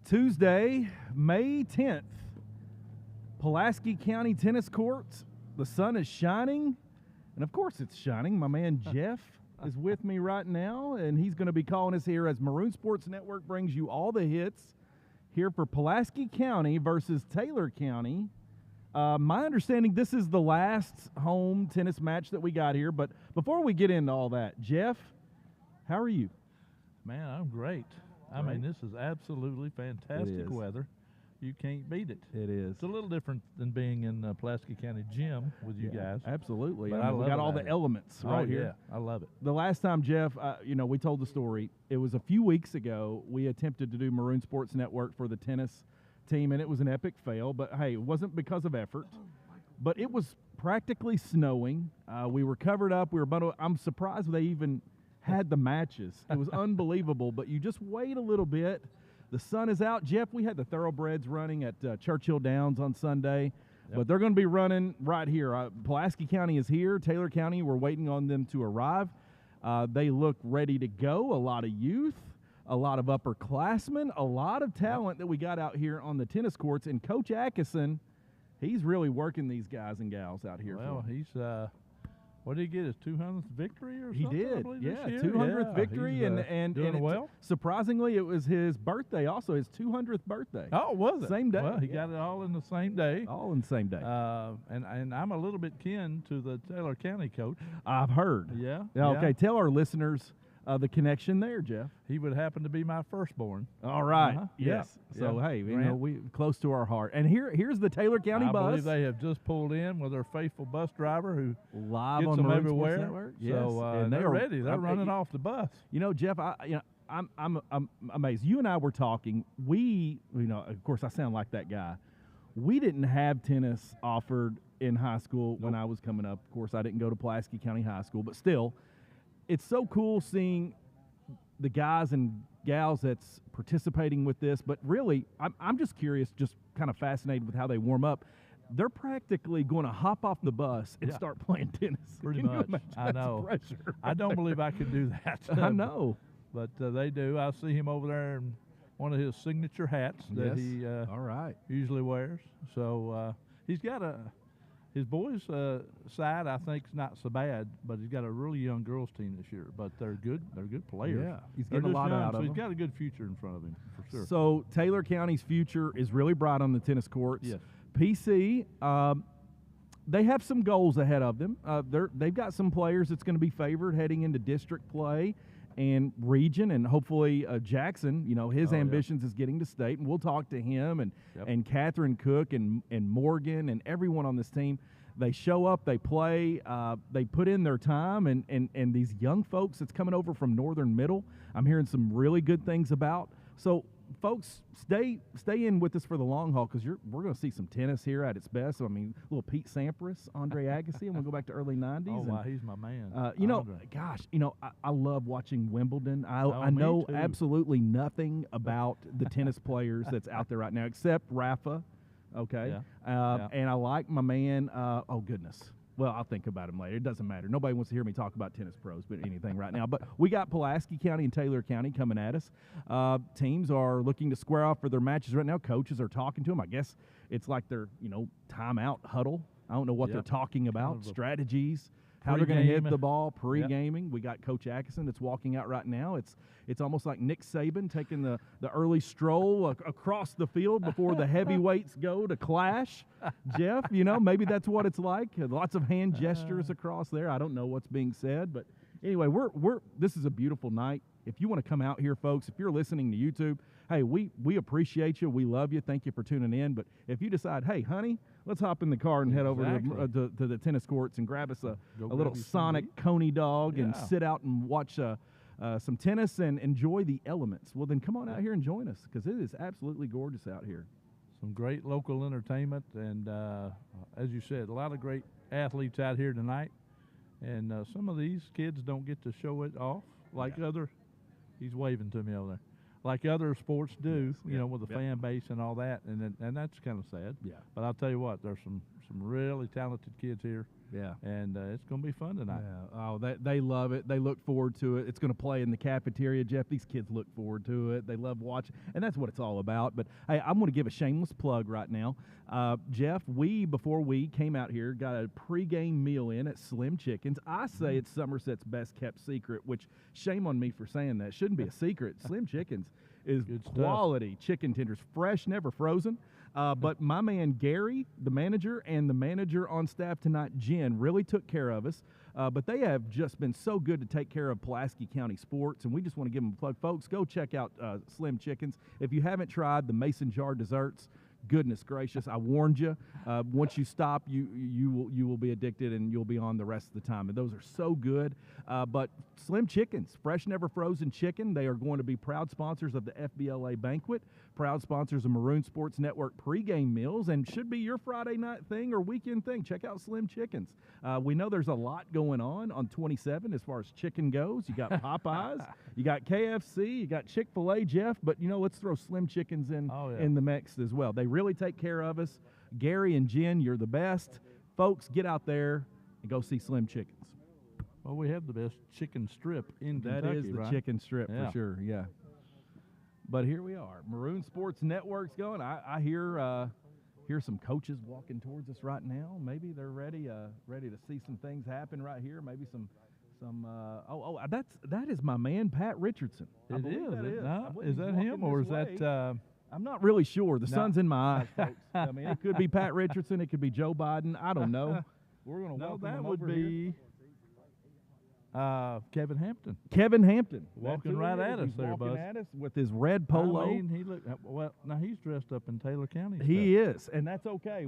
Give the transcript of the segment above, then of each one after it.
Tuesday, May 10th, Pulaski County Tennis Courts. The sun is shining, and of course it's shining. My man Jeff is with me right now, and he's going to be calling us here as Maroon Sports Network brings you all the hits here for Pulaski County versus Taylor County. My understanding, this is the last home tennis match that we got here, but before we get into all that, Jeff, how are you? Man, I'm great. I mean, this is absolutely fantastic weather. You can't beat it. It is. It's a little different than being in Pulaski County Gym with you guys. Absolutely. But I mean, we got all the elements right here. Yeah, I love it. The last time, Jeff, we told the story. It was a few weeks ago. We attempted to do Maroon Sports Network for the tennis team, and it was an epic fail. But, hey, it wasn't because of effort. But it was practically snowing. We were covered up. We were bundled. I'm surprised they even had the matches. It was unbelievable. But you just wait a little bit. The sun is out. Jeff, we had the thoroughbreds running at Churchill Downs on Sunday, but they're going to be running right here. Pulaski County is here. Taylor County, we're waiting on them to arrive. They look ready to go. A lot of youth, a lot of upperclassmen, a lot of talent that we got out here on the tennis courts. And Coach Atkinson, he's really working these guys and gals out here. Well, he's what did he get, his 200th victory or something? He did, this year? 200th victory, and doing well. Surprisingly, it was his birthday also, his 200th birthday. Oh, was it? Same day. Well, he got it all in the same day. All in the same day. And I'm a little bit kin to the Taylor County coach. I've heard. Yeah. Okay, tell our listeners the connection there, Jeff. He would happen to be my firstborn. All right. Yes. Yeah. So hey, we close to our heart. And here's the Taylor County bus. I believe they have just pulled in with their faithful bus driver who live gets on them Maroon everywhere. Sports Network. Yes. So and they're ready. They're running off the bus. Jeff, I'm amazed. You and I were talking. We, of course, I sound like that guy. We didn't have tennis offered in high school when I was coming up. Of course, I didn't go to Pulaski County High School, but still, it's so cool seeing the guys and gals that's participating with this. But really, I'm just curious, just kind of fascinated with how they warm up. They're practically going to hop off the bus and start playing tennis. Pretty much. I know. Pressure. I don't believe I could do that. I know. But they do. I see him over there in one of his signature hats that he usually wears. So he's got his boys' side, I think, is not so bad, but he's got a really young girls team this year. But they're good. They're good players. Yeah, he's getting a lot out of them. He's got a good future in front of him for sure. So Taylor County's future is really bright on the tennis courts. Yes. PC, they have some goals ahead of them. They've got some players that's going to be favored heading into district play and region, and hopefully Jackson, his ambitions is getting to state, and we'll talk to him and Catherine Cook and Morgan and everyone on this team. They show up, they play, they put in their time, and these young folks that's coming over from Northern Middle, I'm hearing some really good things about. So, folks, stay in with us for the long haul, because we're going to see some tennis here at its best. I mean, little Pete Sampras, Andre Agassi, and we'll go back to early 90s. Oh, wow, he's my man. I love watching Wimbledon. I know absolutely nothing about the tennis players that's out there right now, except Rafa, and I like my man, oh, goodness. Well, I'll think about him later. It doesn't matter. Nobody wants to hear me talk about tennis pros, but anything right now. But we got Pulaski County and Taylor County coming at us. Teams are looking to square off for their matches right now. Coaches are talking to them. I guess it's like their, timeout huddle. I don't know what they're talking about. Strategies, how they're going to hit the ball, pre-gaming. We got Coach Atkinson that's walking out right now. It's almost like Nick Saban taking the early stroll across the field before the heavyweights go to clash. Jeff, maybe that's what it's like. Lots of hand gestures across there. I don't know what's being said, but anyway, this is a beautiful night. If you want to come out here, folks, if you're listening to YouTube, hey, we appreciate you. We love you. Thank you for tuning in. But if you decide, hey, honey, let's hop in the car and head over to the tennis courts and grab us a little Sonic Coney dog and sit out and watch some tennis and enjoy the elements, well, then come on out here and join us, because it is absolutely gorgeous out here. Some great local entertainment, and as you said, a lot of great athletes out here tonight. And some of these kids don't get to show it off like he's waving to me over there, like other sports do, with the fan base and all that, and that's kind of sad. Yeah. But I'll tell you what, there's some really talented kids here. Yeah. And it's going to be fun tonight. Yeah. Oh, they love it. They look forward to it. It's going to play in the cafeteria, Jeff. These kids look forward to it. They love watching, and that's what it's all about. But, hey, I'm going to give a shameless plug right now. Jeff, before we came out here, got a pregame meal in at Slim Chickens. I say it's Somerset's best-kept secret, which shame on me for saying that. Shouldn't be a secret. Slim Chickens is quality chicken tenders, fresh, never frozen. But my man Gary, the manager, and the manager on staff tonight, Jen, really took care of us. But they have just been so good to take care of Pulaski County sports, and we just want to give them a plug. Folks, go check out Slim Chickens. If you haven't tried the mason jar desserts, goodness gracious, I warned you. Once you stop, you will be addicted, and you'll be on the rest of the time. And those are so good. But Slim Chickens, fresh, never frozen chicken. They are going to be proud sponsors of the FBLA banquet, proud sponsors of Maroon Sports Network pregame meals, and should be your Friday night thing or weekend thing. Check out Slim Chickens. We know there's a lot going on 27 as far as chicken goes. You got Popeyes, you got KFC, you got Chick-fil-A, Jeff, but, let's throw Slim Chickens in the mix as well. They really take care of us. Gary and Jen, you're the best. Folks, get out there and go see Slim Chickens. Well, we have the best chicken strip in Kentucky, That is the right? chicken strip for sure, yeah. But here we are. Maroon Sports Network's going. I hear some coaches walking towards us right now. Maybe they're ready to see some things happen right here. Maybe that is my man Pat Richardson. It is. Is that him or is that? I'm not really sure. The sun's in my eyes, folks. I mean, it could be Pat Richardson. It could be Joe Biden. I don't know. We're going to welcome him over here. Kevin Hampton. Kevin Hampton. Walking right at us there, Buzz. Walking at us with his red polo. I mean, he looked, well, now he's dressed up in Taylor County stuff. He is, and that's okay.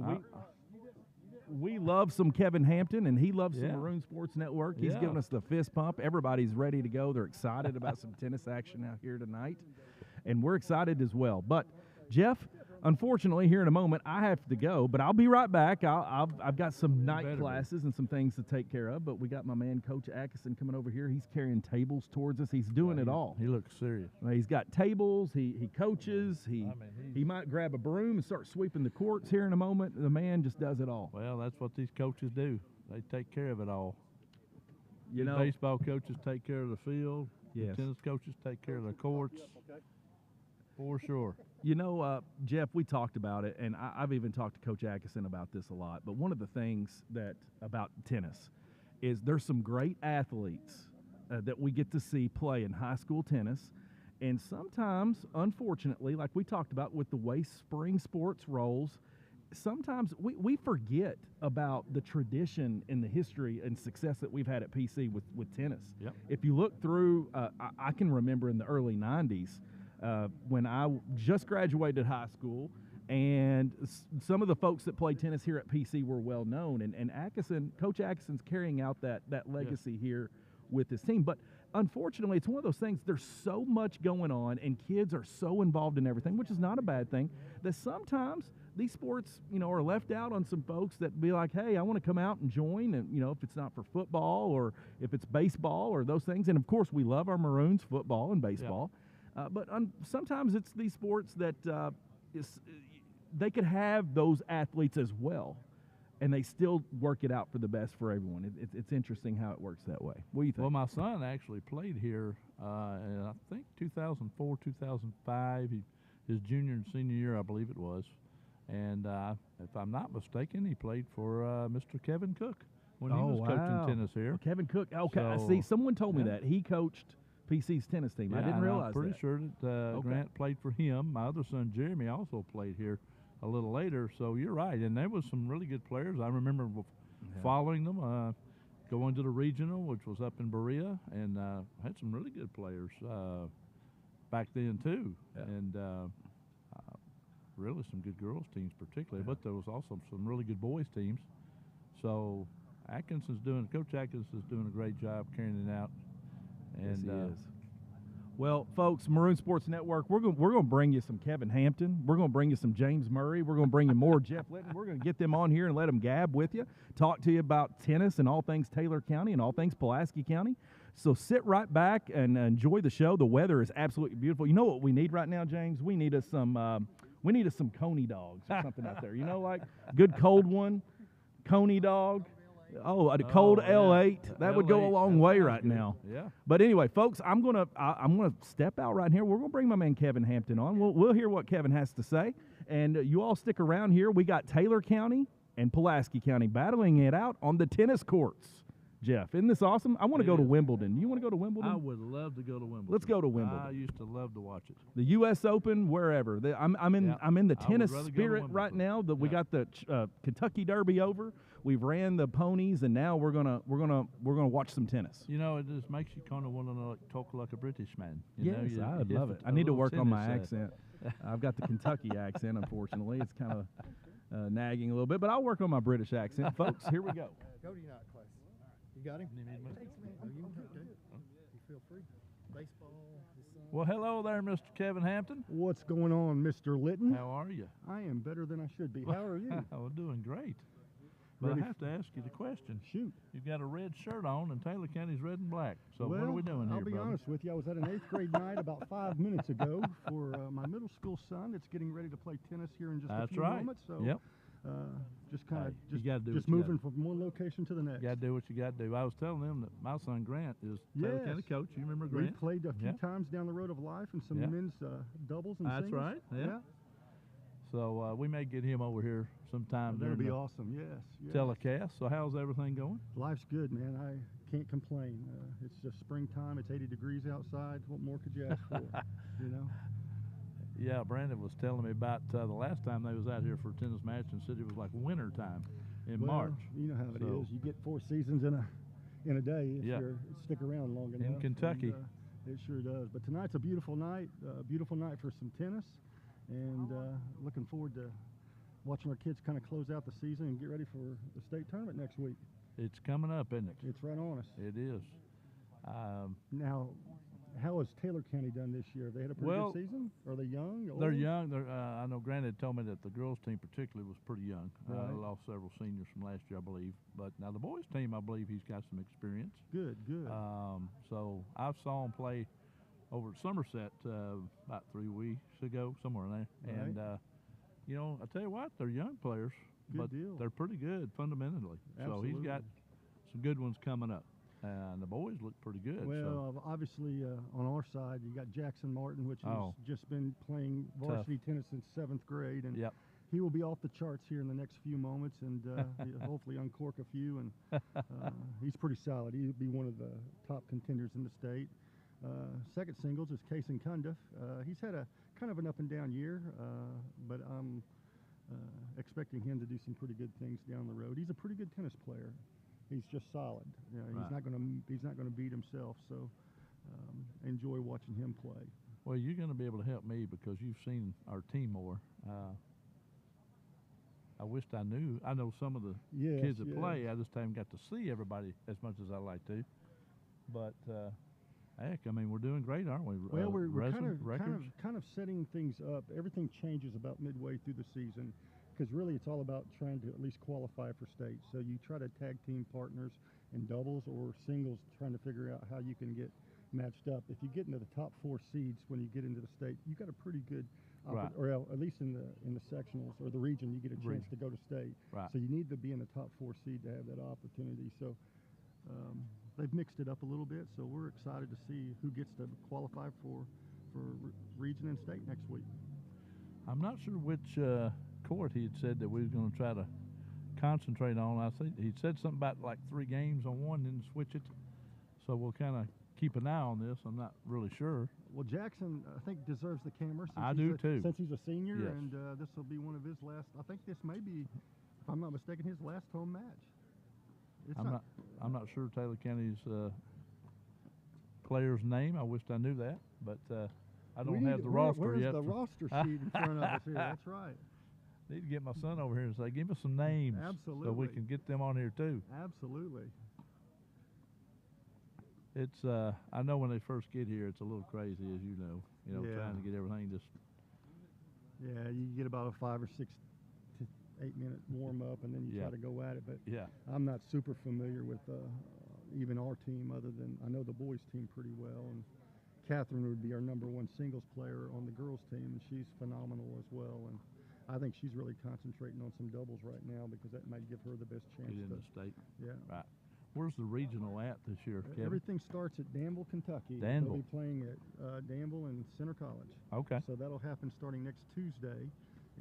We love some Kevin Hampton, and he loves some Maroon Sports Network. He's giving us the fist pump. Everybody's ready to go. They're excited about some tennis action out here tonight, and we're excited as well. But, Jeff, unfortunately, here in a moment, I have to go, but I'll be right back. I've got some night classes and some things to take care of, but we got my man, Coach Atkinson, coming over here. He's carrying tables towards us. He's doing it all. He looks serious. He's got tables. He coaches. He might grab a broom and start sweeping the courts here in a moment. The man just does it all. Well, that's what these coaches do. They take care of it all. Baseball coaches take care of the field. Yes. Tennis coaches take care of the courts. For sure. Jeff, we talked about it, and I've even talked to Coach Atkinson about this a lot, but one of the things about tennis is there's some great athletes that we get to see play in high school tennis, and sometimes, unfortunately, like we talked about with the way spring sports rolls, sometimes we forget about the tradition and the history and success that we've had at PC with tennis. Yep. If you look through, I can remember in the early 90s, when I just graduated high school, and some of the folks that played tennis here at PC were well known, and Coach Atkinson's carrying out that legacy here with his team. But unfortunately, it's one of those things, there's so much going on, and kids are so involved in everything, which is not a bad thing, that sometimes these sports, are left out on some folks that be like, hey, I want to come out and join, and, if it's not for football or if it's baseball or those things. And, of course, we love our Maroons, football and baseball. Yeah. But sometimes it's these sports that they could have those athletes as well, and they still work it out for the best for everyone. It's interesting how it works that way. What do you think? Well, my son actually played here in, I think, 2004, 2005. His junior and senior year, I believe it was. And if I'm not mistaken, he played for Mr. Kevin Cook when he was coaching tennis here. Well, Kevin Cook. Okay, I see. Someone told me that. He coached PC's tennis team. I didn't realize that. I'm pretty sure that Grant played for him. My other son, Jeremy, also played here a little later. So you're right. And there was some really good players. I remember following them, going to the regional, which was up in Berea, and had some really good players back then, too. Yeah. And really some good girls teams particularly, but there was also some really good boys teams. So Coach Atkinson's doing a great job carrying it out. And yes, he is. Well, folks, Maroon Sports Network, we're going to bring you some Kevin Hampton. We're going to bring you some James Murray. We're going to bring you more Jeff Litton. We're going to get them on here and let them gab with you, talk to you about tennis and all things Taylor County and all things Pulaski County. So sit right back and enjoy the show. The weather is absolutely beautiful. You know what we need right now, James? We need us some Coney dogs or something out there. Like good cold one, Coney dog. Oh, a cold L8. That would go a long way right now. Yeah. But anyway, folks, I'm gonna step out right here. We're gonna bring my man Kevin Hampton on. We'll hear what Kevin has to say, and you all stick around here. We got Taylor County and Pulaski County battling it out on the tennis courts. Jeff, isn't this awesome? I want to go to Wimbledon. You want to go to Wimbledon? I would love to go to Wimbledon. Let's go to Wimbledon. I used to love to watch it. The U.S. Open, wherever. I'm in the tennis spirit right now. We got the Kentucky Derby over. We've ran the ponies, and now we're gonna watch some tennis. You know, it just makes you kind of want to talk like a British man. Yes, I love it. I need to work on my accent. I've got the Kentucky accent, unfortunately. It's kind of nagging a little bit, but I'll work on my British accent, folks. Here we go. Go to United class. You got him? You feel free. Baseball. Well, hello there, Mr. Kevin Hampton. What's going on, Mr. Litton? How are you? I am better than I should be. How are you? I'm doing great. But I have to ask you the question. Shoot. You've got a red shirt on, and Taylor County's red and black. So what are we doing here, I'll be honest with you. I was at an 8th grade night about 5 minutes ago for my middle school son that's getting ready to play tennis here in just a few moments. So just moving from one location to the next. You got to do what you got to do. I was telling them that my son Grant is Taylor County coach. You remember Grant? We played a few times down the road of life and some men's doubles and That's singles. right. Yeah. So we may get him over here sometime. That'd be awesome. Yes. Telecast. So how's everything going? Life's good, man. I can't complain. It's just springtime. It's 80 degrees outside. What more could you ask for? You know. Yeah, Brandon was telling me about the last time they was out here for a tennis match and said it was like winter time in March. You know how it is. You get 4 seasons in a day if you stick around long enough. In Kentucky. And, it sure does. But tonight's a beautiful night for some tennis, and looking forward to watching our kids kind of close out the season and get ready for the state tournament next week. It's coming up, isn't it? It's right on us. It is. Now, how has Taylor County done this year? Have they had a pretty good season? Are they young? They're young. I know Grant had told me that the girls' team particularly was pretty young. Right. Lost several seniors from last year, I believe. But now the boys' team, I believe he's got some experience. Good. So I saw him play over at Somerset about 3 weeks ago, somewhere in there. Right. And, you know, I tell you what, they're young players. Good deal. They're pretty good fundamentally. Absolutely. So he's got some good ones coming up. And the boys look pretty good. Well, obviously, on our side, you got Jackson Martin, which has just been playing varsity tennis since 7th grade. And he will be off the charts here in the next few moments and hopefully uncork a few. And he's pretty solid. He'll be one of the top contenders in the state. Second singles is Kason Cundiff. He's had a kind of an up and down year, but I'm expecting him to do some pretty good things down the road. He's a pretty good tennis player. He's just solid. You know, he's not gonna beat himself. So enjoy watching him play. Well, you're going to be able to help me because you've seen our team more. I wished I knew. I know some of the kids that play. I just haven't got to see everybody as much as I like to. But heck, I mean, we're doing great, aren't we? Well, we're kind of setting things up. Everything changes about midway through the season, because really it's all about trying to at least qualify for state. So you try to tag team partners in doubles or singles, trying to figure out how you can get matched up. If you get into the top 4 seeds when you get into the state, you got a pretty good, or at least in the sectionals or the region, you get a chance to go to state. Right. So you need to be in the top 4 seed to have that opportunity. So they've mixed it up a little bit. So we're excited to see who gets to qualify for region and state next week. I'm not sure which court he had said that we was going to try to concentrate on. I think he said something about like 3 games on one, then switch it. So we'll kind of keep an eye on this. I'm not really sure. Well, Jackson, I think, deserves the camera. I do too. Since he's a senior, and this will be one of his last. I think this may be, if I'm not mistaken, his last home match. I'm not sure Taylor County's player's name. I wished I knew that, but I don't have the roster yet. Where's the roster sheet in front of us here? That's right. Need to get my son over here and say, give us some names. Absolutely. So we can get them on here too. Absolutely. It's I know when they first get here, it's a little crazy, as you know. Trying to get everything just. Yeah, you get about a 5 or 6 to 8 minute warm up, and then you try to go at it. But I'm not super familiar with even our team, other than I know the boys' team pretty well. And Catherine would be our #1 singles player on the girls' team, and she's phenomenal as well. And I think she's really concentrating on some doubles right now because that might give her the best chance. Get in the state. Yeah. Right. Where's the regional at this year, Kevin? Everything starts at Danville, Kentucky. Danville. They'll be playing at Danville and Center College. Okay. So that'll happen starting next Tuesday,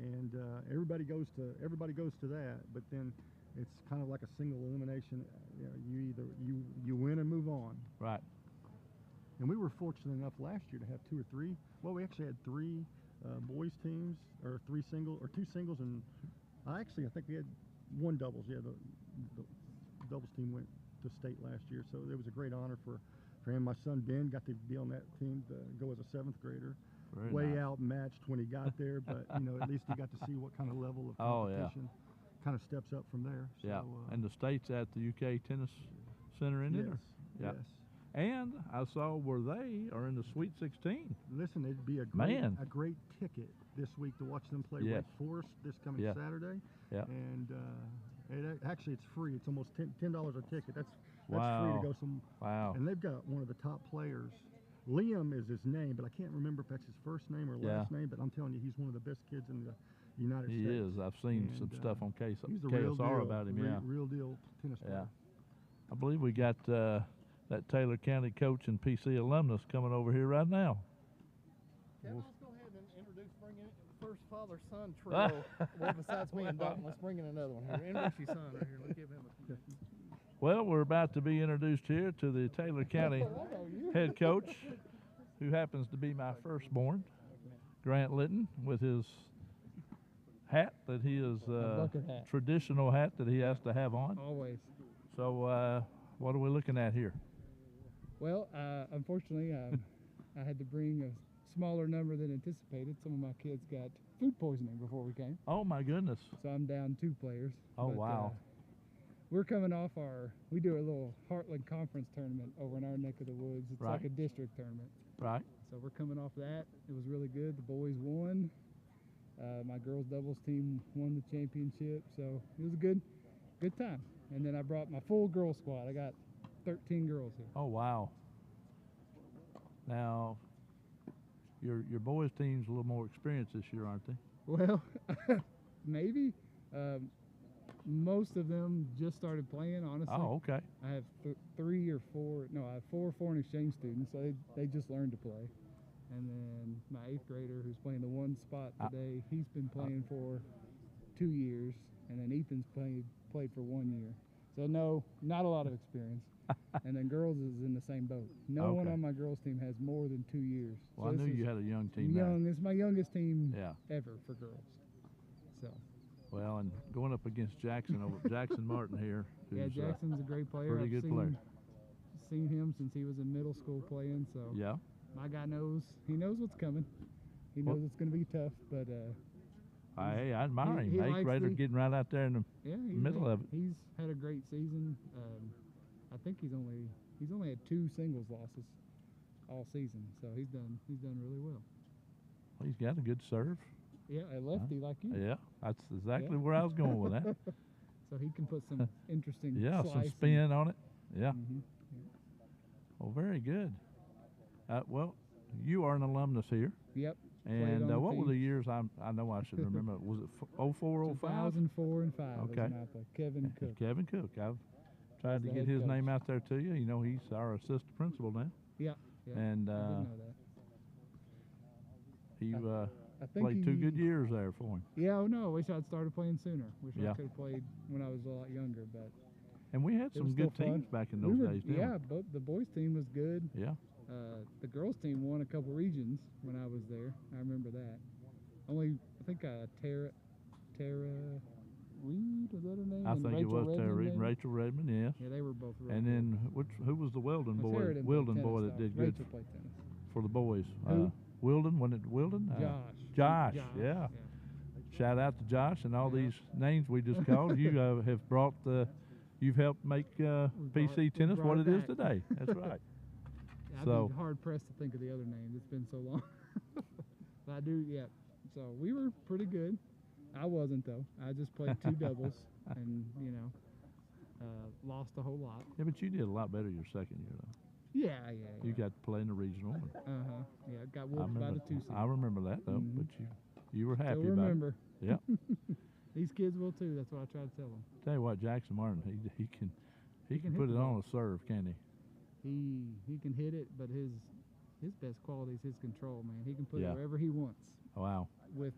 and everybody goes to that. But then it's kind of like a single elimination. You either you win and move on. Right. And we were fortunate enough last year to have 2 or 3. Well, we actually had 3 boys teams, or 2 singles, and I think we had 1 doubles. Yeah, the doubles team went to state last year, so it was a great honor for him. My son Ben got to be on that team to go as a 7th grader. Very Way nice. Outmatched when he got there, but at least he got to see what kind of level of competition kind of steps up from there. So, yeah, and the state's at the UK Tennis Center in it? Yes. And I saw where they are in the Sweet 16. Listen, it'd be a great ticket this week to watch them play Wake Forest this coming Saturday. Yeah. And actually, it's free. It's almost $10 a ticket. That's free to go. Wow. And they've got one of the top players. Liam is his name, but I can't remember if that's his first name or last name. But I'm telling you, he's one of the best kids in the United States. He is. I've seen some stuff on he's a KSR about him. Real deal tennis player. I believe we got that Taylor County coach and PC alumnus coming over here right now. Kevin, let's go ahead and bring in first father-son trio. Well, besides me and Dalton, let's bring in another one here. Introduce your son right here. Let's give him a Well, we're about to be introduced here to the Taylor County head coach, who happens to be my firstborn, Grant Litton, with his hat that he is traditional hat that he has to have on. Always. So what are we looking at here? Well, unfortunately, I had to bring a smaller number than anticipated. Some of my kids got food poisoning before we came. Oh, my goodness. So I'm down 2 players. Oh, wow. We're coming off we do a little Heartland Conference tournament over in our neck of the woods. It's like a district tournament. Right. So we're coming off that. It was really good. The boys won. My girls doubles team won the championship. So it was a good time. And then I brought my full girl squad. I got 13 girls here. Oh, wow. Now, your boys' team's a little more experienced this year, aren't they? Well, maybe. Most of them just started playing, honestly. Oh, okay. I have 3 or 4. No, I have 4 foreign exchange students, so they just learned to play. And then my 8th grader, who's playing the 1 spot today, he's been playing for 2 years. And then Ethan's played for 1 year. So no, not a lot of experience. And then girls is in the same boat. No one on my girls team has more than 2 years. Well, so I knew you had a young team. It's my youngest team ever for girls. So. Well, and going up against Jackson Martin here. Who's, Jackson's a great player. Pretty good player. Seen him since he was in middle school playing. So my guy knows what's coming. He knows it's going to be tough, but. I admire him. 8th grader getting right out there in the middle of it. He's had a great season. I think he's only had 2 singles losses all season, so he's done really well. Well, he's got a good serve. Yeah, a lefty like you. Yeah, that's exactly where I was going with that. So he can put some interesting some spin on it. Yeah. Well, very good. Well, you are an alumnus here. Yep. And what were the years? I know I should remember. Was it 04, 05? 2004 and 5. Okay. Kevin Cook. Kevin Cook. I've tried to get his name out there to you. You know, he's our assistant principal now. Yeah. And I didn't know that. He played 2 good years there for him. Yeah. No, I wish I'd started playing sooner. Wish I could have played when I was a lot younger. But. And we had some good teams back in those days, didn't we? Yeah, but the boys' team was good. Yeah. The girls' team won a couple regions when I was there. I remember that. I think Tara Reed, was that her name? I think it was Tara Reed and Rachel Redmond, yes. Yeah, they were both real And then who was the Weldon boy? Weldon boy that did good Rachel played tennis. For the boys. Who? Weldon, wasn't it Weldon? Josh, yeah. Shout out to Josh and all these names we just called. You have brought you've helped make PC tennis what it is today. That's right. I'd be hard pressed to think of the other names. It's been so long. But I do, yeah. So we were pretty good. I wasn't though. I just played 2 doubles and lost a whole lot. Yeah, but you did a lot better your second year though. Yeah. You got to play in the regional. Yeah, got whooped by the 2 seed. I remember that though. But You were happy They'll remember. Yep. These kids will too. That's what I try to tell them. Tell you what, Jackson Martin, he can put it on a serve, can't he? He can hit it, but his best quality is his control, man. He can put it wherever he wants. Wow. With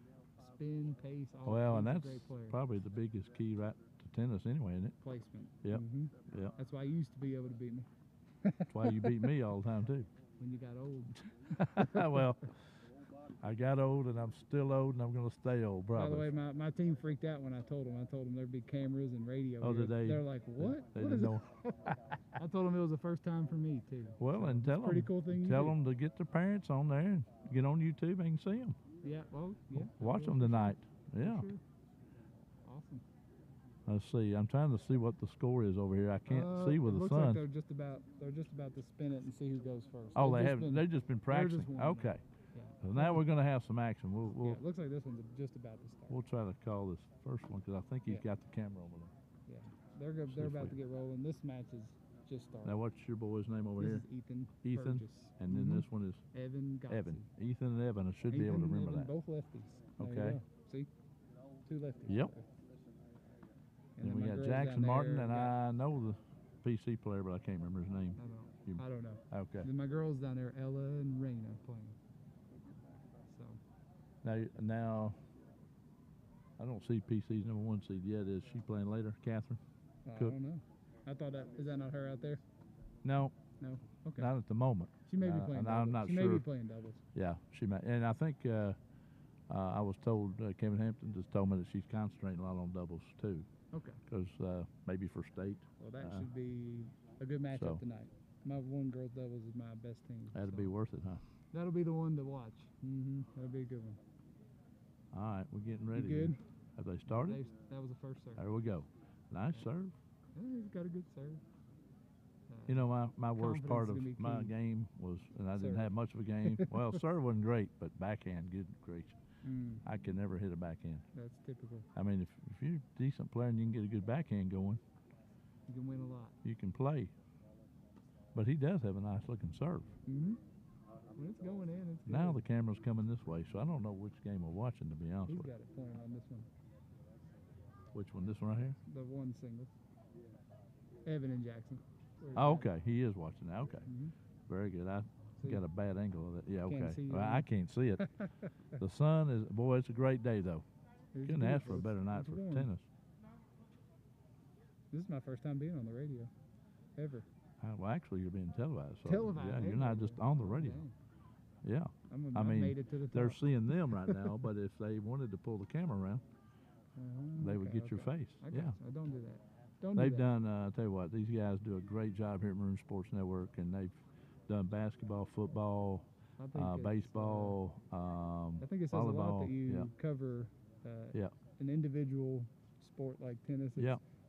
spin, pace, all. Well, and that's a great player. probably the biggest key right to tennis anyway, isn't it? Placement. Yep. Yep. That's why you used to be able to beat me. That's why you beat me all the time too. When you got old. Well, I got old and I'm still old and I'm going to stay old, probably. By the way, my team freaked out when I told them. I told them there'd be cameras and radio. Oh, did they? They're like, what? They didn't know. I told them it was the first time for me too. Well, and tell them. Pretty cool thing. Tell them to get their parents on there and get on YouTube and see them. Yeah. Well, yeah. Watch them tonight. Yeah. Sure. Awesome. Let's see. I'm trying to see what the score is over here. I can't see with the sun. Looks like they're just about to spin it and see who goes first. Oh, they've just been practicing. Okay. Yeah. So now we're going to have some action. We'll it looks like this one's just about to start. We'll try to call this first one because I think he's got the camera over there. Yeah, they're about to get rolling. This match is just started. Now, what's your boy's name over here? This is Ethan. Ethan. Burgess. And then this one is Evan. Gotsi. Evan. Ethan and Evan. I should be able to remember that. Both lefties. Okay. See, 2 lefties. Yep. And we got Jackson Martin, and I know the PC player, but I can't remember his name. I don't know. Okay. Then my girls down there, Ella and Raina, playing. So. Now, I don't see PC's #1 seed yet. Is she playing later, Catherine? I don't know. I thought is that not her out there? No. No. Okay. Not at the moment. She may be playing doubles. I'm not sure. She may be playing doubles. Yeah, she may. And I think I was told Kevin Hampton just told me that she's concentrating a lot on doubles too. Okay. Because maybe for state. Well, that should be a good matchup tonight. My one girls doubles is my best team. That'll be worth it, huh? That'll be the one to watch. That'll be a good one. All right, we're getting ready. You good? Have they started? That was the first serve. There we go. Nice serve. Yeah, he's got a good serve. You know, my worst part of my game was, and I didn't have much of a game. Well, serve wasn't great, but backhand, good gracious. I could never hit a backhand. That's typical. I mean, if you're a decent player and you can get a good backhand going, you can win a lot. You can play. But he does have a nice looking serve. When it's going in, it's good. Now the camera's coming this way, so I don't know which game we're watching, to be honest with you. He's got it playing on this one. Which one? This one right here? The one single. Evan and Jackson. Oh, okay. He is watching that. Okay. Very good. I got a bad angle of it. Yeah, okay. Well, I can't see it. The sun is, boy, it's a great day, though. Couldn't ask for a better night for tennis. This is my first time being on the radio, ever. Well, actually, you're being televised. So televised. Yeah, you're not just on the radio. Yeah. I mean, made it to the top. They're seeing them right now, but if they wanted to pull the camera around, they would get your face. I don't do that. They've done, I'll tell you what, these guys do a great job here at Maroon Sports Network, and they've done basketball, football, baseball, I think it says volleyball. A lot that you cover an individual sport like tennis.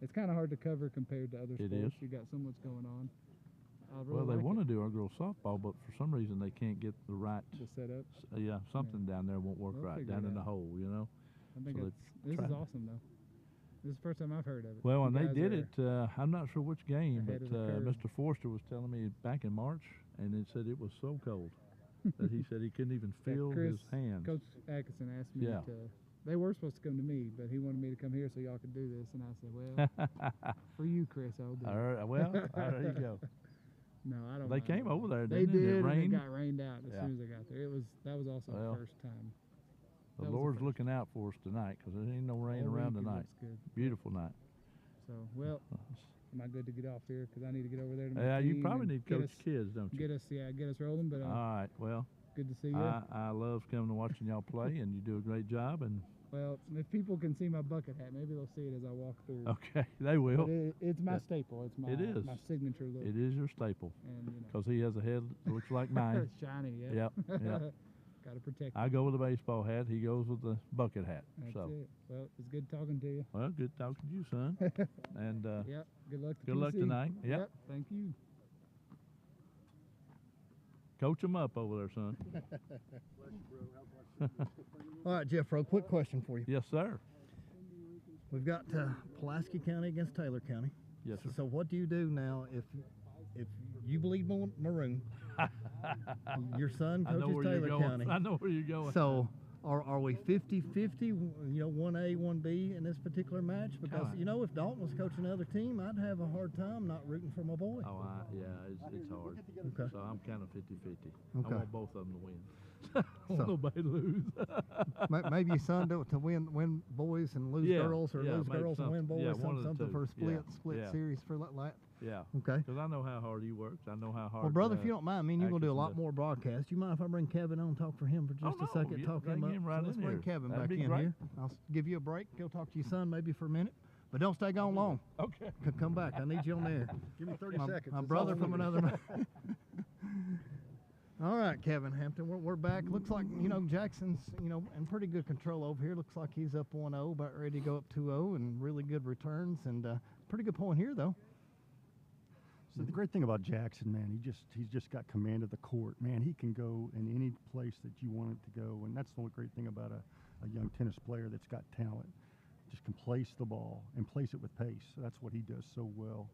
It's kind of hard to cover compared to other sports. It is. You got so much going on. Well, they want to do our girls softball, but for some reason they can't get the right setup. Something down there won't work right down in the hole, you know. I think this is awesome though. This is the first time I've heard of it. Well, and they did it. I'm not sure which game, but Mr. Forster was telling me back in March, and it said it was so cold that he said he couldn't even feel his hands. Coach Atkinson asked me to. They were supposed to come to me, but he wanted me to come here so y'all could do this, and I said, "Well, for you, Chris, I'll do it." Well, there you go. No, I don't. They came over there. They did. It rained. And it got rained out as soon as I got there. That was also the first time. The Lord's looking out for us tonight because there ain't no rain around tonight. Beautiful night. So, well, am I good to get off here? Because I need to get over there to my team. You probably need to coach kids, don't you? Get us rolling. But all right, well, good to see you. I love coming and watching y'all play, and you do a great job. And well, if people can see my bucket hat, maybe they'll see it as I walk through. Okay, they will. It's my staple. It's my signature look. It is your staple. Because he has a head that looks like mine. Shiny, Yep. Got to protect. I go with the baseball hat. He goes with the bucket hat. That's it. Well, it's good talking to you. Well, good talking to you, son. And good luck. Good luck tonight. Yep. Thank you. Coach him up over there, son. All right, Jeff Rowe, quick question for you. Yes, sir. We've got Pulaski County against Taylor County. Yes, sir. So what do you do now if you bleed maroon? Your son coaches Taylor County. I know where you're going. So Are we 50-50, you know, 1A, 1B in this particular match? Because, you know, if Dalton was coaching another team, I'd have a hard time not rooting for my boy. Oh, yeah, it's hard. Okay. So I'm kind of 50-50. Okay. I want both of them to win. I want nobody to lose. Maybe your son to win boys and lose girls, or lose girls and win boys, something for a split series for that. Yeah. Okay. Because I know how hard he works. I know how hard. Well, brother, if you don't mind, you're going to do a lot more broadcasts. You mind if I bring Kevin on and talk for him for just a second? Talk him up. Right, let's bring Kevin back in here. I'll give you a break. Go talk to your son maybe for a minute. But don't stay gone long. Okay. Come back. I need you on there. Give me 30 seconds. My brother from another. All right, Kevin Hampton, we're back. Looks like, you know, Jackson's, you know, in pretty good control over here. Looks like he's up 1-0, about ready to go up 2-0, and really good returns, and pretty good point here, though. So the great thing about Jackson, man, he's just got command of the court. Man, he can go in any place that you want him to go, and that's the great thing about a young tennis player that's got talent. Just can place the ball and place it with pace. So that's what he does so well.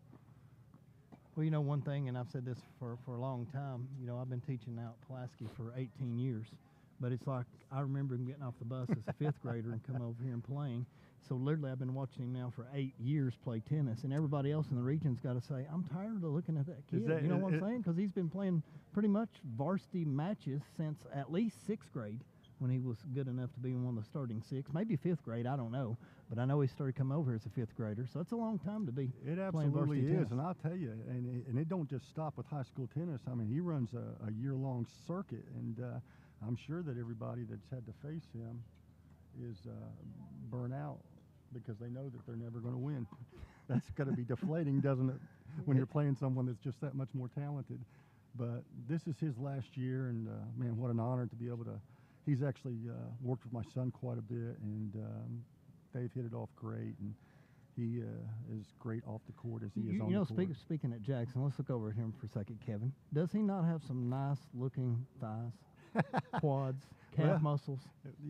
Well, you know, one thing, and I've said this for a long time, you know, I've been teaching now at Pulaski for 18 years, but it's like I remember him getting off the bus as a fifth grader and come over here and playing. So literally I've been watching him now for 8 years play tennis, and everybody else in the region's got to say, I'm tired of looking at that kid. You know what I'm saying? Because he's been playing pretty much varsity matches since at least 6th grade, when he was good enough to be in one of the starting 6, maybe 5th grade, I don't know. But I know he started coming over as a 5th grader, so it's a long time to be playing varsity tennis. It absolutely is, and I'll tell you, and it don't just stop with high school tennis. I mean, he runs a year-long circuit, and I'm sure that everybody that's had to face him is burnt out because they know that they're never going to win. That's got to be deflating, doesn't it, when you're playing someone that's just that much more talented. But this is his last year, and man, what an honor to be able to. He's actually worked with my son quite a bit, and they've hit it off great, and he is great off the court as he is on the court. You know, speaking at Jackson, let's look over at him for a second, Kevin. Does he not have some nice-looking thighs, quads, calf muscles?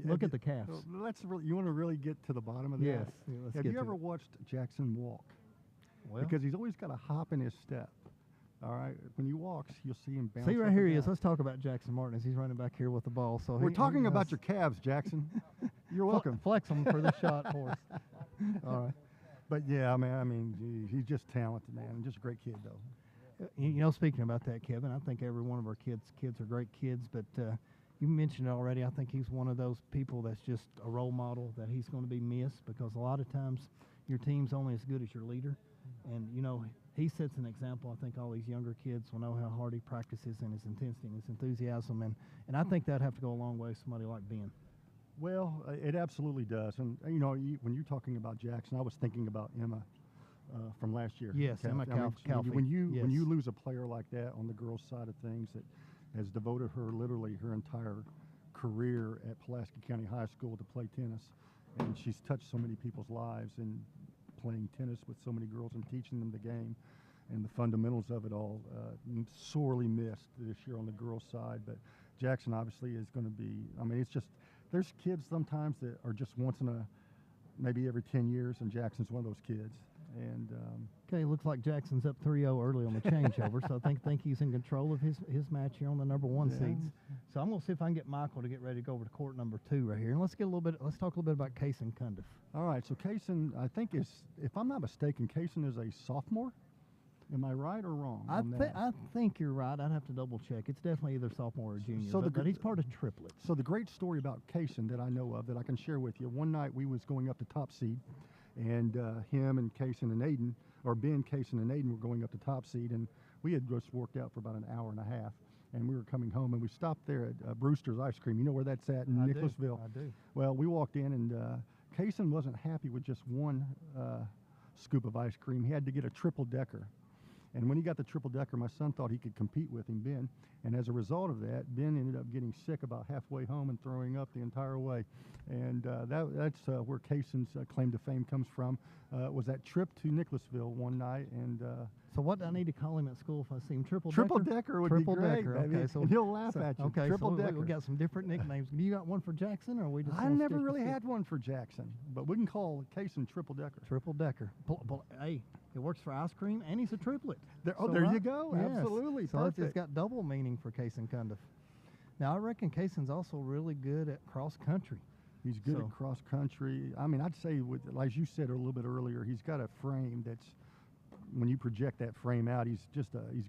Look at the calves. You want to really get to the bottom of that? Yes. Have you ever watched Jackson walk? Well, because he's always got a hop in his step. All right, when he walks, you'll see him bounce. See, right here he is. Let's talk about Jackson Martin as he's running back here with the ball. So we're talking about your calves, Jackson. You're welcome. Flex them for the shot for us. All right, but yeah, I mean, he's just talented, man, and just a great kid, though. You know, speaking about that, Kevin, I think every one of our kids are great kids, but you mentioned it already. I think he's one of those people that's just a role model that he's going to be missed, because a lot of times your team's only as good as your leader, and you know. He sets an example. I think all these younger kids will know how hard he practices and his intensity and his enthusiasm, and I think that'd have to go a long way with somebody like Ben. Well, it absolutely does. And, you know, when you're talking about Jackson, I was thinking about Emma from last year. Yes, Emma Calfee. When you lose a player like that on the girls' side of things that has devoted her literally her entire career at Pulaski County High School to play tennis, and she's touched so many people's lives and playing tennis with so many girls and teaching them the game and the fundamentals of it all, sorely missed this year on the girls' side. But Jackson obviously is going to be, I mean, it's just, there's kids sometimes that are just once in maybe every 10 years, and Jackson's one of those kids. And okay, looks like Jackson's up 3-0 early on the changeover, so I think he's in control of his match here on the #1 seeds. So I'm going to see if I can get Michael to get ready to go over to court #2 right here, and let's talk a little bit about Kaysen Cundiff. All right, so Kaysen, I think if I'm not mistaken, Kaysen is a sophomore. Am I right or wrong? I think you're right. I'd have to double check. It's definitely either sophomore or junior, but he's part of triplets. So the great story about Kaysen that I know of that I can share with you, one night we was going up to top seed, and him and Kaysen and Aiden, or Ben, Kaysen, and Aiden were going up to top seed, and we had just worked out for about an hour and a half, and we were coming home, and we stopped there at Brewster's Ice Cream. You know where that's at in Nicholasville? I do. Well, we walked in, and Kaysen wasn't happy with just one scoop of ice cream. He had to get a triple-decker. And when he got the triple-decker, my son thought he could compete with him, Ben. And as a result of that, Ben ended up getting sick about halfway home and throwing up the entire way. And that's where Kaysen's claim to fame comes from. Was that trip to Nicholasville one night. And so what do I need to call him at school if I see him? Triple-decker? Triple-decker would be great, baby. Okay, so and he'll laugh at you. Okay, Triple-decker. So we got some different nicknames. Do you got one for Jackson, or are we just? I never really had one for Jackson, but we can call Kaysen Triple-decker. Triple-decker. Hey, it works for ice cream, and he's a triplet. There you go. Yes. Absolutely. So it's got double meaning for Kaysen Cundiff. Now, I reckon Kaysen's also really good at cross country. He's good at cross country. I mean, I'd say, as you said a little bit earlier, he's got a frame that's, when you project that frame out, he's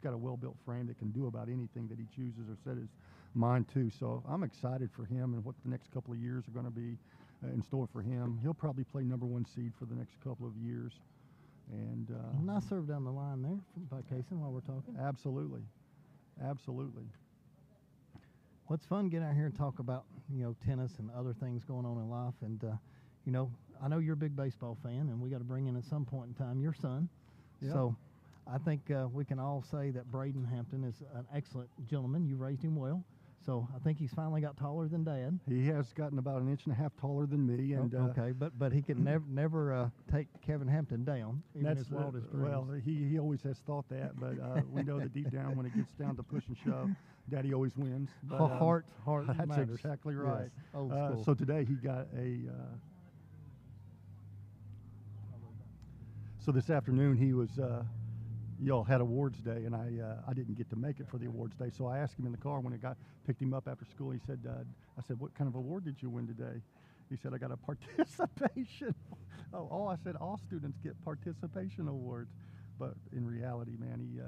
got a well-built frame that can do about anything that he chooses or set his mind to. So I'm excited for him and what the next couple of years are going to be in store for him. He'll probably play #1 seed for the next couple of years. And nice serve down the line there by Kaysen while we're talking. Absolutely. Absolutely. Well, it's fun getting out here and talk about, tennis and other things going on in life. And, I know you're a big baseball fan, and we got to bring in at some point in time your son. Yep. So I think we can all say that Braden Hampton is an excellent gentleman. You raised him well. So I think he's finally got taller than Dad. He has gotten about 1.5 inches taller than me. And okay, but he can never take Kevin Hampton down, even his wildest dreams. Well, he always has thought that, but we know that deep down when it gets down to push and shove, Daddy always wins. But, heart that's matters. Exactly right. Yes, old school. So today he got a. So this afternoon he was. Y'all had awards day, and I didn't get to make it for the awards day. So I asked him in the car when I picked him up after school. He said, "I said, what kind of award did you win today?" He said, "I got a participation." I said, all students get participation awards, but in reality, man, he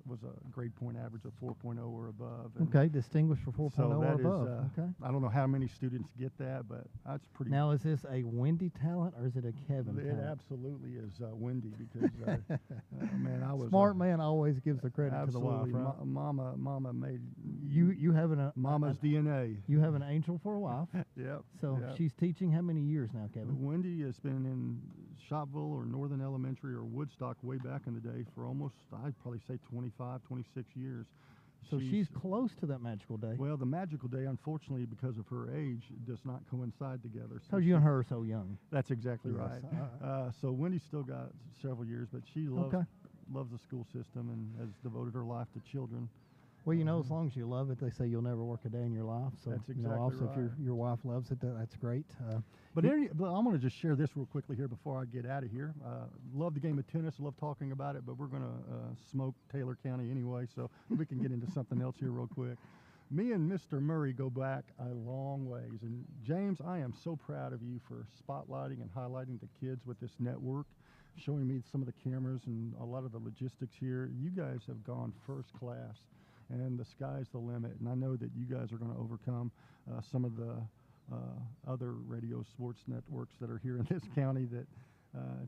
was a grade point average of 4.0 or above. Okay, distinguished for 4.0 or above. Okay. I don't know how many students get that, but that's pretty. Now, is this a Wendy talent or is it a Kevin talent? It absolutely is Wendy, because man, I was smart man always gives the credit to the wife, right? Mama made you have Mama's DNA. You have an angel for a wife. Yep. So she's teaching how many years now, Kevin? Wendy has been in Shopville or Northern Elementary or Woodstock way back in the day for almost, I'd probably say 25, 26 years. So she's close to that magical day. Well, the magical day, unfortunately, because of her age, does not coincide together. Because you and her are so young. That's exactly right. So Wendy's still got several years, but she loves the school system and has devoted her life to children. Well, as long as you love it, they say you'll never work a day in your life. So that's exactly also right. if your wife loves it, that's great. But I'm going to just share this real quickly here before I get out of here. Love the game of tennis, love talking about it, but we're going to smoke Taylor County anyway, so we can get into something else here real quick. Me and Mr. Murray go back a long ways, and James, I am so proud of you for spotlighting and highlighting the kids with this network, showing me some of the cameras and a lot of the logistics here. You guys have gone first class, and the sky's the limit, and I know that you guys are going to overcome some of the other radio sports networks that are here in this county that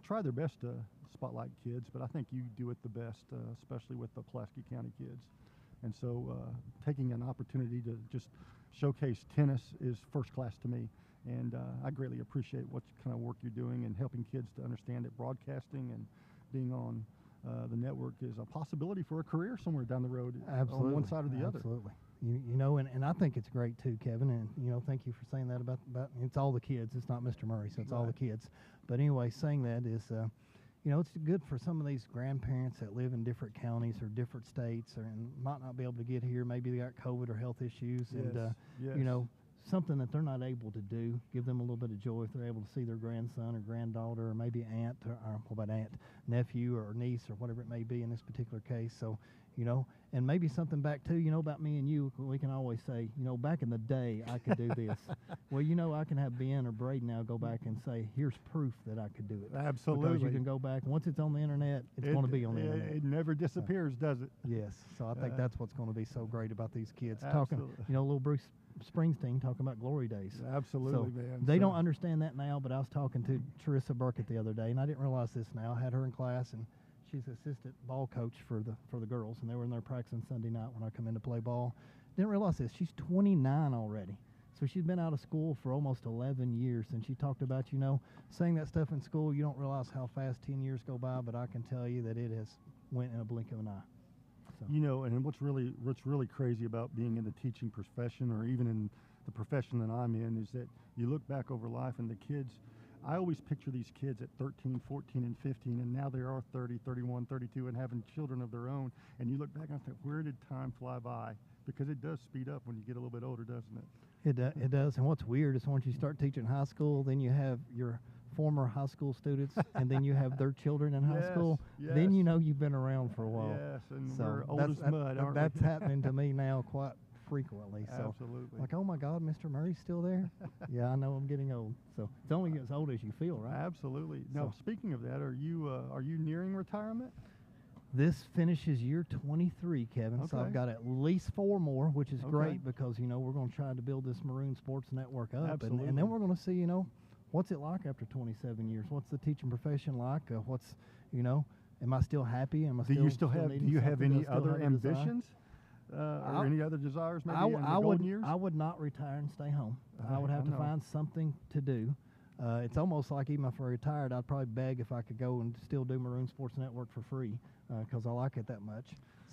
try their best to spotlight kids, but I think you do it the best, especially with the Pulaski County kids. And so taking an opportunity to just showcase tennis is first class to me, and I greatly appreciate what kind of work you're doing and helping kids to understand that broadcasting and being on the network is a possibility for a career somewhere down the road. Absolutely. On one side or the other. Absolutely. And I think it's great too, Kevin, and thank you for saying that about it's all the kids. It's not Mr. Murray, so it's all the kids. But anyway, saying that is, it's good for some of these grandparents that live in different counties or different states and might not be able to get here. Maybe they got COVID or health issues, and something that they're not able to do, give them a little bit of joy if they're able to see their grandson or granddaughter or maybe aunt nephew or niece or whatever it may be in this particular case. So, and maybe something back too, about me and you, we can always say, back in the day I could do this. Well, I can have Ben or Braden now go back and say, here's proof that I could do it. Absolutely. Because you can go back, once it's on the internet, it's going to be on the internet. It never disappears, does it? Yes. So I think that's what's going to be so great about these kids. Absolutely. Talking, little Bruce Springsteen talking about glory days. Absolutely, so man. They don't understand that now, but I was talking to Teresa Burkett the other day, and I didn't realize this now. I had her in class, and she's assistant ball coach for the girls, and they were in there practicing Sunday night when I come in to play ball. Didn't realize this. She's 29 already. So she's been out of school for almost 11 years, and she talked about, saying that stuff in school, you don't realize how fast 10 years go by, but I can tell you that it has went in a blink of an eye. So. And what's really crazy about being in the teaching profession or even in the profession that I'm in is that you look back over life and the kids, I always picture these kids at 13, 14, and 15, and now they are 30, 31, 32, and having children of their own. And you look back and think, where did time fly by? Because it does speed up when you get a little bit older, doesn't it? It does. And what's weird is once you start teaching high school, then you have your former high school students, and then you have their children in high school. Yes. Then you've been around for a while. Yes, and so we're old as mud, aren't we? That's happening to me now frequently. So absolutely. Like, oh my God, Mr. Murray's still there? Yeah, I know I'm getting old. So it's only as old as you feel, right? Absolutely. Now, speaking of that, are you nearing retirement? This finishes year 23, Kevin. Okay. So I've got at least 4 more, which is great because, you know, we're going to try to build this Maroon Sports Network up. Absolutely. And then we're going to see, you know, what's it like after 27 years? What's the teaching profession like? What's, you know, am I still happy? Am I do you have any other ambitions? Or any other desires maybe in the golden years? I would not retire and stay home. I would have to find something to do. It's almost like even if I retired, I'd probably beg if I could go and still do Maroon Sports Network for free because I like it that much.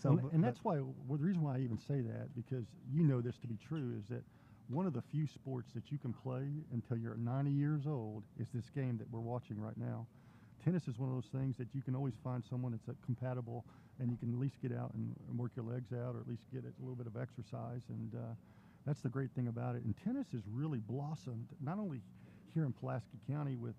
So, and that's why, well, the reason why I even say that, because you know this to be true, is that one of the few sports that you can play until you're 90 years old is this game that we're watching right now. Tennis is one of those things that you can always find someone that's compatible, and you can at least get out and work your legs out, or at least get a little bit of exercise, and that's the great thing about it. And tennis has really blossomed, not only here in Pulaski County with,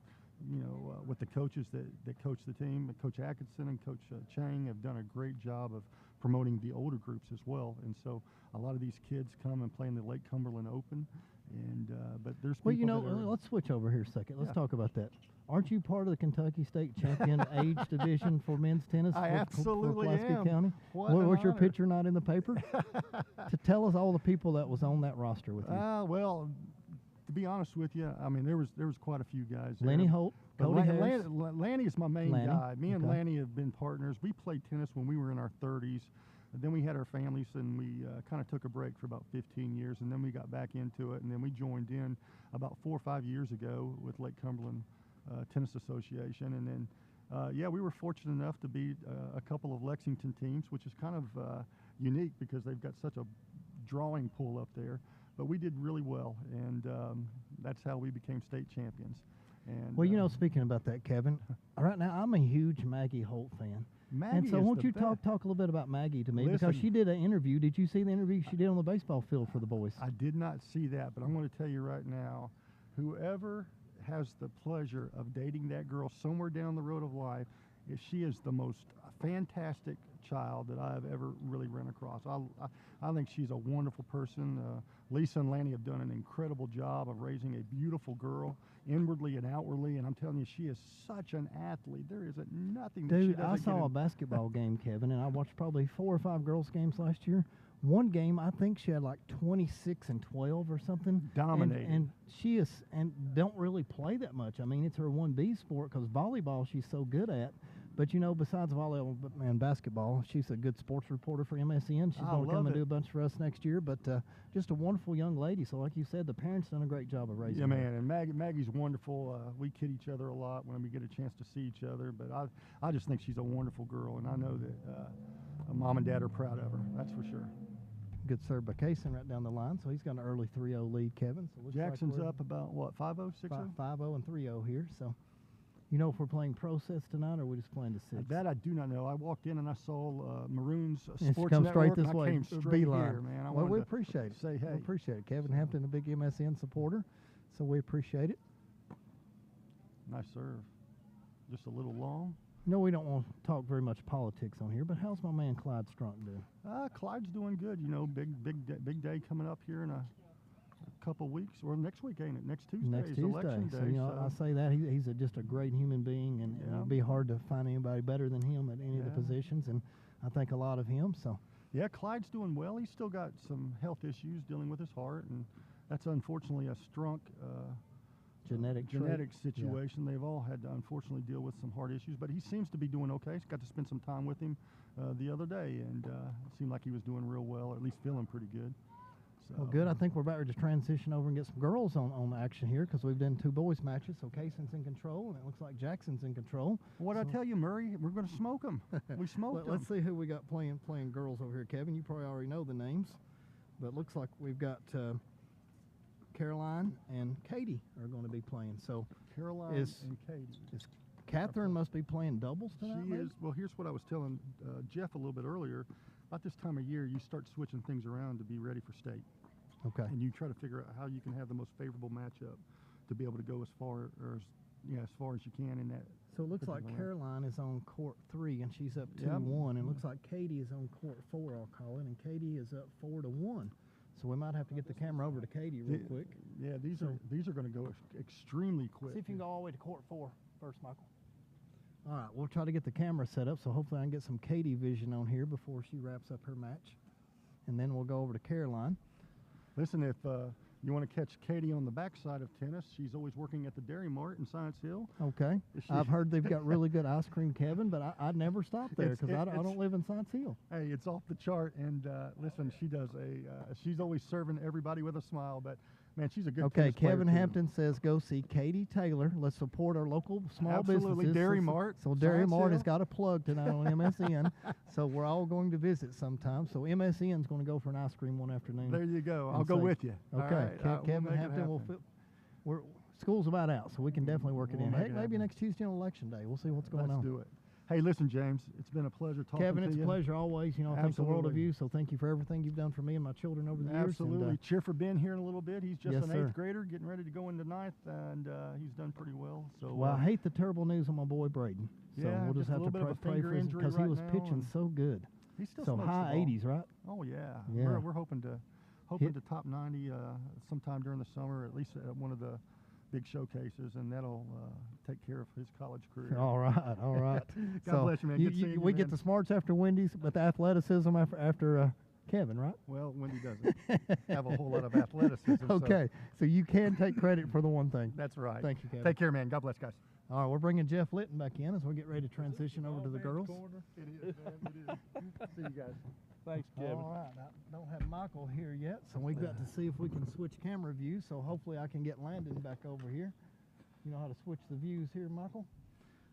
you know, with the coaches that coach the team. Coach Atkinson and Coach Chang have done a great job of promoting the older groups as well. And so a lot of these kids come and play in the Lake Cumberland Open. And but there's people, well, you know, let's switch over here a second. Let's talk about that. Aren't you part of the Kentucky State Champion age division for men's tennis? I absolutely for Pulaski am. County? Was your picture not in the paper? To tell us all the people that was on that roster with you. Well, to be honest with you, I mean, there was quite a few guys there. Lenny Holt, Cody Harris. Lanny is my main guy. Me and Lanny have been partners. We played tennis when we were in our 30s. Then we had our families, and we kind of took a break for about 15 years, and then we got back into it, and then we joined in about 4 or 5 years ago with Lake Cumberland Tennis Association. And then, yeah, we were fortunate enough to beat a couple of Lexington teams, which is kind of unique because they've got such a drawing pool up there. But we did really well, and that's how we became state champions. And, well, you know, speaking about that, Kevin, right now I'm a huge Maggie Holt fan. Maggie, and so won't you talk a little bit about Maggie to me? Listen, because she did an interview. Did you see the interview she did on the baseball field for the boys? I did not see that, but I'm going to tell you right now, whoever has the pleasure of dating that girl somewhere down the road of life, she is the most fantastic child that I have ever really run across. I think she's a wonderful person. Lisa and Lanny have done an incredible job of raising a beautiful girl, inwardly and outwardly, and I'm telling you, she is such an athlete. There isn't nothing that she doesn't I saw a basketball game, Kevin, and I watched probably 4 or 5 girls' games last year. One game, I think she had like 26 and 12 or something. Dominating. And she is, and don't really play that much. I mean, it's her 1B sport because volleyball she's so good at. But, you know, besides volleyball and basketball, she's a good sports reporter for MSN. She's going to come and do a bunch for us next year. But just a wonderful young lady. So, like you said, the parents done a great job of raising her. Yeah, man, and Maggie's wonderful. We kid each other a lot when we get a chance to see each other. But I just think she's a wonderful girl, and I know that Mom and Dad are proud of her. That's for sure. Good serve by Kaysen right down the line. So he's got an early 3-0 lead, Kevin. So Jackson's up about, what, 5-0, 6-0? 5-0 and 3-0 here. So, you know if we're playing pro sets tonight, or are we just playing to 6? That I do not know. I walked in and I saw Maroon's Sports Sports come Network. straight this way. I came straight here, man. Well, we appreciate it. Say hey. We appreciate it. Kevin Hampton, a big MSN supporter, so we appreciate it. Nice serve. Just a little long. No, we don't want to talk very much politics on here, but how's my man Clyde Strunk doing? Clyde's doing good. You know, big day coming up here in a couple weeks, or next week, ain't it? Next Tuesday. Next Tuesday. Election day. So, you know, I say that he's just a great human being, and it'd be hard to find anybody better than him at any of the positions, and I think a lot of him. So. Yeah, Clyde's doing well. He's still got some health issues dealing with his heart, and that's unfortunately a Strunk genetic situation. They've all had to unfortunately deal with some heart issues, but he seems to be doing okay. He's got to spend some time with him the other day, and it seemed like he was doing real well, or at least feeling pretty good. So, well, good. I think we're about to transition over and get some girls on action here because we've done 2 boys matches. So Kaysen's in control, and it looks like Jackson's in control. What I tell you, Murray, we're going to smoke them. We smoked them. Let's see who we got playing girls over here. Kevin, you probably already know the names, but it looks like we've got Caroline and Katie are going to be playing. So Caroline and Katie. Catherine must be playing doubles tonight. She is. Well, here's what I was telling Jeff a little bit earlier. About this time of year, you start switching things around to be ready for state. Okay. And you try to figure out how you can have the most favorable matchup to be able to go as far as you can in that. So it looks like Caroline is on court 3 and she's up 2-1. And it looks like Katie is on court 4, I'll call it, and Katie is up 4-1. So we might have to get the camera over to Katie real quick. Yeah, these are going to go extremely quick. See if you can go all the way to court 4 first, Michael. All right, we'll try to get the camera set up, so hopefully I can get some Katie vision on here before she wraps up her match. And then we'll go over to Caroline. Listen, if you want to catch Katie on the backside of tennis, she's always working at the Dairy Mart in Science Hill. Okay. I've heard they've got really good ice cream, Kevin, but I'd never stop there because I don't live in Science Hill. Hey, it's off the chart, and listen, she does she's always serving everybody with a smile, but man, she's a good Okay, Kevin too. Hampton says go see Katie Taylor. Let's support our local small Absolutely. businesses. Dairy Mart. So Dairy Mart has got a plug tonight on MSN. So we're all going to visit sometime. So MSN is going to go for an ice cream one afternoon. There you go. I'll go with you. Okay, Kevin Hampton school's about out, so we can definitely work it in. Heck, maybe next Tuesday on Election Day. We'll see what's going on. Let's do it. Hey, listen, James, it's been a pleasure talking Kevin, to you. Kevin, it's a pleasure always. You know, I think the world of you, so thank you for everything you've done for me and my children over the years. Absolutely. Cheer for Ben here in a little bit. He's just an 8th sir. grader getting ready to go into 9th, and he's done pretty well. So, well, I hate the terrible news on my boy Braden. So yeah, we'll just have to pray for him because he was pitching so good. He still so high 80s, right? Oh, yeah. Yeah. We're hoping to top 90 sometime during the summer, at least at one of the big showcases, and that'll take care of his college career. All right. God bless you, man. Good seeing you, we get the smarts after Wendy's, but the athleticism after Kevin, right? Well, Wendy doesn't have a whole lot of athleticism. Okay, so you can take credit for the one thing. That's right. Thank you, Kevin. Take care, man. God bless, guys. All right, we're bringing Jeff Litton back in as we get ready to transition over to the girls. It is, man. It is. See you guys. Thanks, Kevin. All right, I don't have Michael here yet, so we've got to see if we can switch camera views. So hopefully I can get Landon back over here. You know how to switch the views here, Michael?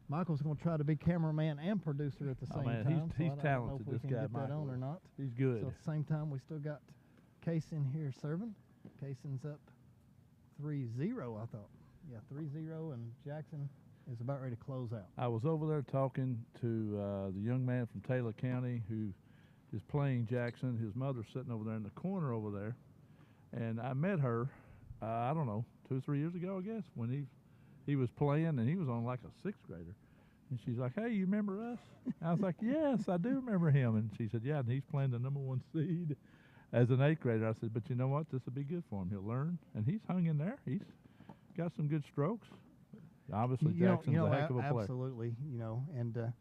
Michael's going to try to be cameraman and producer at the same time. He's so I talented, don't know if we this can guy, get that on or not. He's good. So at the same time, we still got Kaysen here serving. Kaysen's up 3-0, I thought. Yeah, 3-0, and Jackson is about ready to close out. I was over there talking to the young man from Taylor County who is playing Jackson. His mother's sitting over there in the corner over there. And I met her, I don't know, 2 or 3 years ago, I guess, when he was playing, and he was on like a 6th grader. And she's like, hey, you remember us? I was like, yes, I do remember him. And she said, yeah, and he's playing the #1 seed as an 8th grader. I said, but you know what? This will be good for him. He'll learn. And he's hung in there. He's got some good strokes. Obviously, Jackson's a heck of a player. Absolutely, and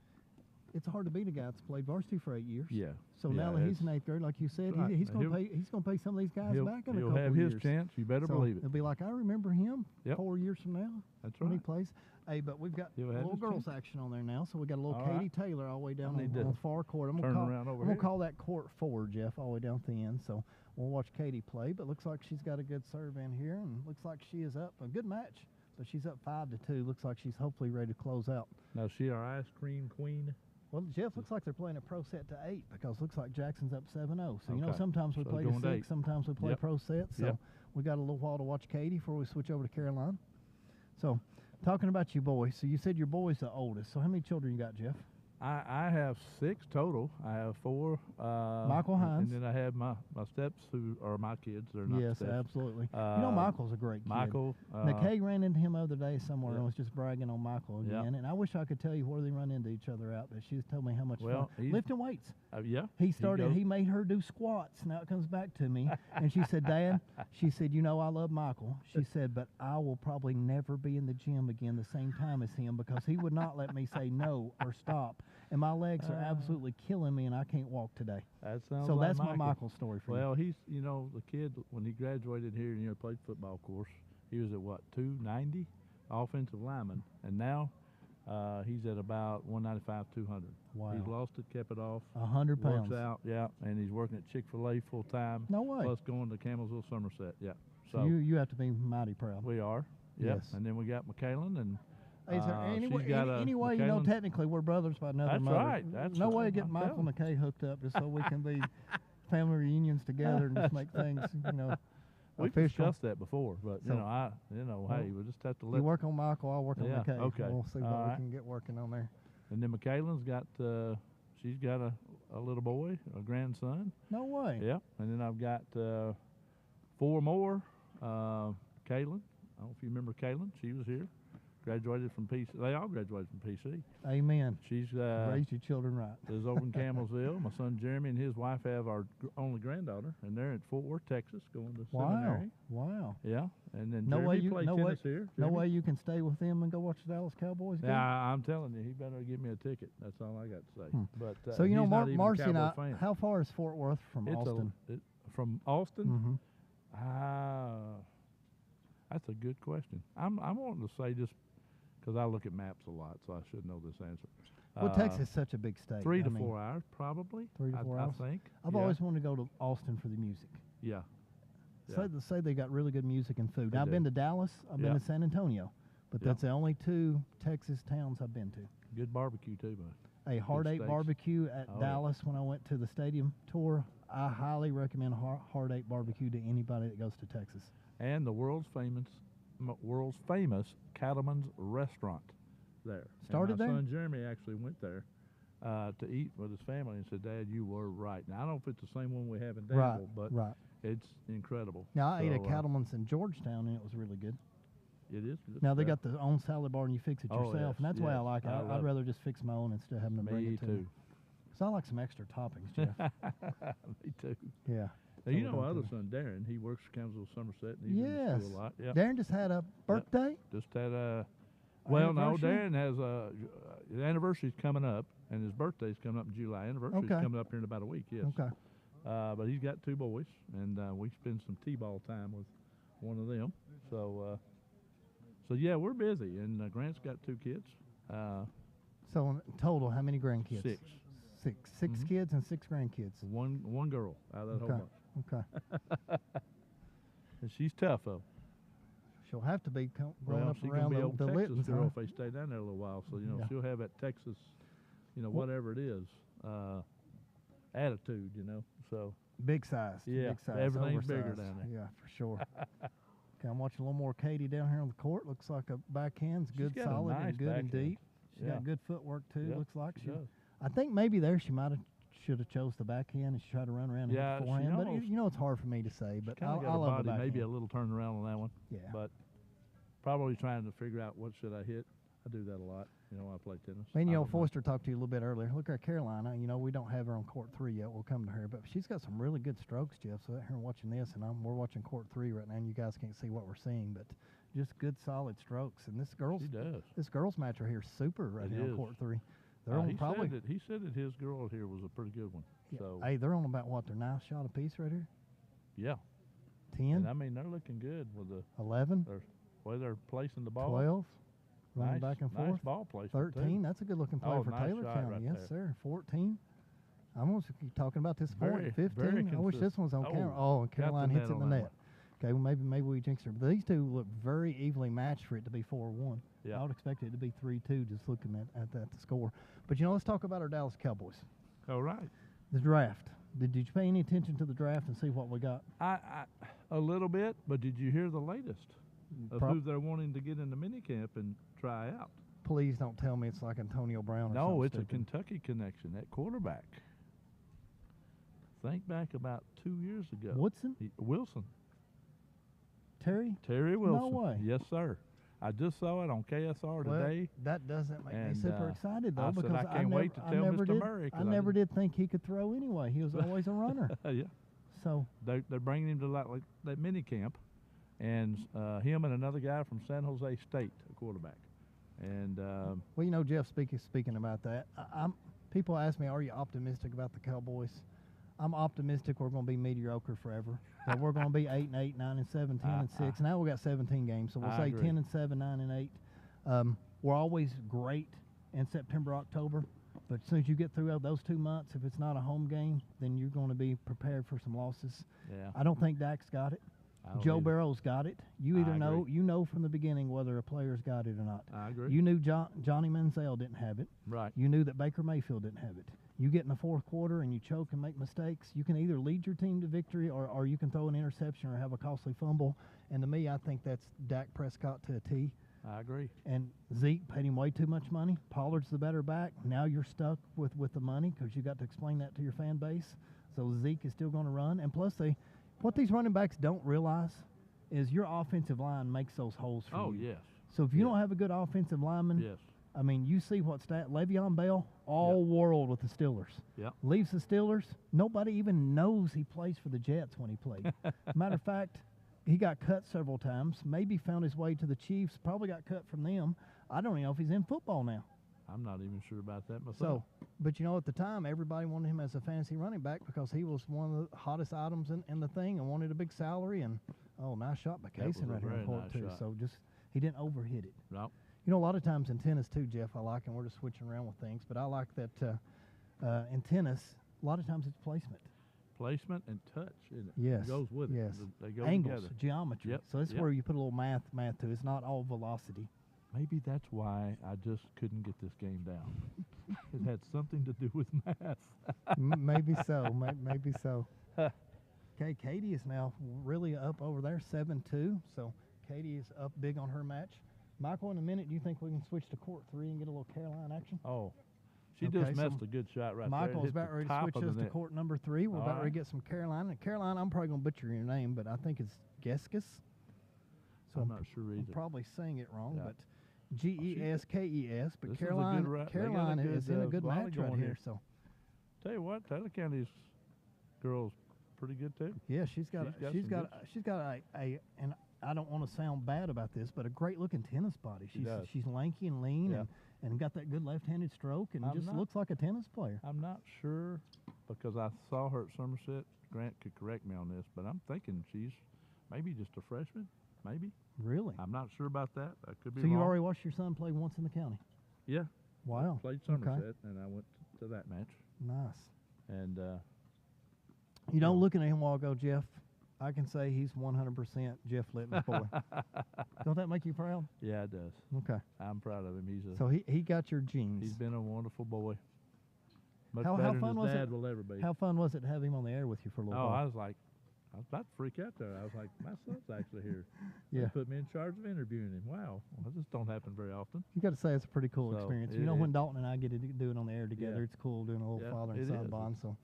it's hard to beat a guy that's played varsity for 8 years. Yeah. So now that he's in 8th grade, like you said, right. he's going to pay some of these guys back in a couple He'll have years. his chance. You better believe it. It'll be like, I remember him 4 years from now. That's when right. he plays. Hey, but we've got a little girls action on there now. So we got a little Katie Taylor all the way down on the far court. I'm going to call that court 4, Jeff, all the way down at the end. So we'll watch Katie play. But looks like she's got a good serve in here, and looks like she is up a good match. But she's up 5-2. Looks like she's hopefully ready to close out. Now, is she our ice cream queen? Well, Jeff, looks like they're playing a pro set to 8 because looks like Jackson's up 7-0. So, you know, sometimes we play to 6, sometimes we play pro sets. So we got a little while to watch Katie before we switch over to Caroline. So, talking about you boys, so you said your boy's the oldest. So how many children you got, Jeff? I have 6 total. I have 4. Michael Hines. And then I have my steps who are my kids. They're not yes, steps. Absolutely. You know Michael's a great kid. Michael. Kay ran into him the other day somewhere and was just bragging on Michael again. And I wish I could tell you where they run into each other out, but she's told me how much fun. Lifting weights. He made her do squats. Now it comes back to me. And she said, Dad, she said, you know I love Michael. She said, but I will probably never be in the gym again the same time as him because he would not let me say no or stop. And my legs are absolutely killing me, and I can't walk today. That sounds so like that's my Michael story for you. Well, he's, the kid, when he graduated here and played football course, he was at what, 290 offensive lineman, and now he's at about 195, 200. Wow. He's lost it, kept it off. 100 pounds. Works out, and he's working at Chick-fil-A full time. No way. Plus going to Campbellsville, Somerset, So you have to be mighty proud. We are, yes. And then we got McKaylin, and is there any way, technically we're brothers by another That's mother. Right. That's no way to get Michael and McKay hooked up just so we can be family reunions together and just make things, We've discussed that before, but hey, we'll just have to let. You work on Michael, I'll work on McKay. Okay. We'll see what we can get working on there. And then McKaylin's got, she's got a little boy, a grandson. No way. Yeah. And then I've got 4 more. Kaylin, I don't know if you remember Kaylin. She was here. graduated from PC. They all graduated from PC. Amen. She's raised your children right. Is over in Campbellsville. My son Jeremy and his wife have our only granddaughter, and they're at Fort Worth, Texas, going to seminary. Wow. Yeah, and then no Jeremy way you, played no tennis way, here. No way you can stay with them and go watch the Dallas Cowboys game? Yeah, I'm telling you, he better give me a ticket. That's all I got to say. But so, you know, Marcy and I, how far is Fort Worth from Austin? From Austin? That's a good question. I'm wanting to say just because I look at maps a lot, so I should know this answer. Well, Texas is such a big state. 3 to 4 hours, probably. 3 to 4 hours? I think. I've always wanted to go to Austin for the music. Yeah. Say they got really good music and food. Now, I've been to Dallas. I've been to San Antonio. But that's the only 2 Texas towns I've been to. Good barbecue, too, bud. A Hard Eight barbecue at Dallas when I went to the stadium tour. I highly recommend Hard Eight barbecue to anybody that goes to Texas. And the world's famous Cattleman's Restaurant there. Started there? My son Jeremy actually went there to eat with his family and said, Dad, you were right. Now, I don't know if it's the same one we have in Danville, but it's incredible. Now, I ate at Cattleman's in Georgetown, and it was really good. It is good. Now, they got their own salad bar, and you fix it yourself, and that's why I like it. I'd rather just fix my own instead of having to bring it to me. So I like some extra toppings, Jeff. Me too. Yeah. Now, you know my other son, Darren, he works for Campbellsville, Somerset, and he's in school a lot. Yep. Darren just had a birthday? Just had a, well, no, Darren has his anniversary's coming up, and his birthday's coming up in July. Anniversary's coming up here in about a week, yes. Okay. But he's got 2 boys, and we spend some t-ball time with one of them. So yeah, we're busy, and Grant's got 2 kids. So in total, how many grandkids? 6. 6 kids and 6 grandkids. One girl out of that whole bunch. Okay. And she's tough, though. She'll have to be growing up around the Texas Littons, girl if they stay down there a little while. So, you know, she'll have that Texas, you know, whatever it is, attitude, you know. So big size. Yeah, big size, everything's oversized. bigger down there. Yeah, for sure. Okay, I'm watching a little more Katie down here on the court. Looks like a backhand's good, solid, and good and deep. She's got good footwork, too, looks like. She does. I think maybe there she should have chose the backhand and she tried to run around and hit the forehand. But you know, it's hard for me to say. But I love the backhand. Maybe a little turnaround on that one. Yeah. But probably trying to figure out what should I hit. I do that a lot. You know, I play tennis. And you know, Foster talked to you a little bit earlier. Look at Carolina. You know, we don't have her on court 3 yet. We'll come to her, but she's got some really good strokes, Jeff. So out here watching this, and we're watching court 3 right now, and you guys can't see what we're seeing, but just good, solid strokes. And this girls match right here is super right here on court 3. They're on he said that his girl here was a pretty good one. Yeah. So hey, they're on about what, their 9th shot apiece right here? Yeah. 10. And I mean, they're looking good with the 11. Way they're placing the ball. 12. Running back and forth. Nice ball placement. 13. Too. That's a good looking play for nice Taylor County. Right yes, there. sir. 14. I'm going to keep talking about this point. 15. I wish this one's on camera. Oh, and Caroline hits it in the net. Okay, well, maybe we jinxed her. But these two look very evenly matched for it to be 4-1. Yeah. I would expect it to be 3-2 just looking at that score. But, you know, let's talk about our Dallas Cowboys. All right. The draft. Did you pay any attention to the draft and see what we got? A little bit, but did you hear the latest of who they're wanting to get in the minicamp and try out? Please don't tell me it's like Antonio Brown or something. No, it's a Kentucky connection at quarterback. Think back about 2 years ago. Wilson. Terry Wilson. No way. Yes, sir. I just saw it on KSR today. That doesn't make me super excited, though, because I can't wait to tell Mr. Murray. I never did think he could throw anyway. He was always a runner. Yeah. So they're bringing him to like that mini camp, and him and another guy from San Jose State, a quarterback. And well, you know, Jeff, speaking about that, people ask me, are you optimistic about the Cowboys? I'm optimistic we're going to be mediocre forever. That we're going to be 8-8, 9-7, 10-6. Now we got 17 games, so we'll say 10-7, 9-8. We're always great in September, October, but as soon as you get through those 2 months, if it's not a home game, then you're going to be prepared for some losses. Yeah. I don't think Dak's got it. Joe Burrow's got it. You either know from the beginning whether a player's got it or not. I agree. You knew Johnny Manziel didn't have it. Right. You knew that Baker Mayfield didn't have it. You get in the fourth quarter and you choke and make mistakes, you can either lead your team to victory or you can throw an interception or have a costly fumble. And to me, I think that's Dak Prescott to a T. I agree. And Zeke paid him way too much money. Pollard's the better back. Now you're stuck with the money because you got to explain that to your fan base. So Zeke is still going to run. And plus, what these running backs don't realize is your offensive line makes those holes for you. Oh, yes. So if you don't have a good offensive lineman, yes. I mean, you see what Le'Veon Bell, all world with the Steelers. Yep. Leaves the Steelers. Nobody even knows he plays for the Jets when he played. Matter of fact, he got cut several times. Maybe found his way to the Chiefs. Probably got cut from them. I don't even know if he's in football now. I'm not even sure about that myself. So, but you know, at the time, everybody wanted him as a fantasy running back because he was one of the hottest items in the thing and wanted a big salary. And nice shot by Kaysen right here in court too. Shot. So just he didn't overhit it. Nope. You know, a lot of times in tennis too, Jeff, I like, and we're just switching around with things, but I like that in tennis, a lot of times it's placement. Placement and touch, isn't it? Yes. It goes with yes. it. They go Angles, together. geometry. Yep. So that's where you put a little math to it. It's not all velocity. Maybe that's why I just couldn't get this game down. It had something to do with math. Maybe so. Maybe so. Okay, Katie is now really up over there, 7-2. So Katie is up big on her match. Michael, in a minute, do you think we can switch to court 3 and get a little Caroline action? Oh, she just missed a good shot right there. Michael's about ready to switch us to court number 3. We're about ready to get some Caroline. And Caroline, I'm probably going to butcher your name, but I think it's Geskis. So I'm not sure either. I'm probably saying it wrong, but Geskes. But Caroline is in a good match right here. So, tell you what, Taylor County's girl's pretty good too. Yeah, she's got a and I don't want to sound bad about this, but a great looking tennis body. She's lanky and lean and got that good left-handed stroke and just looks like a tennis player. I'm not sure because I saw her at Somerset. Grant could correct me on this, but I'm thinking she's maybe just a freshman, maybe. Really? I'm not sure about that. I could be wrong. So you already watched your son play once in the county? Yeah. Wow. I played Somerset, and I went to that match. Nice. And you know, looking at him a while ago, Jeff, I can say he's 100% Jeff Litton's boy. Don't that make you proud? Yeah, it does. Okay. I'm proud of him. So he got your genes. He's been a wonderful boy. Much how better fun than his dad will ever be. How fun was it to have him on the air with you for a little while? I was about to freak out there. I was like, my son's actually here. Yeah. They put me in charge of interviewing him. Wow. Well, this don't happen very often. You got to say it's a pretty cool experience. You know, when Dalton and I get to do it on the air together, it's cool doing a little father and son bond. So,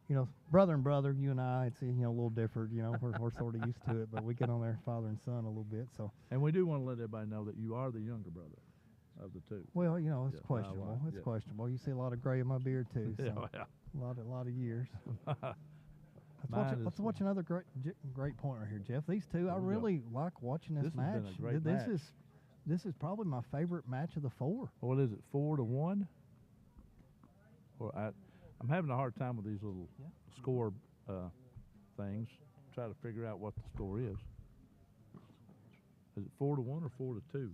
you know, brother and brother, you and I, it's, you know, a little different. You know, we're sort of used to it, but we get on there father and son a little bit. So. And we do want to let everybody know that you are the younger brother of the two. Well, you know, it's questionable. It's questionable. You see a lot of gray in my beard too. So a lot of years. Let's watch another great point right here, Jeff. These two, I really like watching this match. Has been a great match. This is probably my favorite match of the 4. What is it, 4-1? Or I'm having a hard time with these little score things. Try to figure out what the score is. Is it 4-1 or 4-2?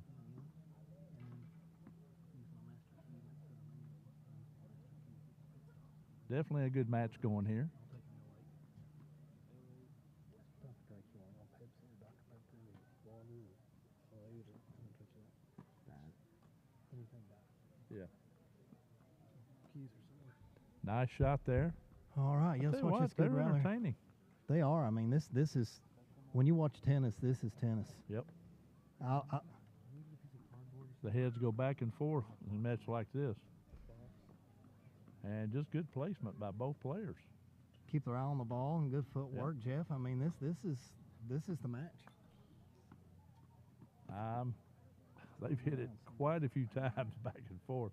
Definitely a good match going here. Yeah. Nice shot there. All right, yes, watch this good they're entertaining. They are. I mean, this is when you watch tennis. This is tennis. Yep. The heads go back and forth in a match like this, and just good placement by both players. Keep their eye on the ball and good footwork, Jeff. I mean, this is the match. They've hit it quite a few times back and forth.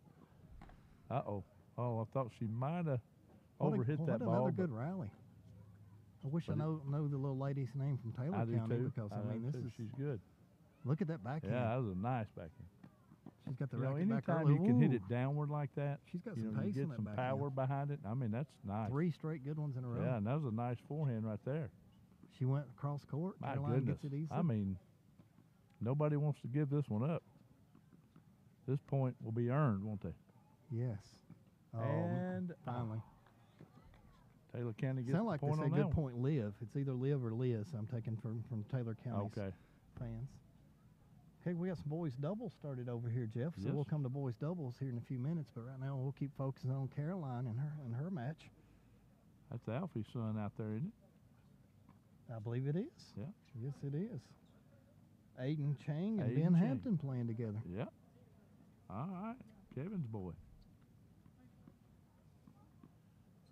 Uh-oh. Oh, I thought she might have overhit that ball. Another good rally. I wish I know the little lady's name from Taylor County because I mean she's good. Look at that backhand. Yeah, that was a nice backhand. She's got the racket back anytime you can hit it downward like that, she's got some pace you in get that some power behind it. I mean, that's nice. 3 straight good ones in a row. Yeah, and that was a nice forehand right there. She went across court. My Caroline goodness. gets it easy. I mean, nobody wants to give this one up. This point will be earned, won't they? Yes. And finally, Taylor County gets the point on that. Sound like they say good point Liv. It's either Liv or Liz. I'm taking from Taylor County's fans. Okay, we got some boys doubles started over here, Jeff. So we'll come to boys doubles here in a few minutes. But right now we'll keep focusing on Caroline and her match. That's Alfie's son out there, isn't it? I believe it is. Yeah. Yes, it is. Aiden Chang and Ben Hampton playing together. Yeah. All right, Kevin's boy.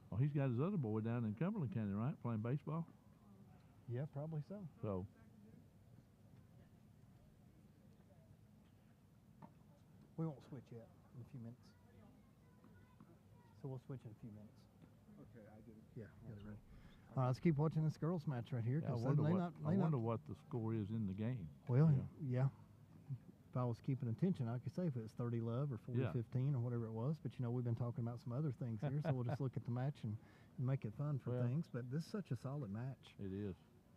Well, he's got his other boy down in Cumberland County, right, playing baseball? Yeah, probably so. So, We won't switch yet in a few minutes. So we'll switch in a few minutes. Okay, I did it. Yeah, get it ready. All right, let's keep watching this girls' match right here. Yeah, I wonder what the score is in the game. Well, yeah. If I was keeping attention, I could say if it was 30-love or 40-15 or whatever it was. But, you know, we've been talking about some other things here, so we'll just look at the match and make it fun for things. But this is such a solid match. It is.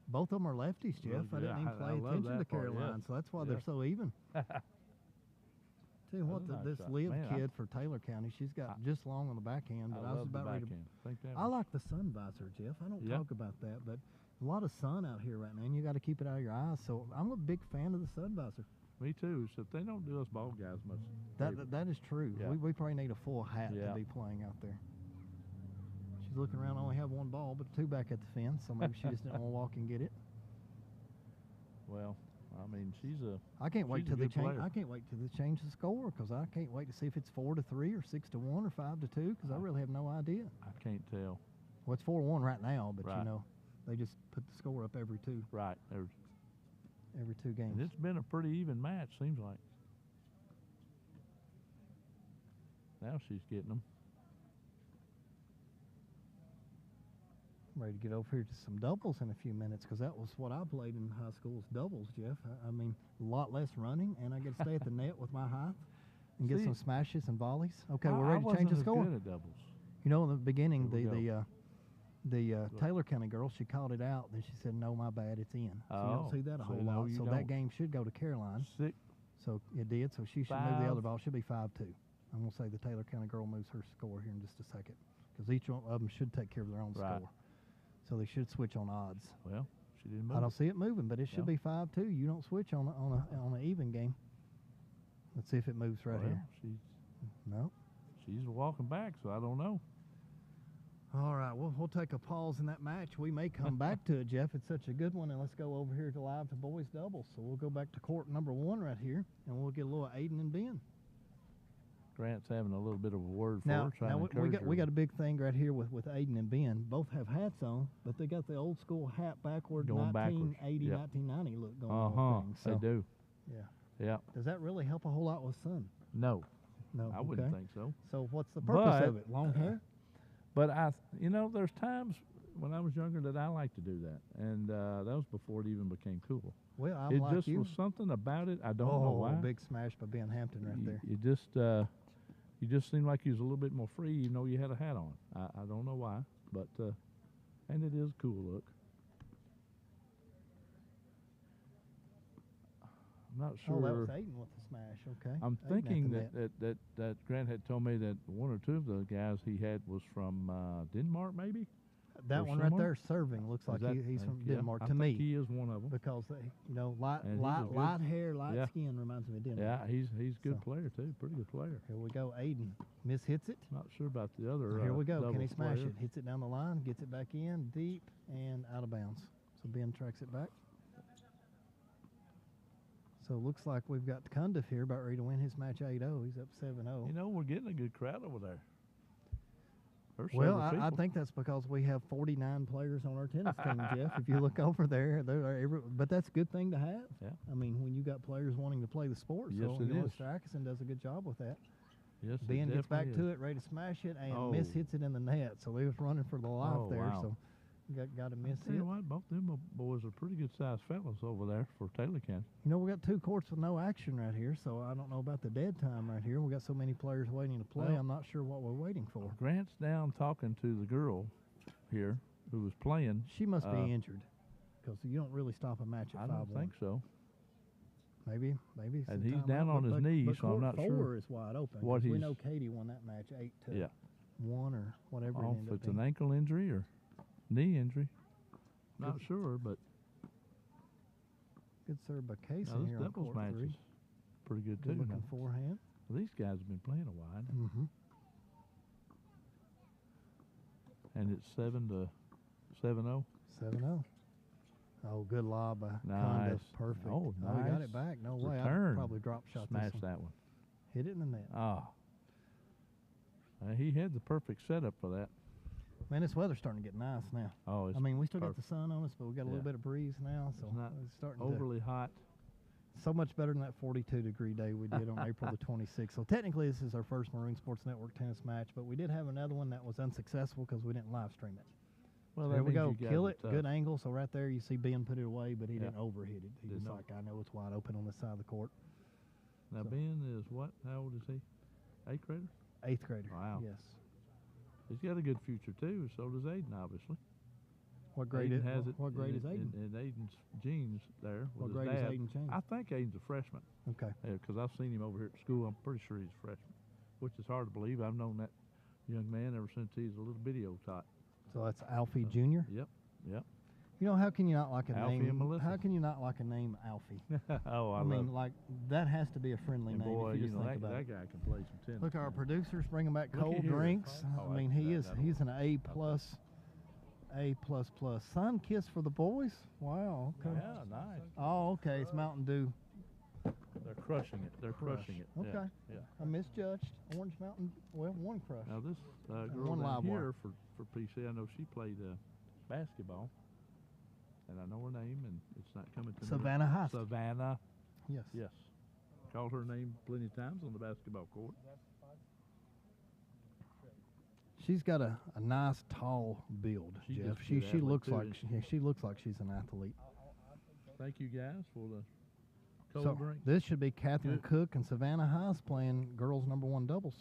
Both of them are lefties, Jeff. I didn't even pay attention to Caroline, so that's why they're so even. Tell you what, this Liv kid for Taylor County, she's got just long on the backhand. But I was about ready to. I like the sun visor, Jeff. I don't talk about that, but a lot of sun out here right now, and you got to keep it out of your eyes. So I'm a big fan of the sun visor. Me too. So they don't do us ball guys much. That is true. Yeah. We probably need a full hat to be playing out there. She's looking around. I only have one ball, but two back at the fence, so maybe she just didn't want to walk and get it. Well, I mean, I can't wait till they change. I can't wait till they change the score because I can't wait to see if it's 4-3 or 6-1 or 5-2 because I really have no idea. I can't tell. Well, it's 4-1 right now, but you know, they just put the score up every two. Right. Every 2 games. And it's been a pretty even match, seems like. Now she's getting them. I'm ready to get over here to some doubles in a few minutes because that was what I played in high school was doubles, Jeff. I mean, a lot less running, and I get to stay at the net with my height and get some smashes and volleys. Okay, we're ready to change the score. Good at doubles. You know, in the beginning, the Taylor County girl, she called it out. Then she said, "No, my bad, it's in." So you don't see that a whole lot. So that game should go to Caroline. 6. So it did. So she should move the other ball. It should be 5-2. I'm gonna say the Taylor County girl moves her score here in just a second because each one of them should take care of their own score. So they should switch on odds. Well, she didn't move. I don't see it moving, but it should be 5-2. You don't switch on an even game. Let's see if it moves right here. She's walking back, so I don't know. All right, we'll take a pause in that match. We may come back to it, Jeff. It's such a good one, and let's go over here to live to boys doubles. So we'll go back to court number 1 right here, and we'll get a little Aiden and Ben. Grant's having a little bit of a word for her. Now we got a big thing right here with Aiden and Ben. Both have hats on, but they got the old school hat backward, going 1980, 1990 look going on. So, they do. Yeah. Does that really help a whole lot with sun? No. No. I wouldn't think so. So what's the purpose of it? Long hair? But there's times when I was younger that I liked to do that, and that was before it even became cool. Well, it just was something about it. I don't know why. Big smash by Ben Hampton right there. You just seemed like you was a little bit more free, even though you had a hat on. I don't know why, but and it is a cool look. I'm not sure. Oh, that was Aiden with the smash. Okay. I'm thinking that Grant had told me that 1 or 2 of the guys he had was from Denmark, maybe. That one right there serving looks like he's from Denmark to me. I think he is one of them because light hair, light skin reminds me of Denmark. Yeah, he's a good player too, pretty good player. Here we go, Aiden. Miss hits it. Not sure about the other. Here we go. Can he smash it? Hits it down the line, gets it back in deep and out of bounds. So Ben tracks it back. So it looks like we've got Cundiff here about ready to win his match 8-0. He's up 7-0. You know, we're getting a good crowd over there. Well, I think that's because we have 49 players on our tennis team, Jeff. If you look over there, but that's a good thing to have. Yeah. I mean, when you got players wanting to play the sport, yes, so Mr. Atkinson does a good job with that. Yes, Ben gets back to it, ready to smash it, and Miss hits it in the net. So he was running for the life there. Wow. So got a miss hit. Tell you what, both them boys are pretty good sized fellas over there for Taylor County. You know, we got 2 courts with no action right here, so I don't know about the dead time right here. We got so many players waiting to play. I'm not sure what we're waiting for. Grant's down talking to the girl here who was playing. She must be injured because you don't really stop a match at 5-1. I don't think so. Maybe. And he's down on his knees, so I'm not sure. Court 4 is wide open. We know Katie won that match 8-1 or whatever it ended up being. If it's an ankle injury or knee injury. Not sure, but good serve by Casey here on court 3. Pretty good too. Looking forehand. Well, these guys have been playing a while. Mm-hmm. And it's 7-0. 7-0. Oh, good lob by nice. Perfect. Oh, nice. We got it back. No way. Return. I probably drop shot. Smash that one. Hit it in the net. He had the perfect setup for that. Man, this weather's starting to get nice now. Oh, I mean, we still got the sun on us, but we got a little bit of breeze now, so it's not it's starting overly hot. So much better than that 42-degree day we did on April the 26th. So technically, this is our first Marine Sports Network tennis match, but we did have another one that was unsuccessful because we didn't live stream it. Well, so there we go. Kill it. Good angle. So right there, you see Ben put it away, but he didn't overhit it. He was like, I know it's wide open on this side of the court. Now, Ben is what? How old is he? 8th grader? 8th grader. Wow. Yes. He's got a good future, too. So does Aiden, obviously. What grade Aiden has it? What grade is Aiden? In Aiden's jeans there with what grade his dad. is Aiden James? I think Aiden's a freshman. Okay. Because I've seen him over here at school. I'm pretty sure he's a freshman, which is hard to believe. I've known that young man ever since he was a little video tot. So that's Alfie Jr.? Yep. You know, how can you not like a Alfie name? And Melissa. How can you not like a name Alfie? Oh, I mean, like, that has to be a friendly name boy, if you just think that, about that it. guy can play some tennis. Look, our producers bringing back Looky cold here. drinks. Oh, I mean, he's an A+. Sun kiss for the boys? Wow, okay. Yeah, nice. Oh, okay, it's Mountain Dew. They're crushing it. They're crushing it. Okay. Yeah. I misjudged. Orange Mountain, well, one crush. Now this girl one down live here for PC, I know she played basketball, and I know her name, and it's not coming to Savannah me. High. Savannah. Yes. Yes. Called her name plenty of times on the basketball court. She's got a nice tall build, Jeff. She looks like she looks like she's an athlete. Thank you guys for the cold drink. This should be Catherine Cook and Savannah Haas playing girls #1 doubles.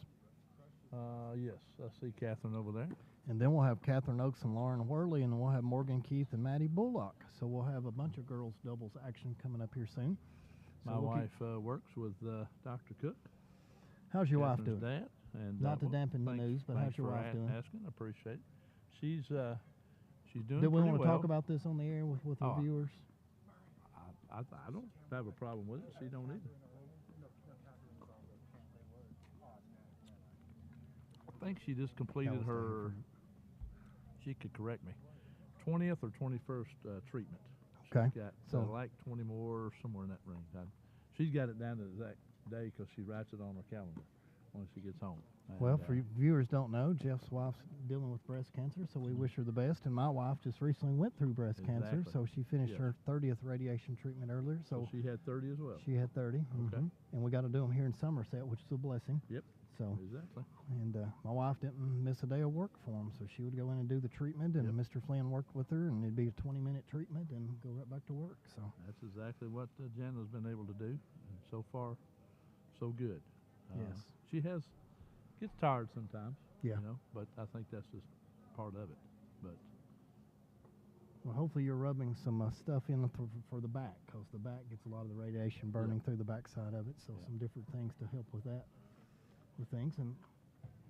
Yes, I see Catherine over there. And then we'll have Catherine Oakes and Lauren Worley, and we'll have Morgan Keith and Maddie Bullock. So we'll have a bunch of girls doubles action coming up here soon. So My wife works with Dr. Cook. How's your wife doing? Dad, and not to dampen the news, but how's your wife doing? Asking, I appreciate it. She's doing. Do we want to well. talk about this on the air with our viewers? I don't have a problem with it. She don't either. I think she just completed her. She could correct me. 20th or 21st treatment. Okay. She's got like 20 more, somewhere in that range. She's got it down to the exact day because she writes it on her calendar when she gets home. And well, for viewers don't know, Jeff's wife's dealing with breast cancer, so we wish her the best. And my wife just recently went through breast cancer, so she finished her 30th radiation treatment earlier. So she had 30 as well. She had 30. Okay. And we got to do them here in Somerset, which is a blessing. Yep. So exactly. And my wife didn't miss a day of work for him, so she would go in and do the treatment, and Mr. Flynn worked with her, and it'd be a 20-minute treatment and go right back to work. So that's exactly what Jana's been able to do, and so far, so good. Yes. She gets tired sometimes. Yeah. You know, but I think that's just part of it. But well, hopefully you're rubbing some stuff in for the back, because the back gets a lot of the radiation burning through the backside of it. So some different things to help with that. Things, and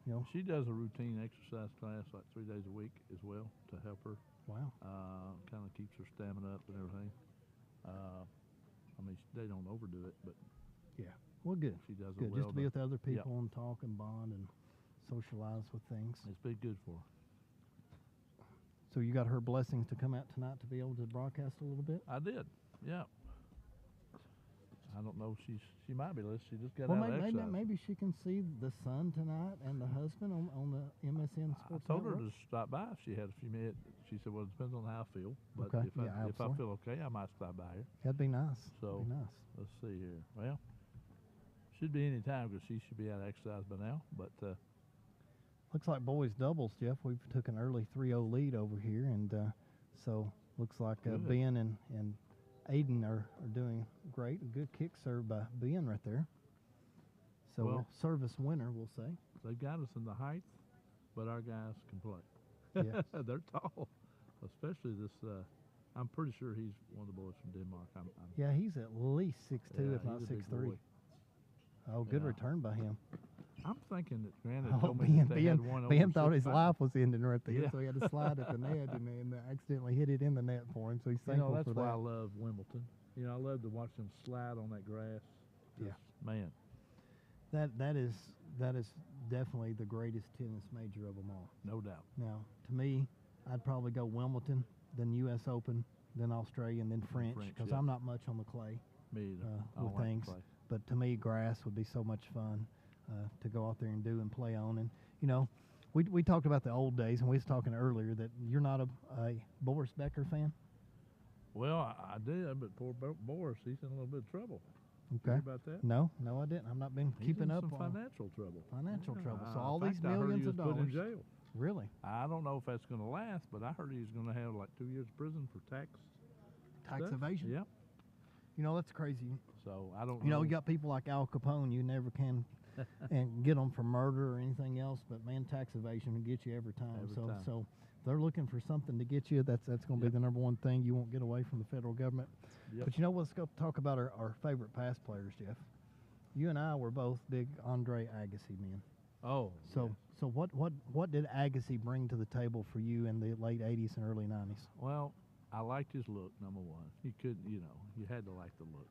you know, she does a routine exercise class like 3 days a week as well to help her. Wow. Kind of keeps her stamina up and everything. I mean, they don't overdo it, but yeah, well, good. She does good. It well. Just to be with other people and talk and bond and socialize with things. It's been good for her. So you got her blessings to come out tonight to be able to broadcast a little bit? I did. Yeah. I don't know. She might be listening. She just got out of exercise. Maybe she can see the son tonight and the husband on the MSN Sports I told Network. her to stop by if she had a few minutes. She said, "Well, it depends on how I feel. But okay. if I feel okay, I might stop by here." That'd be nice. So let's see here. Well, should be any time because she should be out of exercise by now. But looks like boys doubles, Jeff. We've took an early 3-0 lead over here, and so looks like Ben and Aiden are doing great. A good kick serve by Ben right there. So service winner, we'll say. They got us in the height, but our guys can play. Yeah. They're tall, especially this. I'm pretty sure he's one of the boys from Denmark. Yeah, he's at least 6'2", if not 6'3". Oh, good return by him. I'm thinking that Granite told me that they had one Ben thought his life was ending right there, yeah. so he had to slide at the net and accidentally hit it in the net for him. So he's thankful that's for that. why I love Wimbledon. You know, I love to watch them slide on that grass. Man. That is definitely the greatest tennis major of them all. No doubt. Now, to me, I'd probably go Wimbledon, then U.S. Open, then Australia, and then French, because I'm not much on the clay. Me either. With things. Like but to me, grass would be so much fun to go out there and do and play on. And, you know, we talked about the old days, and we was talking earlier that you're not a Boris Becker fan? Well, I did, but poor Boris, he's in a little bit of trouble. Okay. Hear about that? No, I didn't. I've not been keeping up on financial trouble. Financial trouble. So all in these fact, millions of I heard he was dollars. put in jail. Really? I don't know if that's going to last, but I heard he's going to have like 2 years prison for tax evasion. Yep. You know, that's crazy. So I don't know. You know, you got people like Al Capone. You never can and get them for murder or anything else, but man, tax evasion will get you every time. So they're looking for something to get you. That's going to be the number one thing. You won't get away from the federal government. Yep. But you know, let's go talk about our favorite pass players, Jeff. You and I were both big Andre Agassi men. Oh. So what did Agassi bring to the table for you in the late 80s and early 90s? Well, I liked his look, number one. He couldn't, you had to like the look.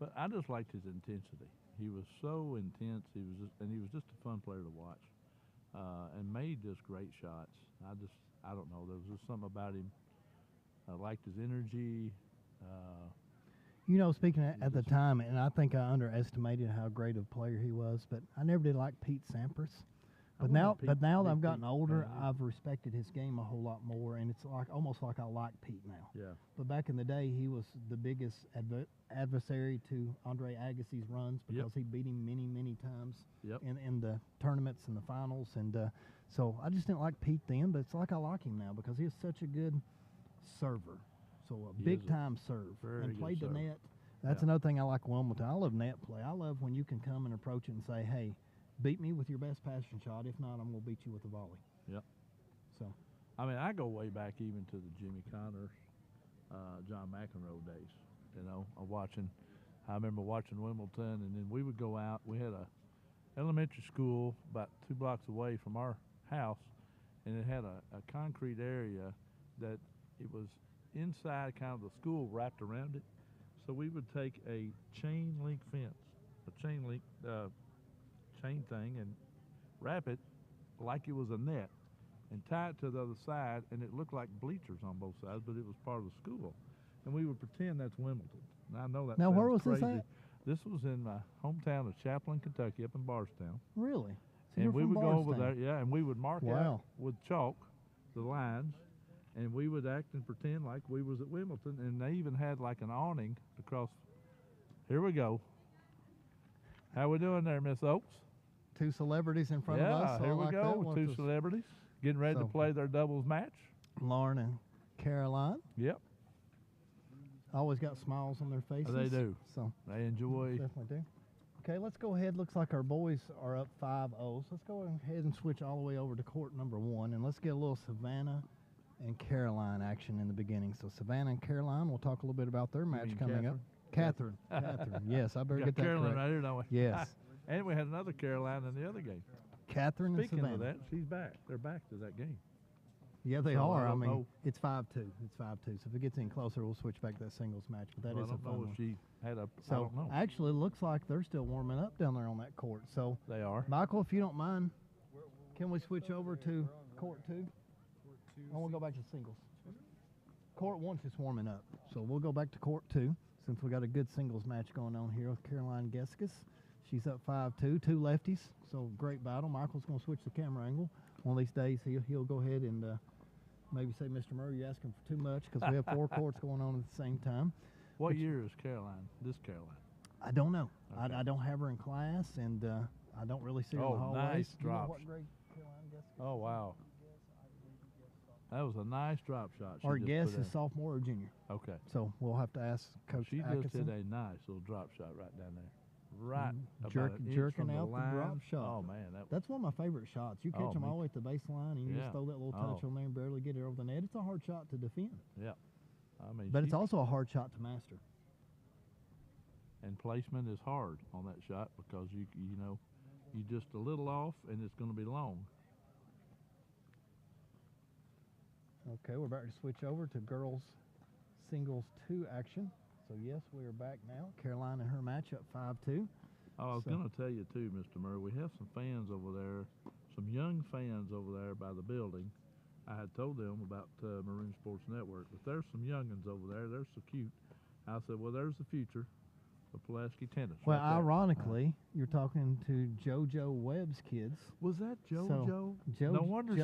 But I just liked his intensity. He was so intense. He was just a fun player to watch, and made just great shots. I don't know. There was just something about him. I liked his energy. Speaking at the time, and I think I underestimated how great of a player he was, but I never did like Pete Sampras. But now that I've gotten older, I've respected his game a whole lot more, and it's almost like I like Pete now. Yeah. But back in the day, he was the biggest adversary to Andre Agassi's runs because he beat him many times in the tournaments and the finals, and so I just didn't like Pete then. But it's like I like him now because he's such a good server, so a big time serve and played the net. That's another thing I like Wilmington. I love net play. I love when you can come and approach it and say, hey, beat me with your best passing shot. If not, I'm going to beat you with a volley. Yep. So, I mean, I go way back even to the Jimmy Connors, John McEnroe days. I remember watching Wimbledon, and then we would go out. We had a elementary school about 2 blocks away from our house, and it had a concrete area that it was inside kind of the school wrapped around it. So we would take a chain link fence, chain thing, and wrap it like it was a net and tie it to the other side, and it looked like bleachers on both sides, but it was part of the school. And we would pretend that's Wimbledon. And I know that now, where was crazy. this at? This was in my hometown of Chaplin, Kentucky, up in Bardstown. Really? So and we would Bardstown. go over there, and we would mark out with chalk the lines, and we would act and pretend like we was at Wimbledon, and they even had like an awning across. Here we go. How we doing there, Miss Oaks? 2 celebrities in front of us. Yeah, here we go. 2 celebrities getting ready to play their doubles match. Lauren and Caroline. Yep. Always got smiles on their faces. They do. So they enjoy. Definitely do. Okay, let's go ahead. Looks like our boys are up 5-0. So let's go ahead and switch all the way over to court number 1, and let's get a little Savannah and Caroline action in the beginning. So Savannah and Caroline, we'll talk a little bit about their match coming up. Catherine. Yes, I better get that Caroline correct. right here, don't we? Yes. And we had another Caroline in the other game. Catherine and Savannah. Speaking of that, she's back. They're back to that game. Yeah, they are. I mean, it's 5-2. It's 5-2. So if it gets any closer, we'll switch back to that singles match. But that is a fun one. She had a. So I don't know. Actually, it looks like they're still warming up down there on that court. So they are. Michael, if you don't mind, can we switch over to court 2? I want to go back to singles. Court 1's just warming up, so we'll go back to court 2 since we got a good singles match going on here with Caroline Geskus. She's up 5-2, 2 lefties, so great battle. Michael's going to switch the camera angle. One of these days he'll go ahead and maybe say, Mr. Murray, you're asking for too much because we have 4 courts going on at the same time. What year is Caroline? This Caroline? I don't know. Okay. I don't have her in class, and I don't really see her in the hallways. Nice drops. You know what grade Caroline Geskus? Oh, wow. That was a nice drop shot. Our guess is sophomore or junior. Okay. So we'll have to ask Coach Atkinson. Just hit a nice little drop shot right down there. Right. Jerking out the drop shot. Oh, man. That's one of my favorite shots. You catch them all the way at the baseline, and you just throw that little touch on there and barely get it over the net. It's a hard shot to defend. Yeah. I mean, but it's also a hard shot to master. And placement is hard on that shot because you just a little off, and it's going to be long. Okay, we're about to switch over to girls singles 2 action. So, yes, we are back now. Caroline and her match up 5-2. Oh, I was going to tell you, too, Mr. Murray, we have some fans over there, some young fans over there by the building. I had told them about Maroon Sports Network, but there's some youngins over there. They're so cute. I said, well, there's the future of Pulaski tennis. Well, ironically, you're talking to JoJo Webb's kids. Was that JoJo? No wonder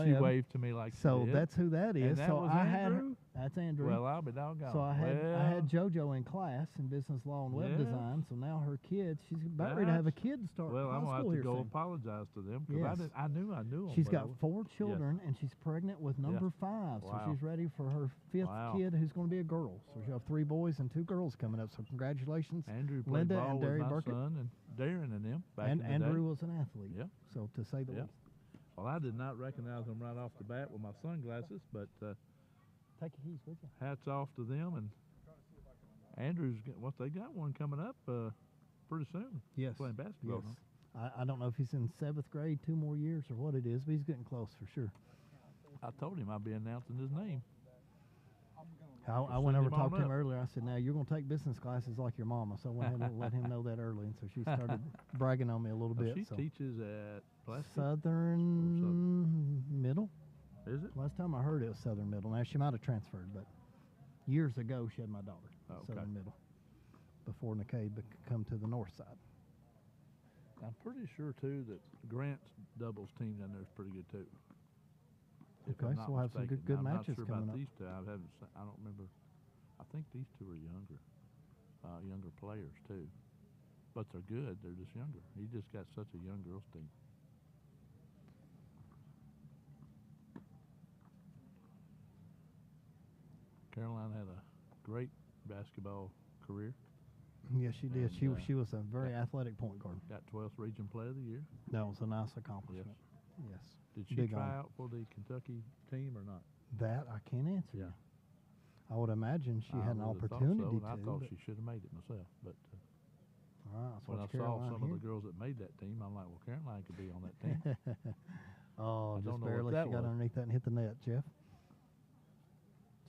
she waved to me like so she did. that's who that is. And that so was I Andrew? That's Andrew. Well, I'll be doggone. So I had JoJo in class in business law and web design. So now her kids, she's about ready to have a kid to start Well, I'm high going school to have to go soon. apologize to them because I knew them. She's got 4 children, and she's pregnant with number 5. So she's ready for her 5th kid, who's going to be a girl. So she'll have 3 boys and 2 girls coming up. So congratulations, Andrew played Linda ball and Derry with my Burkett. son and Darren and them back And in the Andrew day. was an athlete. Yeah. So to say the least. Well, I did not recognize them right off the bat with my sunglasses, but take your keys with you. Hats off to them. And Andrew's they got one coming up pretty soon. Yes. Playing basketball. Yes. Huh? I don't know if he's in 7th grade, 2 more years, or what it is, but he's getting close for sure. I told him I'd be announcing his name. I went over to talk to him earlier. I said, now you're going to take business classes like your mama. So I went ahead and let him know that early. And so she started bragging on me a little bit. She teaches at Pulaski? Southern Middle. Is it? Last time I heard it was Southern Middle. Now she might have transferred, but years ago she had my daughter. Southern Middle. Before McCabe come to the north side. I'm pretty sure, too, that Grant's doubles team down there is pretty good, too. Okay, so we'll have some good matches coming up. coming up. These two, I don't remember. I think these two are younger players too, but they're good. They're just younger. He just got such a young girls team. Caroline had a great basketball career. Yes, she did. She was a very athletic point guard. Got 12th Region Player of the Year. That was a nice accomplishment. Yes. Did she try out for the Kentucky team or not? That I can't answer. Yeah. I would imagine she had an opportunity to. I thought she should have made it myself, but when I saw some of the girls that made that team, I'm like, well, Caroline could be on that team. Oh, just barely. She got underneath that and hit the net, Jeff.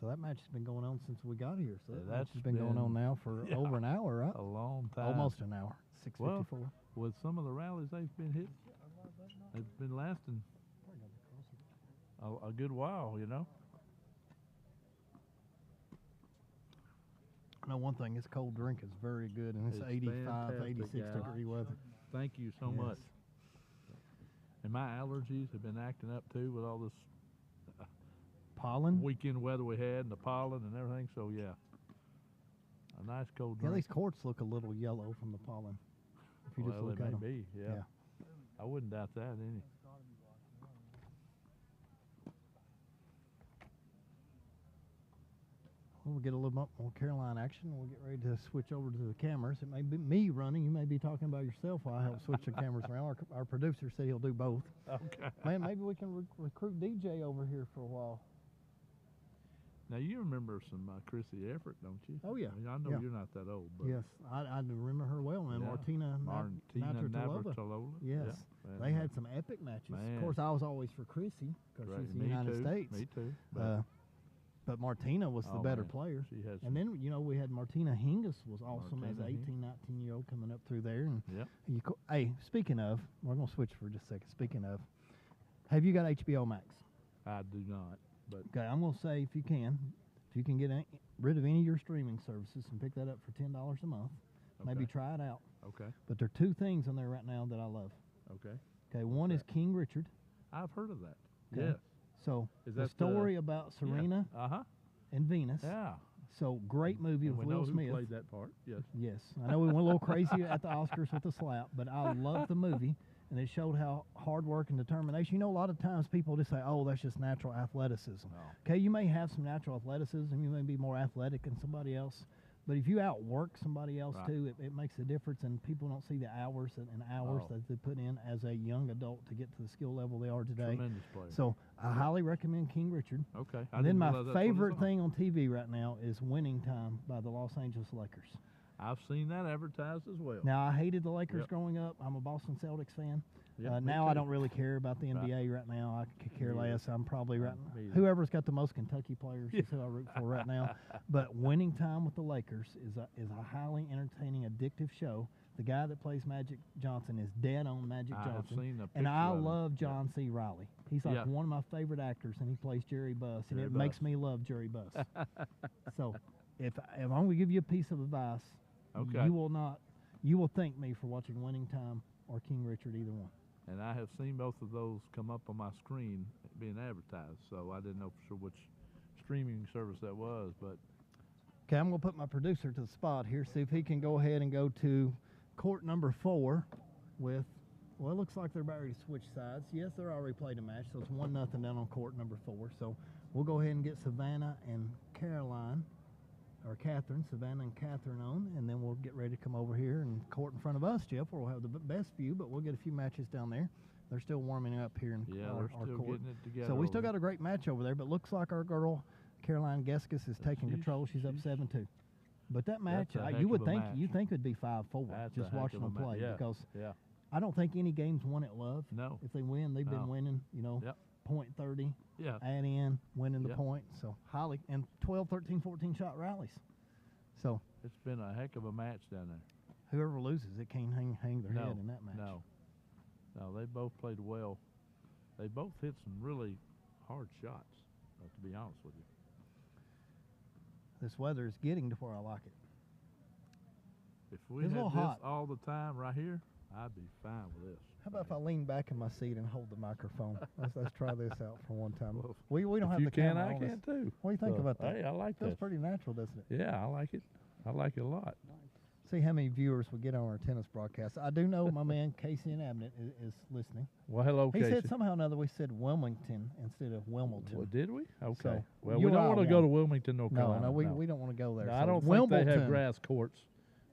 So that match has been going on since we got here. So that's been going on now for over an hour, right? A long time. Almost an hour. 6:54. Well, with some of the rallies they've been hit, it's been lasting a good while, you know. I know one thing, this cold drink is very good, and it's 85, 86 degree weather. Thank you so much. And my allergies have been acting up too with all this pollen weekend weather we had and the pollen and everything. So yeah, a nice cold drink. Yeah, these courts look a little yellow from the pollen. If you just look at them. Be, yeah. I wouldn't doubt that any. We'll get a little more Caroline action. We'll get ready to switch over to the cameras. It may be me running. You may be talking about yourself while I help switch the cameras around. Our producer said he'll do both. Okay. Man, maybe we can recruit DJ over here for a while. Now, you remember some Chrissy Everett, don't you? Oh, yeah. I know you're not that old. But yes, I remember her well, man. Martina Navratilova. Yes. Yeah. They had some epic matches. Man. Of course, I was always for Chrissy because she's in the United States. Me too. But Martina was the better player. And then, you know, we had Martina Hingis was awesome as an 18, 19-year-old coming up through there. And hey, speaking of, we're going to switch for just a second. Speaking of, have you got HBO Max? I do not. But okay, I'm going to say if you can get rid of any of your streaming services and pick that up for $10 a month, maybe try it out. Okay. But there are 2 things on there right now that I love. Okay. Okay, one is King Richard. I've heard of that. Okay. Yeah. So the story about Serena and Venus. Yeah. So great movie with Will Smith. Who played that part. Yes. Yes. I know we went a little crazy at the Oscars with the slap, but I love the movie, and it showed how hard work and determination. You know, a lot of times people just say, oh, that's just natural athleticism. Oh. Okay, you may have some natural athleticism. You may be more athletic than somebody else. But if you outwork somebody else too, it makes a difference, and people don't see the hours and hours that they put in as a young adult to get to the skill level they are today. Tremendous player. So I highly recommend King Richard. Okay. And then my favorite thing on TV right now is Winning Time by the Los Angeles Lakers. I've seen that advertised as well. Now, I hated the Lakers growing up. I'm a Boston Celtics fan. Now I don't really care about the NBA right now. I could care less. I'm probably whoever's got the most Kentucky players is who I root for right now. But Winning Time with the Lakers is a highly entertaining, addictive show. The guy that plays Magic Johnson is dead on Magic Johnson. And I love John C. Reilly. He's like one of my favorite actors, and he plays Jerry Buss, and it makes me love Jerry Buss. So if I'm going to give you a piece of advice, you will thank me for watching Winning Time or King Richard, either one. And I have seen both of those come up on my screen being advertised, so I didn't know for sure which streaming service that was, but. Okay, I'm going to put my producer to the spot here, see if he can go ahead and go to court number 4 with, well, it looks like they're about ready to switch sides. Yes, they're already played a match, so it's 1-0 down on court number 4. So we'll go ahead and get Savannah and Catherine and Catherine on, and then we'll get ready to come over here and court in front of us, Jeff, where we'll have the best view, but we'll get a few matches down there. They're still warming up here in our court. Getting it together. So we still got a great match over there, but looks like our girl Caroline Geskis is taking control. She's up 7-2. But that match, you would think it'd be 5-4 just watching them play because I don't think any game's won at Love. No. If they win, they've been winning, point 30, add in, winning the point. So highly, and 12, 13, 14 shot rallies. So it's been a heck of a match down there. Whoever loses, it can't hang their head in that match. No, they both played well. They both hit some really hard shots, to be honest with you. This weather is getting to where I like it. If we had this all the time right here, I'd be fine with this. How about if I lean back in my seat and hold the microphone? let's try this out for one time. Well, we don't have the camera on us. I can too. What do you think about that? Hey, I like that. Feels pretty natural, doesn't it? Yeah, I like it. I like it a lot. See how many viewers we get on our tennis broadcast. I do know my man Casey in Abnett is listening. Well, hello, Casey. He said somehow or another we said Wilmington instead of Wilmington. Well, did we? Okay. So well, we don't want to go to Wilmington, North Carolina. No, we don't want to go there. No, so I don't think they have grass courts.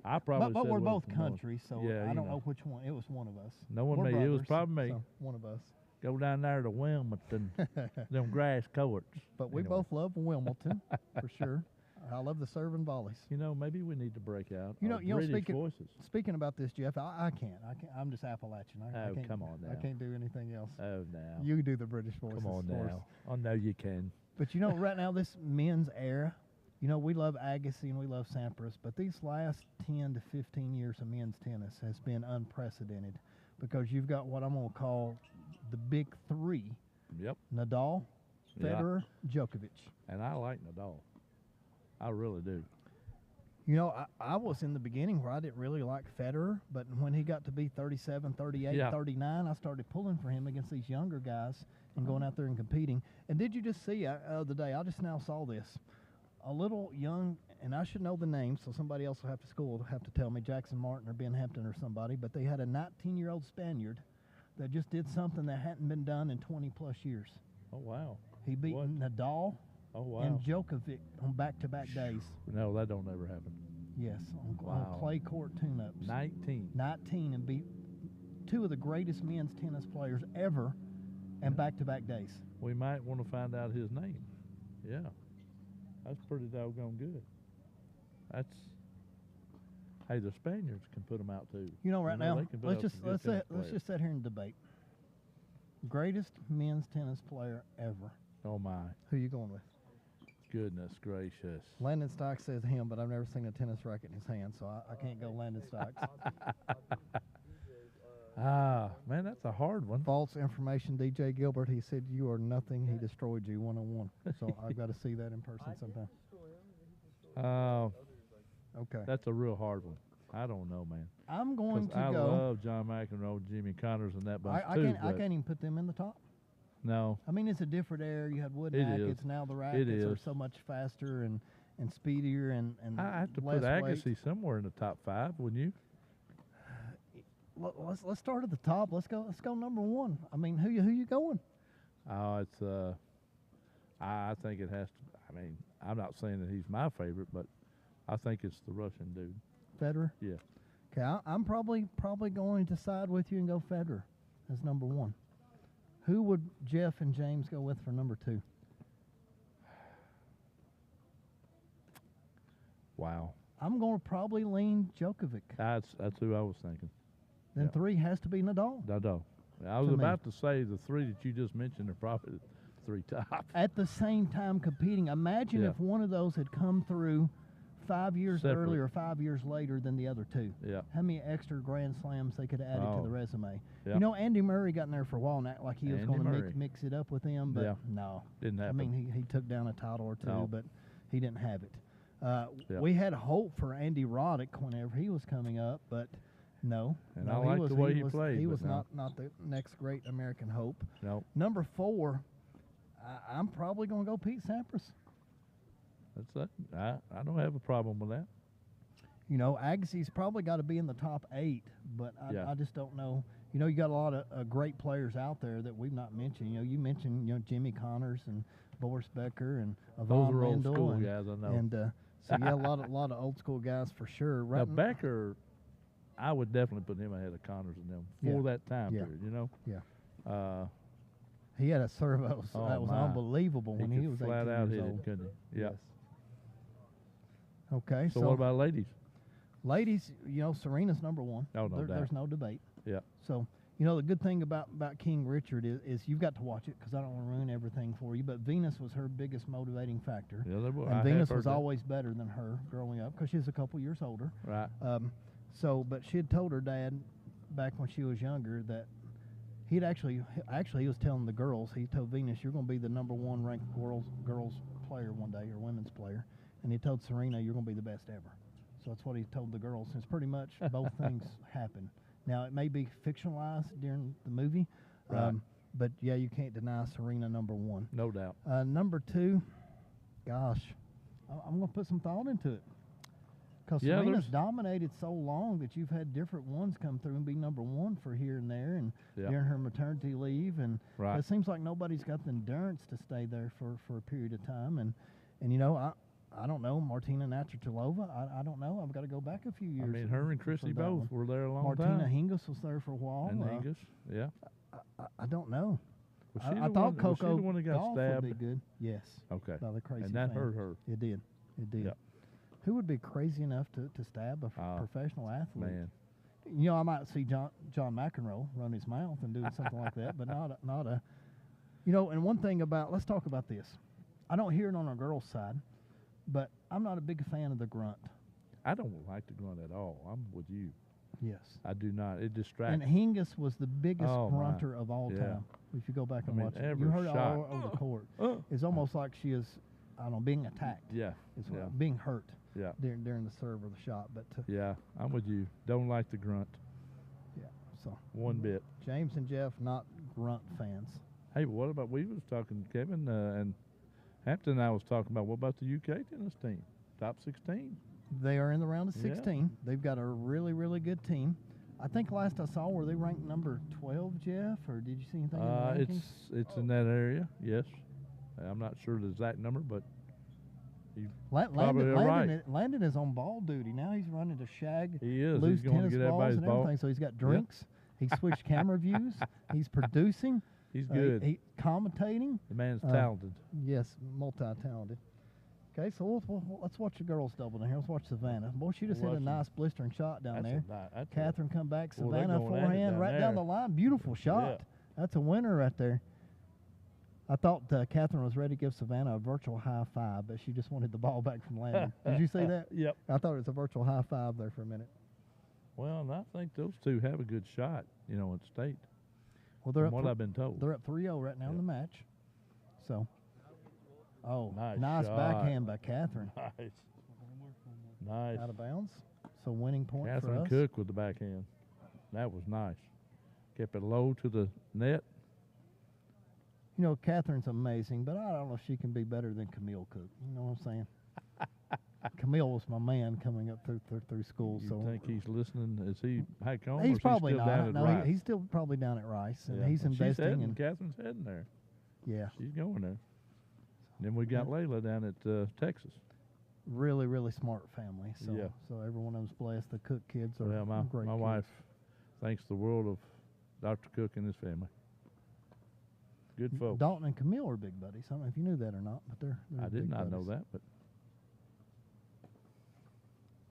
I probably but said we're both country, so yeah, I don't know which one. It was one of us. Knowing me, it was probably me. So one of us. Go down there to Wilmington, them grass courts. But we both love Wilmington, for sure. I love the serving volleys. Maybe we need to break out. Speaking about this, Jeff, I can't. I'm just Appalachian. I can't, come on now. I can't do anything else. Oh, now. You do the British voices. Come on now. I know you can. But right now, this men's era, we love Agassi and we love Sampras, but these last 10 to 15 years of men's tennis has been unprecedented because you've got what I'm going to call the big three. Yep. Nadal, Federer, Djokovic. And I like Nadal. I really do. I was in the beginning where I didn't really like Federer, but when he got to be 37, 38, 39, I started pulling for him against these younger guys and going out there and competing. And did you just see the other day, I just now saw this, a little young, and I should know the name, so somebody else will have to tell me, Jackson Martin or Ben Hampton or somebody, but they had a 19-year-old Spaniard that just did something that hadn't been done in 20-plus years. Oh, wow. He beat Nadal. Oh, wow. And Djokovic on back-to-back days. No, that don't ever happen. Yes, on clay court tune-ups. 19 and beat two of the greatest men's tennis players ever and back-to-back days. We might want to find out his name. Yeah. That's pretty doggone good. Hey, the Spaniards can put them out too. Right now, let's just sit here and debate. Greatest men's tennis player ever. Oh, my. Who you going with? Goodness gracious. Landon Stocks says him, but I've never seen a tennis racket in his hand, so I can't go Landon Stocks. Man, that's a hard one. False information, DJ Gilbert. He said you are nothing. He destroyed you one-on-one. So I've got to see that in person sometime. Okay. That's a real hard one. I don't know, man. I'm going to go. I love John McEnroe, Jimmy Connors, and that bunch I can't even put them in the top. No. I mean, it's a different era. You had wooden rackets. Now the rackets are so much faster and speedier and I have to put Agassi somewhere in the top 5, wouldn't you? Let's start at the top. Let's go number 1. I mean, who you going? Oh, it's I think it has to. I mean, I'm not saying that he's my favorite, but I think it's the Russian dude. Federer? Yeah. Okay, I'm probably going to side with you and go Federer as number 1. Who would Jeff and James go with for number 2? Wow. I'm going to probably lean Djokovic. That's who I was thinking. Then 3 has to be Nadal. Nadal. I was about to say the 3 that you just mentioned are probably the 3 top. At the same time competing. Imagine if one of those had come through 5 years earlier or 5 years later than the other 2. Yeah. How many extra Grand Slams they could have added to the resume. Yeah. Andy Murray got in there for a while and act like he was going to mix it up with him, but no. Didn't happen. I mean, he took down a title or 2, but he didn't have it. We had hope for Andy Roddick whenever he was coming up, but no. And I like the way he played. He was not the next great American hope. No. Number 4, I'm probably going to go Pete Sampras. That's that. I don't have a problem with that. You know, Agassiz's probably got to be in the top 8, but I just don't know. You know, you got a lot of great players out there that we've not mentioned. You know, you mentioned Jimmy Connors and Boris Becker and Those are Lindell old school guys, I know. And so yeah, a lot of old school guys for sure. Now Becker, I would definitely put him ahead of Connors and them for that time period. You know. Yeah. He had a servo that was unbelievable when he was 18 flat out years hit old. it, couldn't he? Yeah. Yes. Okay. So what about ladies? Ladies, you know, Serena's number 1. Oh, no doubt. There's no debate. Yeah. So, you know, the good thing about King Richard is you've got to watch it because I don't want to ruin everything for you, but Venus was her biggest motivating factor. Yeah, and Venus was always better than her growing up because she's a couple years older. Right. But she had told her dad back when she was younger that he'd actually he was telling the girls, he told Venus, you're going to be the number 1 ranked girls player one day, or women's player. And he told Serena, you're going to be the best ever. So that's what he told the girls. It's pretty much both things happen. Now, it may be fictionalized during the movie, but yeah, you can't deny Serena number 1. No doubt. Number 2, gosh, I'm going to put some thought into it. Because Serena's dominated so long that you've had different ones come through and be number 1 for here and there, and during her maternity leave, and it seems like nobody's got the endurance to stay there for a period of time. And you know, I don't know, Martina Navratilova, I don't know. I've got to go back a few years. I mean, her and Chrissy both were there a long time. Martina Hingis was there for a while. And Hingis, yeah. I don't know. I thought Coco the one that got stabbed? would be good. Yes. Okay. By the crazy And that fan. hurt her. It did. It did. Yep. Who would be crazy enough to stab a professional athlete? Man. You know, I might see John McEnroe run his mouth and do something like that, but not a. You know, and one thing about, let's talk about this. I don't hear it on our girls' side, but I'm not a big fan of the grunt. I don't like the grunt at all. I'm with you. Yes. I do not. It distracts. And Hingis was the biggest grunter of all time. If you go back and watch it, you heard it all over the court. It's almost like she is, I don't know, being attacked. Yeah. It's being hurt. Yeah. During the serve or the shot, but yeah, I'm with you. Don't like the grunt. Yeah. So one bit. James and Jeff, not grunt fans. Hey, what about, we was talking, Kevin and Hampton and I was talking about, what about the UK tennis team? Top 16. They are in the round of 16. They've got a really, really good team. I think last I saw, were they ranked number 12, Jeff, or did you see anything in the rankings? It's in that area, yes. I'm not sure the exact number, but Landon is on ball duty now. He's running to shag loose tennis balls and everything. So he's got drinks. He switched camera views. He's producing. He's good. He's commentating. The man's talented. Yes, multi-talented. Okay, so let's watch the girls double down here. Let's watch Savannah. Boy, she just hit a nice blistering shot down there. Catherine come back. Savannah forehand right down the line. Beautiful shot. That's a winner right there. I thought Catherine was ready to give Savannah a virtual high five, but she just wanted the ball back from Landon. Did you see that? Yep. I thought it was a virtual high five there for a minute. Well, and I think those two have a good shot, in state. Well, they're from what I've been told. They're up 3-0 right now in the match. So, nice shot. backhand by Catherine. Nice. Out of bounds. So winning point Catherine for us. Cook with the backhand. That was nice. Kept it low to the net. You know, Catherine's amazing, but I don't know if she can be better than Camille Cook. You know what I'm saying? Camille was my man coming up through school. You think he's listening? Is he back home? He's probably still not. Down at No, Rice? He's still probably down at Rice, and he's investing. Catherine's heading there. Yeah, she's going there. And then we got Layla down at Texas. Really, really smart family. So everyone of them's blessed. The Cook kids are great. My kids. wife thanks the world of Dr. Cook and his family. Good folks. Dalton and Camille are big buddies. I don't know if you knew that or not, but they're I did not buddies. know that, but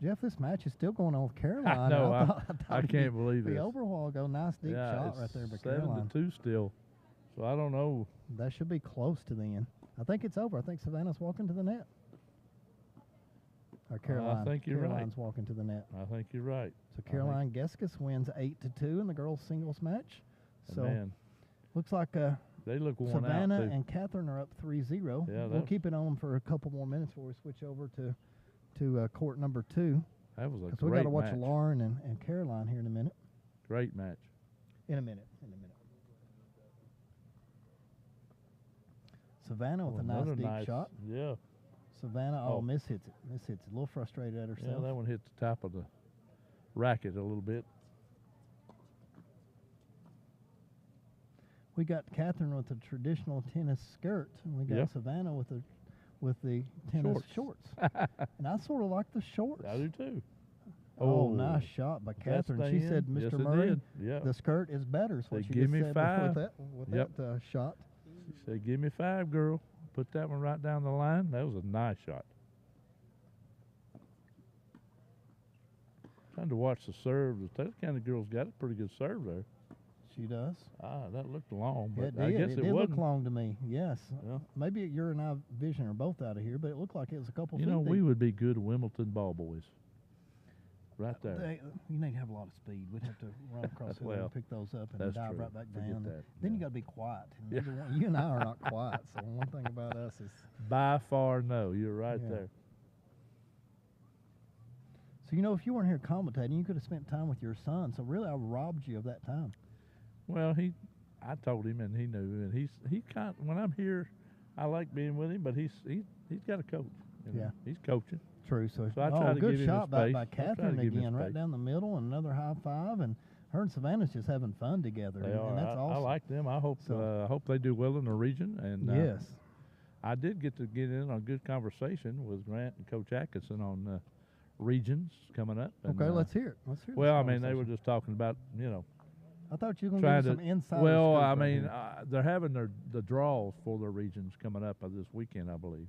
Jeff, this match is still going on with Caroline. I know. I can't believe it. The over while ago, nice deep shot right there by Caroline. 7-2 still. So I don't know. That should be close to the end. I think it's over. I think Savannah's walking to the net. Or Caroline. I think you're Caroline's walking to the net. I think you're right. So Caroline Geskis wins 8-2 in the girls' singles match. So looks like they look worn Savannah out too. and Catherine are up 3-0. Yeah, we'll keep it on for a couple more minutes before we switch over to court number 2. That was a great match. We got to watch Lauren and Caroline here in a minute. Great match. In a minute. Savannah with a nice deep shot. Yeah. Savannah, miss hits it. Miss hits it. A little frustrated at herself. Yeah, that one hit the top of the racket a little bit. We got Catherine with the traditional tennis skirt, and we got Savannah with the tennis shorts. And I sort of like the shorts. I do too. Oh, nice shot by Catherine. She said, Mr. Murray, the skirt is better. Is what she give me said 5 with that shot. She said, give me 5, girl. Put that one right down the line. That was a nice shot. Trying to watch the serve. That kind of girl's got a pretty good serve there. She does. That looked long, but I guess it wasn't. Look long to me. Yes. Yeah. Maybe your and I vision are both out of here, but it looked like it was a couple feet. We would be good Wimbledon ball boys. Right there. You need to have a lot of speed. We'd have to run across the and pick those up and dive right back down. Then you got to be quiet. And you and I are not quiet. So one thing about us is by far no. You're right there. So if you weren't here commentating, you could have spent time with your son. So really, I robbed you of that time. Well, I told him, and he knew, and he kind of, when I'm here, I like being with him, but he's got a coach. He's coaching. True. So I try to good give shot him by Catherine again, right down the middle, and another high five, and her and Savannah's just having fun together. They are. And that's awesome. I like them. I hope they do well in the region. And yes, I did get to get in on a good conversation with Grant and Coach Atkinson on regions coming up. And, okay, let's hear it. Well, I mean, they were just talking about I thought you were going to give some insider. Well, I mean, they're having the draws for their regions coming up this weekend, I believe.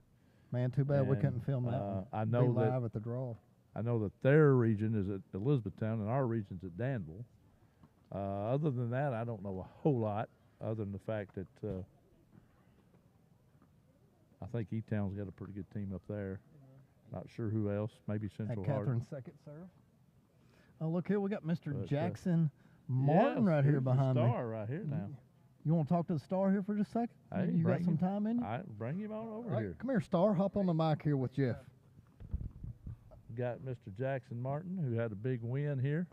Man, too bad we couldn't film that one. I know live at the draw. I know that their region is at Elizabethtown and our region's at Danville. Other than that, I don't know a whole lot, other than the fact that I think E-Town's got a pretty good team up there. Not sure who else. Maybe Central Hardin. Catherine's second serve. Oh, look here. We got Mr. Jackson Martin right here behind me. Star right here now. You want to talk to the star here for just a second? Hey, you got some time in you? Bring him on over here. Come here, Star. Hop on the mic here with Jeff. Got Mr. Jackson Martin, who had a big win here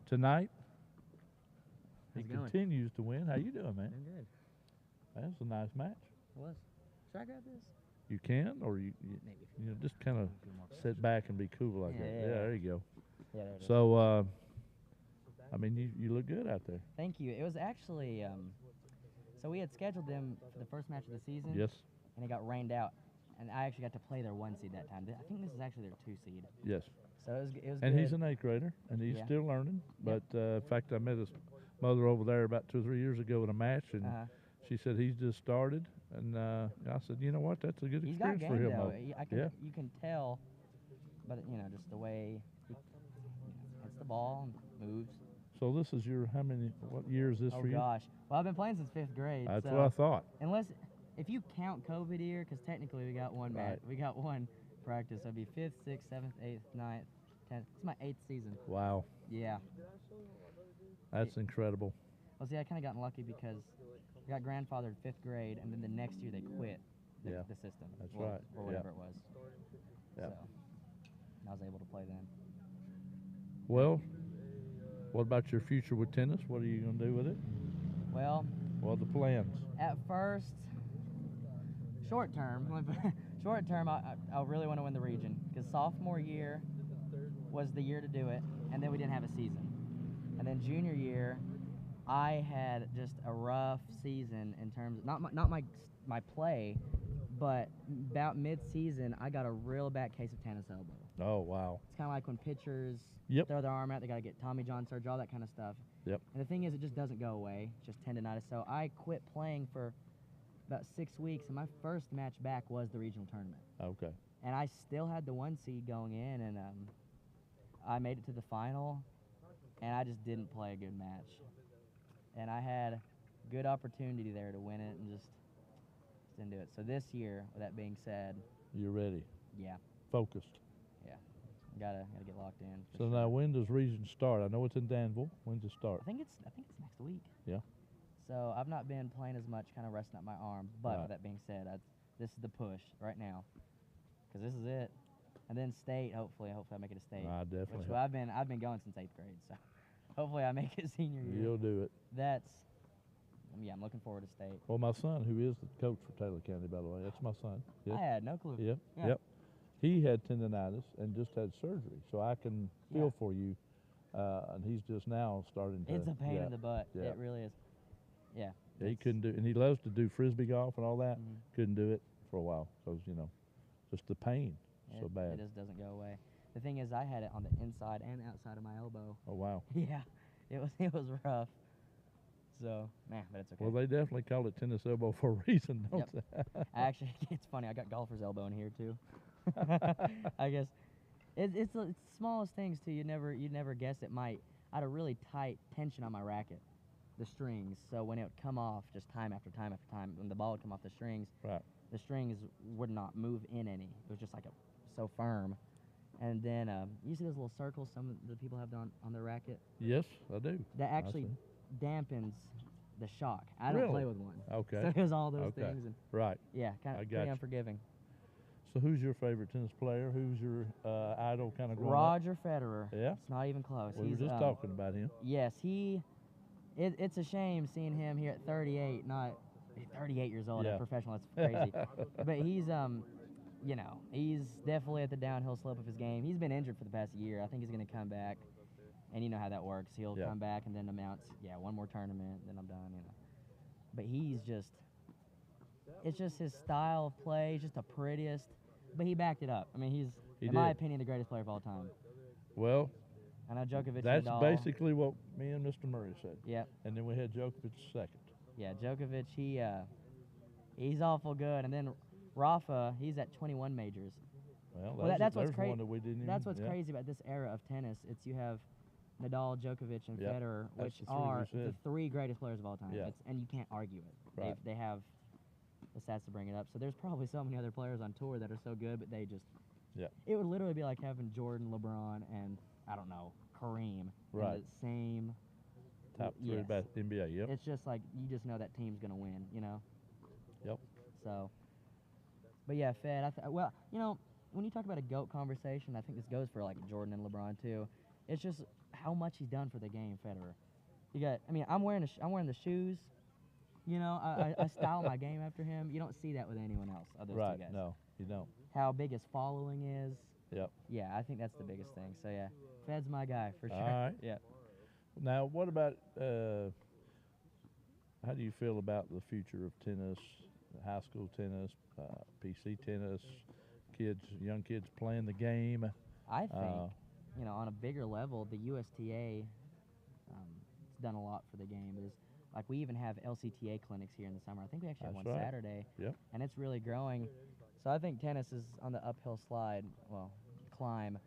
tonight. He continues to win. How you doing, man? Doing good. That was a nice match. It was. Should I grab this? You can, or you just kind of sit back and be cool like that. Yeah, there you go. Yeah, there it is. So, I mean, you look good out there. Thank you. It was actually, so we had scheduled them for the first match of the season. Yes. And it got rained out. And I actually got to play their 1 seed that time. I think this is actually their 2 seed. Yes. So it was and good. he's an 8th grader, and he's still learning. But, in fact, I met his mother over there about 2 or 3 years ago in a match, and she said he's just started. And I said, you know what, that's a good experience for him. You can tell, but, just the way he hits the ball and moves. So this is what year is this for you? Oh, gosh. Well, I've been playing since 5th grade. That's what I thought. If you count COVID year, because technically we got one match. We got one practice. So it'd be 5th, 6th, 7th, 8th, 9th, 10th. It's my 8th season. Wow. Yeah. That's incredible. Well, see, I kind of gotten lucky because I got grandfathered 5th grade, and then the next year they quit the system. That's right. Or whatever it was. Yeah. So I was able to play then. Well, what about your future with tennis? What are you going to do with it? Well, what are the plans? At first, short term, I really want to win the region because sophomore year was the year to do it, and then we didn't have a season. And then junior year, I had just a rough season in terms of not my play, but about mid-season, I got a real bad case of tennis elbow. Oh, wow. It's kind of like when pitchers throw their arm out, they got to get Tommy John surgery, all that kind of stuff. Yep. And the thing is, it just doesn't go away. It's just tendonitis. So I quit playing for about 6 weeks, and my first match back was the regional tournament. Okay. And I still had the 1 seed going in, and I made it to the final, and I just didn't play a good match. And I had good opportunity there to win it and just didn't do it. So this year, with that being said, you're ready. Yeah. Focused. Yeah. Gotta get locked in. So now, when does region start? I know it's in Danville. When does it start? I think it's next week. Yeah. So I've not been playing as much, kind of resting up my arm. But with that being said, this is the push right now, because this is it. And then state, hopefully I make it a state. Definitely. Which I've been going since 8th grade, so hopefully I make it senior year. You'll do it. That's I'm looking forward to state. Well, my son, who is the coach for Taylor County, by the way, that's my son. Yep. I had no clue. Yep. Yeah. Yep. He had tendonitis and just had surgery, so I can feel for you. And he's just now starting to. It's a pain in the butt. Yeah. It really is. Yeah. Yeah, he couldn't do, and he loves to do frisbee golf and all that. Couldn't do it for a while because just the pain so bad. It just doesn't go away. The thing is, I had it on the inside and outside of my elbow. Oh wow. Yeah, it was rough. So man, but it's okay. Well, they definitely call it tennis elbow for a reason, don't they? Actually, it's funny. I got golfer's elbow in here too. I guess it's the smallest things too. You'd never guess it might. I had a really tight tension on my racket, the strings. So when it would come off, just time after time after time, when the ball would come off the strings, the strings would not move in any. It was just like so firm. And then you see those little circles some of the people have on their racket? Yes, I do. That actually dampens the shock. I don't play with one. Okay. So there's all those things. And yeah, kind of pretty unforgiving. So who's your favorite tennis player? Who's your idol kind of growing Roger up? Federer. Yeah? It's not even close. We were just talking about him. Yes, it's a shame seeing him here at 38, not 38 years old, a professional. That's crazy. But he's he's definitely at the downhill slope of his game. He's been injured for the past year. I think he's going to come back, and you know how that works. He'll come back and then announce, one more tournament, then I'm done, But it's just his style of play. He's just the prettiest, but he backed it up. I mean, he's, in my opinion, the greatest player of all time. Well, I know Djokovic. That's basically what me and Mr. Murray said. Yep. And then we had Djokovic second. Yeah, Djokovic, he's awful good, and then Rafa, he's at 21 majors. Well, that's what's crazy. That's what's crazy about this era of tennis. It's you have Nadal, Djokovic, and Federer, which are the three greatest players of all time. Yeah. And you can't argue it. Right. They have the stats to bring it up. So there's probably so many other players on tour that are so good, but they just it would literally be like having Jordan, LeBron, and I don't know, Kareem in the same top three NBA. Yep. It's just like you just know that team's gonna win. Yep. So. But yeah, Fed. When you talk about a GOAT conversation, I think this goes for like Jordan and LeBron too. It's just how much he's done for the game, Federer. I'm wearing the shoes. I style my game after him. You don't see that with anyone else other than two guys. No, you don't. How big his following is. Yep. Yeah, I think that's the biggest thing. So yeah, Fed's my guy for sure. All right. Yeah. Now, what about how do you feel about the future of tennis, high school tennis, PC tennis, young kids playing the game? I think, on a bigger level, the USTA has done a lot for the game. We even have LCTA clinics here in the summer. I think we actually have one Saturday. Yep. And it's really growing. So I think tennis is on the uphill climb.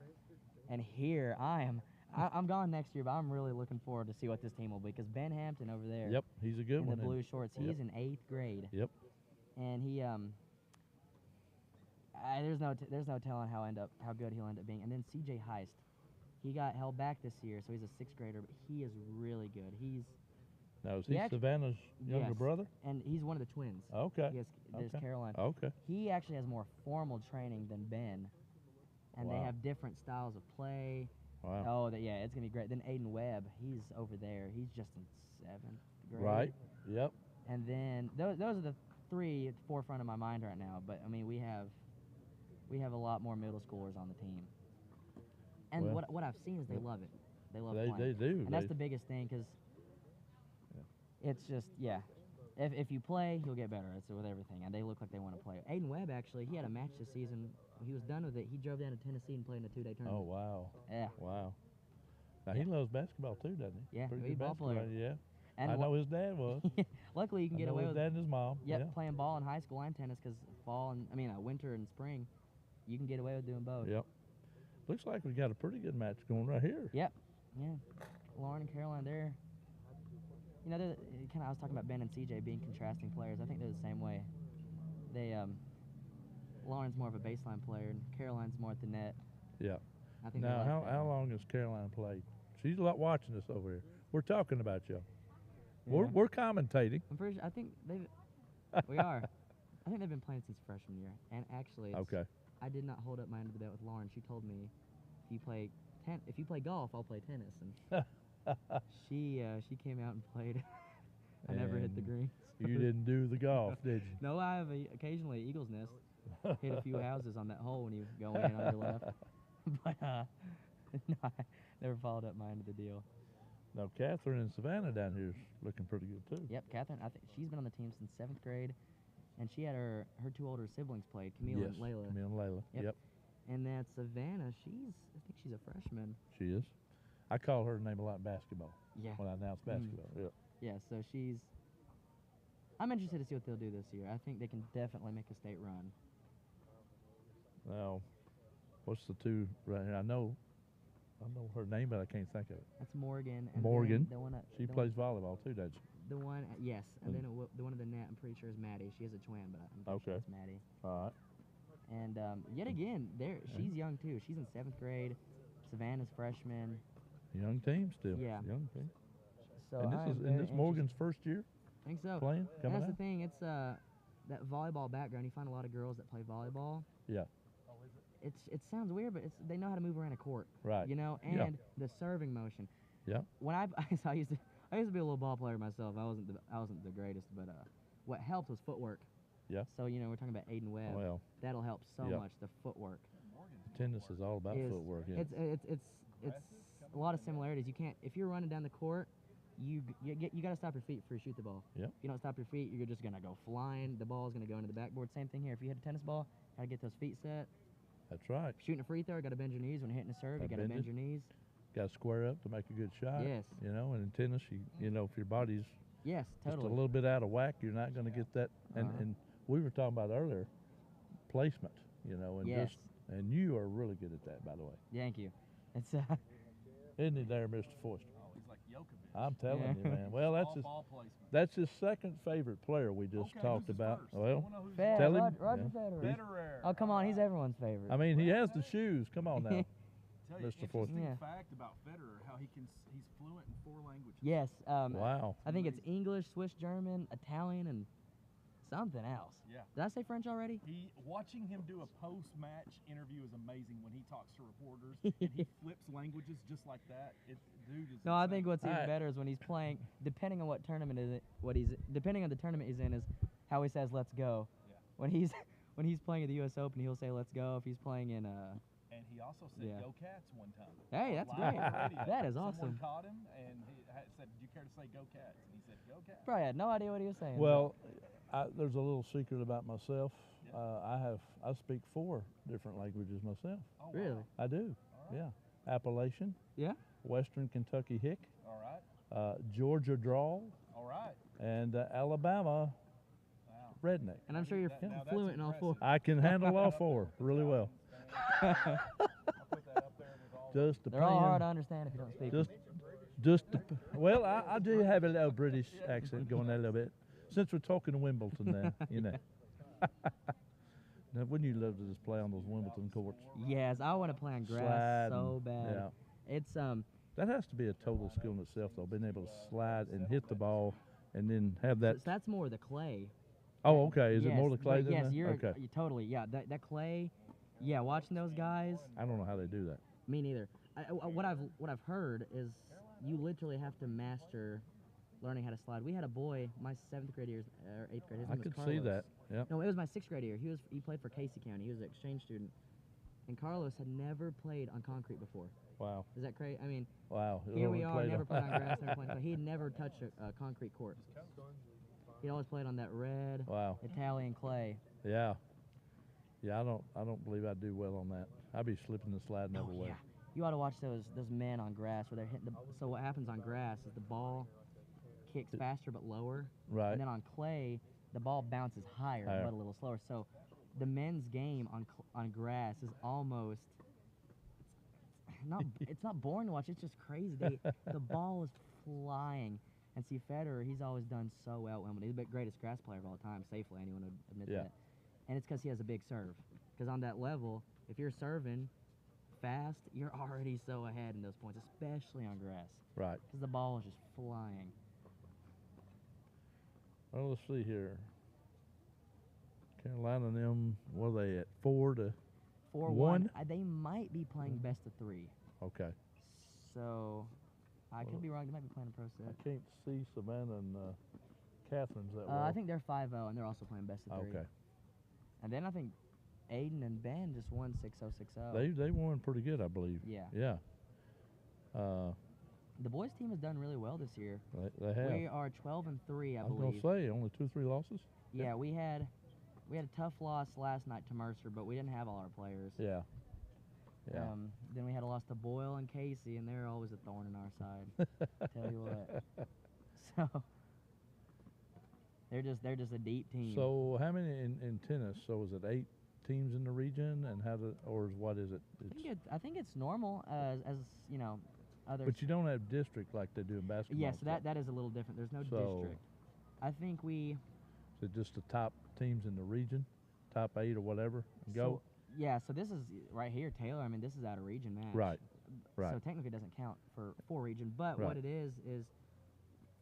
And here I'm gone next year, but I'm really looking forward to see what this team will be because Ben Hampton over there. Yep, he's a good one. In the blue shorts, he's in 8th grade. Yep. And he there's no telling how good he'll end up being. And then CJ Heist, he got held back this year, so he's a 6th grader, but he is really good. Now is he Savannah's younger brother? And he's one of the twins. Okay. There's Caroline. Okay. He actually has more formal training than Ben, and they have different styles of play. Wow. Oh, it's gonna be great. Then Aiden Webb, he's over there. He's just in 7th grade. Right. Yep. And then those are the three at the forefront of my mind right now. But we have a lot more middle schoolers on the team. And what I've seen is they love it. They love playing. They do. And that's the biggest thing because it's just If you play, you'll get better. It's with everything, and they look like they want to play. Aiden Webb actually, he had a match this season. When he was done with it, he drove down to Tennessee and played in a 2-day tournament. Oh wow! Yeah. Wow. Now he loves basketball too, doesn't he? Yeah, Pretty he's a ball player. Yeah. And I know his dad was. Luckily, you can get away with his dad and his mom. Yep, playing ball in high school and tennis because winter and spring, you can get away with doing both. Yep. Looks like we got a pretty good match going right here. Yep. Yeah. Lauren and Caroline, they're I was talking about Ben and CJ being contrasting players. I think they're the same way. Lauren's more of a baseline player, and Caroline's more at the net. Yeah. I think now, how long has Caroline played? She's watching us over here. We're talking about you. Yeah. We're commentating. I'm pretty sure. I think we are. I think they've been playing since freshman year. And actually, I did not hold up my end of the bet with Lauren. She told me, if you play golf, I'll play tennis. And she came out and played. I never hit the green. You didn't do the golf, did you? No, I have occasionally Eagle's Nest. Hit a few houses on that hole when you go in on your left. But no, I never followed up my end of the deal. Now, Catherine and Savannah down here is looking pretty good, too. Yep, Catherine, I think she's been on the team since 7th grade, and she had her 2 older siblings played, Camille and Layla. Camille and Layla, yep. And that Savannah, I think she's a freshman. She is. I call her name a lot in basketball. Yeah. When I announce basketball, Yeah, so I'm interested to see what they'll do this year. I think they can definitely make a state run. Now, what's the two right here? I know her name, but I can't think of it. That's Morgan. And Morgan. The one she plays volleyball too, doesn't she? The one, yes. And then the one in the net, I'm pretty sure is Maddie. She has a twin, but I'm pretty sure it's Maddie. All right. And yet again, she's young too. She's in 7th grade. Savannah's freshman. Young team still. Yeah. Young team. So and this Morgan's first year? I think so. Playing? And that's the thing. It's that volleyball background. You find a lot of girls that play volleyball. Yeah. It sounds weird, but they know how to move around a court. Right. You know, and the serving motion. Yeah. When I used to be a little ball player myself. I wasn't the greatest, but what helped was footwork. Yeah. So we're talking about Aiden Webb. Well, that'll help so much. The footwork. Tennis is all about footwork. Yeah. It's a lot of similarities. You can't if you're running down the court. You got to stop your feet before you shoot the ball. Yep. If you don't stop your feet, you're just gonna go flying. The ball's gonna go into the backboard. Same thing here. If you hit a tennis ball, gotta get those feet set. That's right. Shooting a free throw, gotta bend your knees. When hitting a serve, you gotta bend your knees. Got to square up to make a good shot. Yes. You know, and in tennis, if your body's just a little bit out of whack, you're not going to get that. And we were talking about earlier, placement. And you are really good at that, by the way. Thank you. It's Isn't he there, Mr. Foster? Oh, he's like Jokovic. I'm telling you, man. Well, that's his second favorite player we just talked about. Well, tell him. Roger Federer. Oh, come on, he's everyone's favorite. I mean, he has the shoes. Come on now. Tell you, Mr. Foster. Interesting fact about Federer, how he's fluent in 4 languages. Yes. Wow. I think it's English, Swiss German, Italian, and something else. Yeah. Did I say French already? Watching him do a post-match interview is amazing when he talks to reporters and he flips languages just like that. Dude is No, I think what's even better is when he's playing. Depending on what tournament depending on the tournament he's in, is how he says "Let's go." Yeah. When he's playing at the U.S. Open, he'll say "Let's go." If he's playing in And he also said "Go Cats" one time. Hey, that's great. That is awesome. Someone caught him and he said, "Do you care to say Go Cats?" And he said, "Go Cats." Probably had no idea what he was saying. Well, there's a little secret about myself. I speak 4 different languages myself. Oh, wow. Really? I do. Right. Yeah. Appalachian. Yeah. Western Kentucky Hick. All right. Georgia Drawl. All right. And Alabama Redneck. And I'm sure you're fluent in all 4. I can handle all 4 really well. I'll put that up there with all They're all hard to understand if you don't speak. Well, I do have a little British accent going there a little bit. Since we're talking to Wimbledon now, Now, wouldn't you love to just play on those Wimbledon courts? Yes, I want to play on grass so bad. Yeah. It's that has to be a total skill in itself, though, being able to slide and hit the ball and then have that. So that's more the clay. Oh, okay. Is it more the clay than that? Yes, okay. you're totally. Yeah, that clay. Yeah, watching those guys. I don't know how they do that. Me neither. What I've heard is you literally have to master learning how to slide. We had a boy, my 7th grade year, or 8th grade. His name was Carlos. See that. Yeah. No, it was my 6th grade year. He played for Casey County. He was an exchange student, and Carlos had never played on concrete before. Wow. Is that crazy? I mean, wow. Here we are, never played on grass, never played. He had never touched a concrete court. He always played on that red Italian clay. Yeah. Yeah, I don't believe I'd do well on that. I'd be slipping and sliding everywhere. Yeah. You ought to watch those men on grass where they're hitting so what happens on grass is the ball kicks faster but lower. Right. And then on clay, the ball bounces higher but a little slower. So the men's game on grass is almost it's not boring to watch. It's just crazy. The ball is flying. And see, Federer, he's always done so well. He's the greatest grass player of all time, safely. Anyone would admit that. And it's because he has a big serve. Because on that level, if you're serving fast, you're already so ahead in those points, especially on grass. Right. Because the ball is just flying. Well, let's see here. Carolina and them, what are they at? 4-1? They might be playing best of 3. Okay. So I could be wrong. They might be playing a pro set. I can't see Savannah and Catherine's that well? I think they're 5-0, and they're also playing best of 3. Okay. And then I think Aiden and Ben just won 6-0, 6-0. They won pretty good, I believe. Yeah. Yeah. The boys' team has done really well this year. They have. We are 12-3, I believe. I was going to say, only 2 or 3 losses? Yeah, we had a tough loss last night to Mercer, but we didn't have all our players. Yeah. Yeah. Then we had a loss to Boyle and Casey, and they're always a thorn in our side. Tell you what. So they're just a deep team. So how many in tennis? So is it 8 teams in the region, and what is it? I think it's normal as you know. Others. But you don't have district like they do in basketball. Yes, that is a little different. There's no district. I think is it just the top teams in the region, top 8 or whatever, and go? Yeah, so this is right here, Taylor. I mean, this is out of region match. Right. So technically it doesn't count for region, but what it is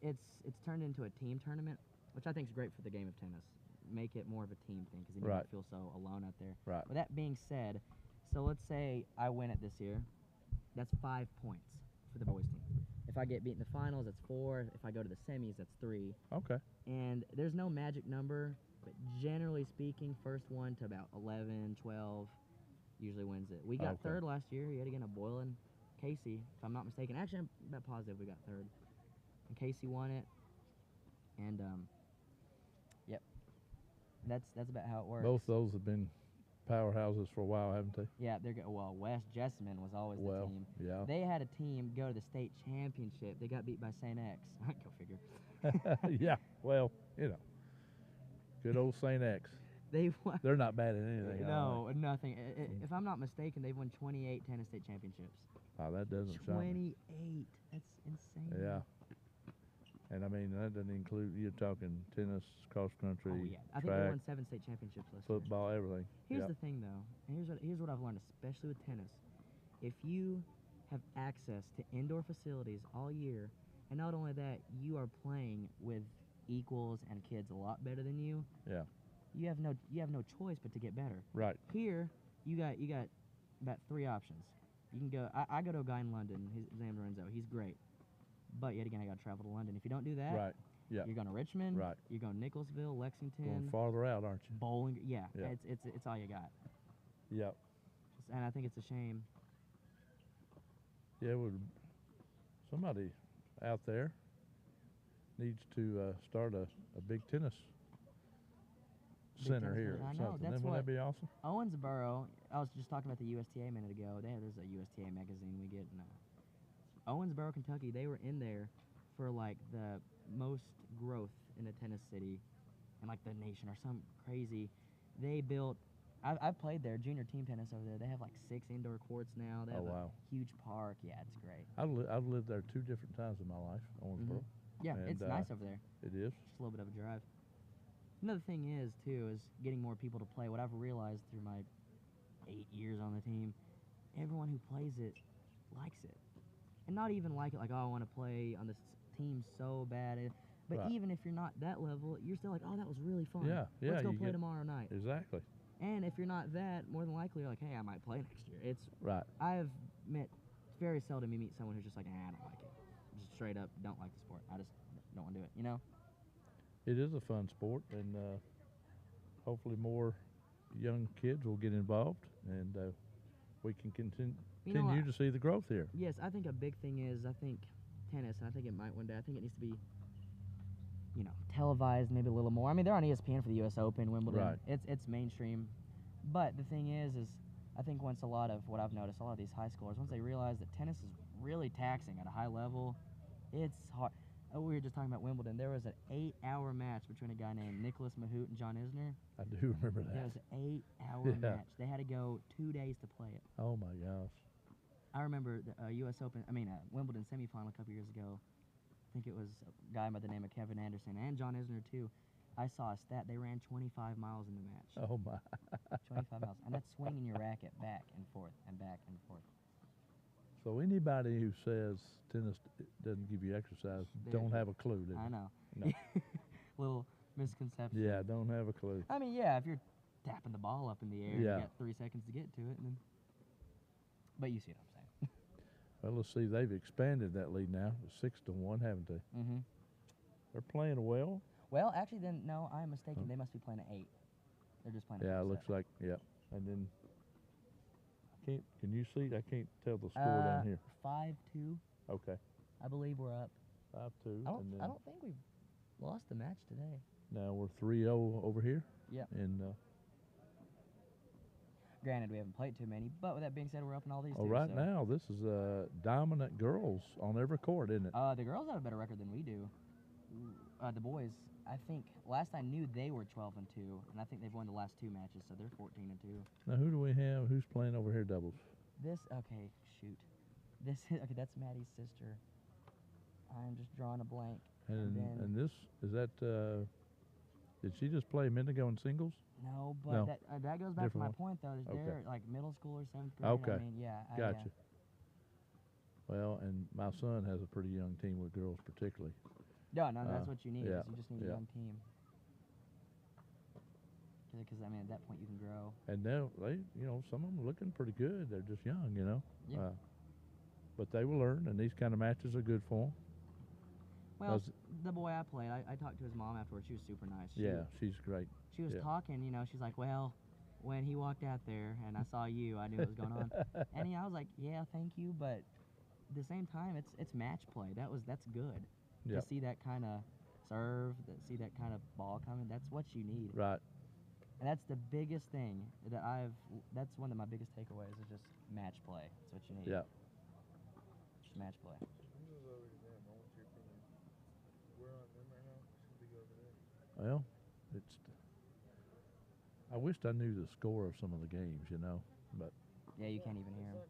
it's turned into a team tournament, which I think is great for the game of tennis. Make it more of a team thing because you don't feel so alone out there. Right. With that being said, so let's say I win it this year. That's 5 points for the boys team. If I get beat in the finals, that's 4. If I go to the semis, that's 3. Okay. And there's no magic number, but generally speaking, first one to about 11, 12 usually wins it. We got third last year, yet again, a Boyle and Casey, if I'm not mistaken. Actually, I'm about positive we got third. And Casey won it. And, yep. That's about how it works. Both those have been powerhouses for a while, haven't they? Yeah, West Jessamine was always the team. Yeah. They had a team go to the state championship. They got beat by St. X. Go figure. Yeah, well, good old St. X. They're not bad at anything. No, nothing. If I'm not mistaken, they've won 28 tennis state championships. Oh, that doesn't sound. 28. That's insane. Yeah. And I mean, that doesn't include, you're talking tennis, cross country, I think they won 7 state championships last year. Football, everything. Here's the thing, though. And here's what I've learned, especially with tennis. If you have access to indoor facilities all year, and not only that, you are playing with equals and kids a lot better than you. Yeah. You have no choice but to get better. Right. Here, you got about 3 options. You can go. I go to a guy in London. His name is Lorenzo. He's great. But yet again, I got to travel to London. If you don't do that, you're going to Richmond. Right. You're going to Nicholsville, Lexington. Going farther out, aren't you? Bowling. Yeah. It's all you got. Yep. And I think it's a shame. Yeah, somebody out there needs to start a big tennis center here or something. Wouldn't that be awesome? Owensboro, I was just talking about the USTA a minute ago. There's a USTA magazine we get. Owensboro, Kentucky, they were in there for like the most growth in a tennis city in like the nation or some crazy. They built, I've played there, junior team tennis over there. They have like 6 indoor courts now. They have a huge park. Yeah, it's great. I've lived there 2 different times in my life, Owensboro. Yeah, it's nice over there. It is. Just a little bit of a drive. Another thing is, too, is getting more people to play. What I've realized through my 8 years on the team, everyone who plays it likes it. And not even like it like, oh, I want to play on this team so bad. But even if you're not that level, you're still like, oh, that was really fun. Yeah. Let's go play tomorrow night. Exactly. And if you're not that, more than likely you're like, hey, I might play next year. It's I have met, very seldom you meet someone who's just like, I don't like it. Just straight up don't like the sport. I just don't want to do it, you know? It is a fun sport, and hopefully more young kids will get involved, and we can continue to see the growth here. Yes, I think a big thing is, I think tennis, and I think it might one day, I think it needs to be, televised maybe a little more. I mean, they're on ESPN for the U.S. Open, Wimbledon. Right. It's mainstream. But the thing is I think once a lot of what I've noticed, a lot of these high schoolers, once they realize that tennis is really taxing at a high level, it's hard. We were just talking about Wimbledon. There was an 8-hour match between a guy named Nicholas Mahout and John Isner. I do remember that. It was an 8-hour match. They had to go 2 days to play it. Oh, my gosh. I remember the U.S. Open, Wimbledon semifinal a couple years ago. I think it was a guy by the name of Kevin Anderson and John Isner, too. I saw a stat. They ran 25 miles in the match. Oh, my. 25 miles. And that's swinging your racket back and forth and back and forth. So anybody who says tennis doesn't give you exercise don't have a clue, do they? I know. No. Little misconception. Yeah, don't have a clue. I mean, yeah, if you're tapping the ball up in the air, you got 3 seconds to get to it. But you see what I'm saying. Well, let's see. They've expanded that lead now. 6-1, haven't they? Mm-hmm. They're playing well. Well, actually, then no, I'm mistaken. They must be playing at 8. They're just playing. Yeah, at it looks like And then can you see? I can't tell the score down here. 5-2. Okay. I believe we're up. 5-2. I don't think we've lost the match today. Now we're 3-0 over here. Yep. And granted, we haven't played too many, but with that being said, we're up in all these. Right now, this is dominant girls on every court, isn't it? The girls have a better record than we do. The boys, I think last I knew they were 12-2, and I think they've won the last 2 matches, so they're 14-2. Now who do we have? Who's playing over here doubles? That's Maddie's sister. I'm just drawing a blank. And this is that. Did she just play Mendigo in singles? No, but that goes back to my point though. They're like middle schoolers, 7th grade. Okay. I mean, yeah. Gotcha. Well, and my son has a pretty young team with girls, particularly. No, that's what you need. You just need a young team. Because I mean, at that point you can grow. And now some of them are looking pretty good. They're just young, Yeah. But they will learn, and these kind of matches are good for them. Well, the boy I played, I talked to his mom afterwards. She was super nice. She's great. She was talking, she's like, well, when he walked out there and I saw you, I knew what was going on. And I was like, yeah, thank you, but at the same time, it's match play. That's good. To see that kind of serve, see that kind of ball coming, that's what you need. Right. And that's the biggest thing that's one of my biggest takeaways is just match play. That's what you need. Yeah. Just match play. Well, I wished I knew the score of some of the games, but. Yeah, you can't even hear them.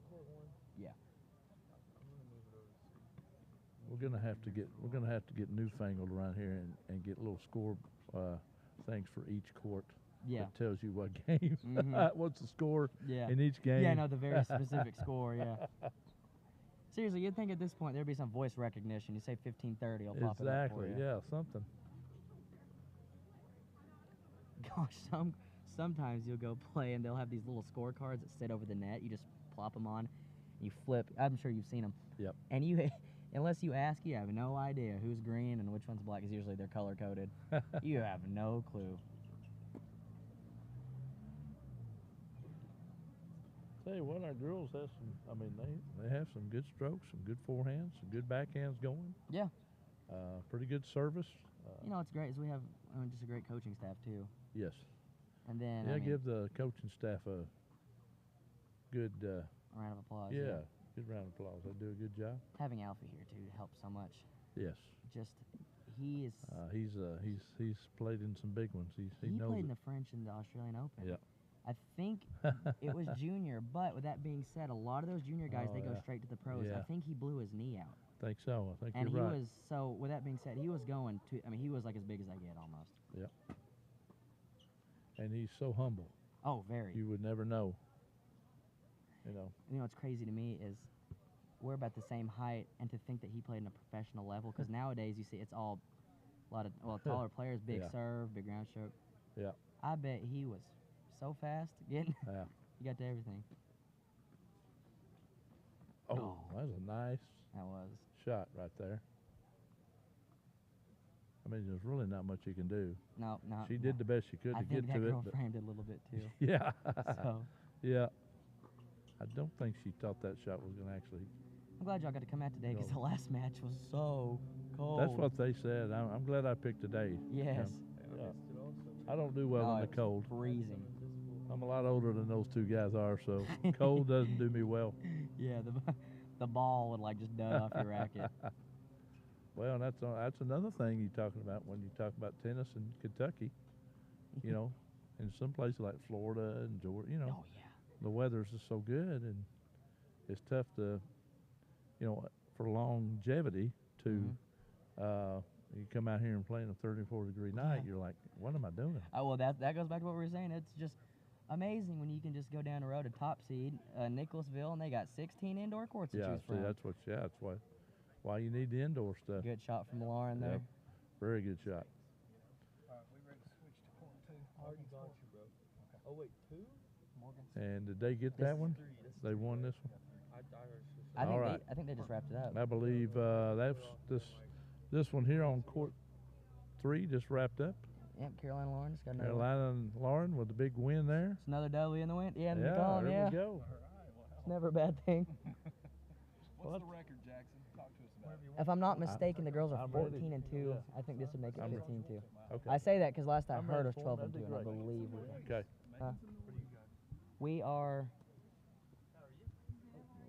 Yeah. We're gonna have to get newfangled around here and get little score things for each court. Yeah. That tells you what game, what's the score in each game. Yeah, no, the very specific score. Yeah. Seriously, you'd think at this point there'd be some voice recognition. You say 15:30, it'll pop it up for you. Yeah, something. Gosh, sometimes you'll go play and they'll have these little scorecards that sit over the net. You just plop them on, you flip. I'm sure you've seen them. Yep. And unless you ask, you have no idea who's green and which one's black, because usually they're color coded. You have no clue. Tell you what, our girls have they have some good strokes, some good forehands, some good backhands going. Yeah. Pretty good service. What's great is we have just a great coaching staff too. Yes. And then give the coaching staff a good round of applause. Yeah, good round of applause. They do a good job. Having Alfie here too helps so much. Yes. Just he is. He's played in some big ones. He knows played in the French and the Australian Open. Yeah. I think it was junior, but with that being said, a lot of those junior guys they go straight to the pros. Yeah. I think he blew his knee out. I think so. I think and you're right. And with that being said, he was going to. I mean, he was like as big as I get almost. Yep. And he's so humble. Oh, very. You would never know. What's crazy to me is we're about the same height, and to think that he played in a professional level, because nowadays you see it's all a lot of taller players, big serve, big ground stroke. Yeah. I bet he was so fast getting. Yeah. He got to everything. Oh, that was a nice. That was. Shot right there. I mean, there's really not much you can do. No. She did the best she could to get to it. I think that girl framed it a little bit too. Yeah. So. Yeah. I don't think she thought that shot was going to actually. I'm glad y'all got to come out today because the last match was so cold. That's what they said. I'm glad I picked today. Yes. Yeah. I don't do well in the cold. Freezing. I'm a lot older than those two guys are, so cold doesn't do me well. Yeah, the ball would just dud off your racket. Well, that's another thing you're talking about when you talk about tennis in Kentucky. In some places like Florida and Georgia, Oh yeah. The weather's just so good, and it's tough to, for longevity to. You come out here and play in a 34-degree night, you're like, what am I doing? Oh, well, that goes back to what we were saying. It's just amazing when you can just go down the road to top seed, Nicholasville, and they got 16 indoor courts to choose from. That's why you need the indoor stuff. Good shot from Lauren there. Very good shot. All right, we ready to switch to court 2. I already got you, bro. Okay. Oh, wait, 2? Morgan. And did they get that one? They won this one? I think they just wrapped it up. I believe that's this one here on court 3 just wrapped up. Yep, Carolina Lauren. Carolina and Lauren with the big win there. It's another W in the wind. Yeah, there we go. All right, it's never a bad thing. What's the record, Jackson? Talk to us about it. If I'm not mistaken, the girls are 14-2. Yeah. I think this would make it 15-2. Okay. I say that because last I heard it was 12-2, and I believe we. Okay. We are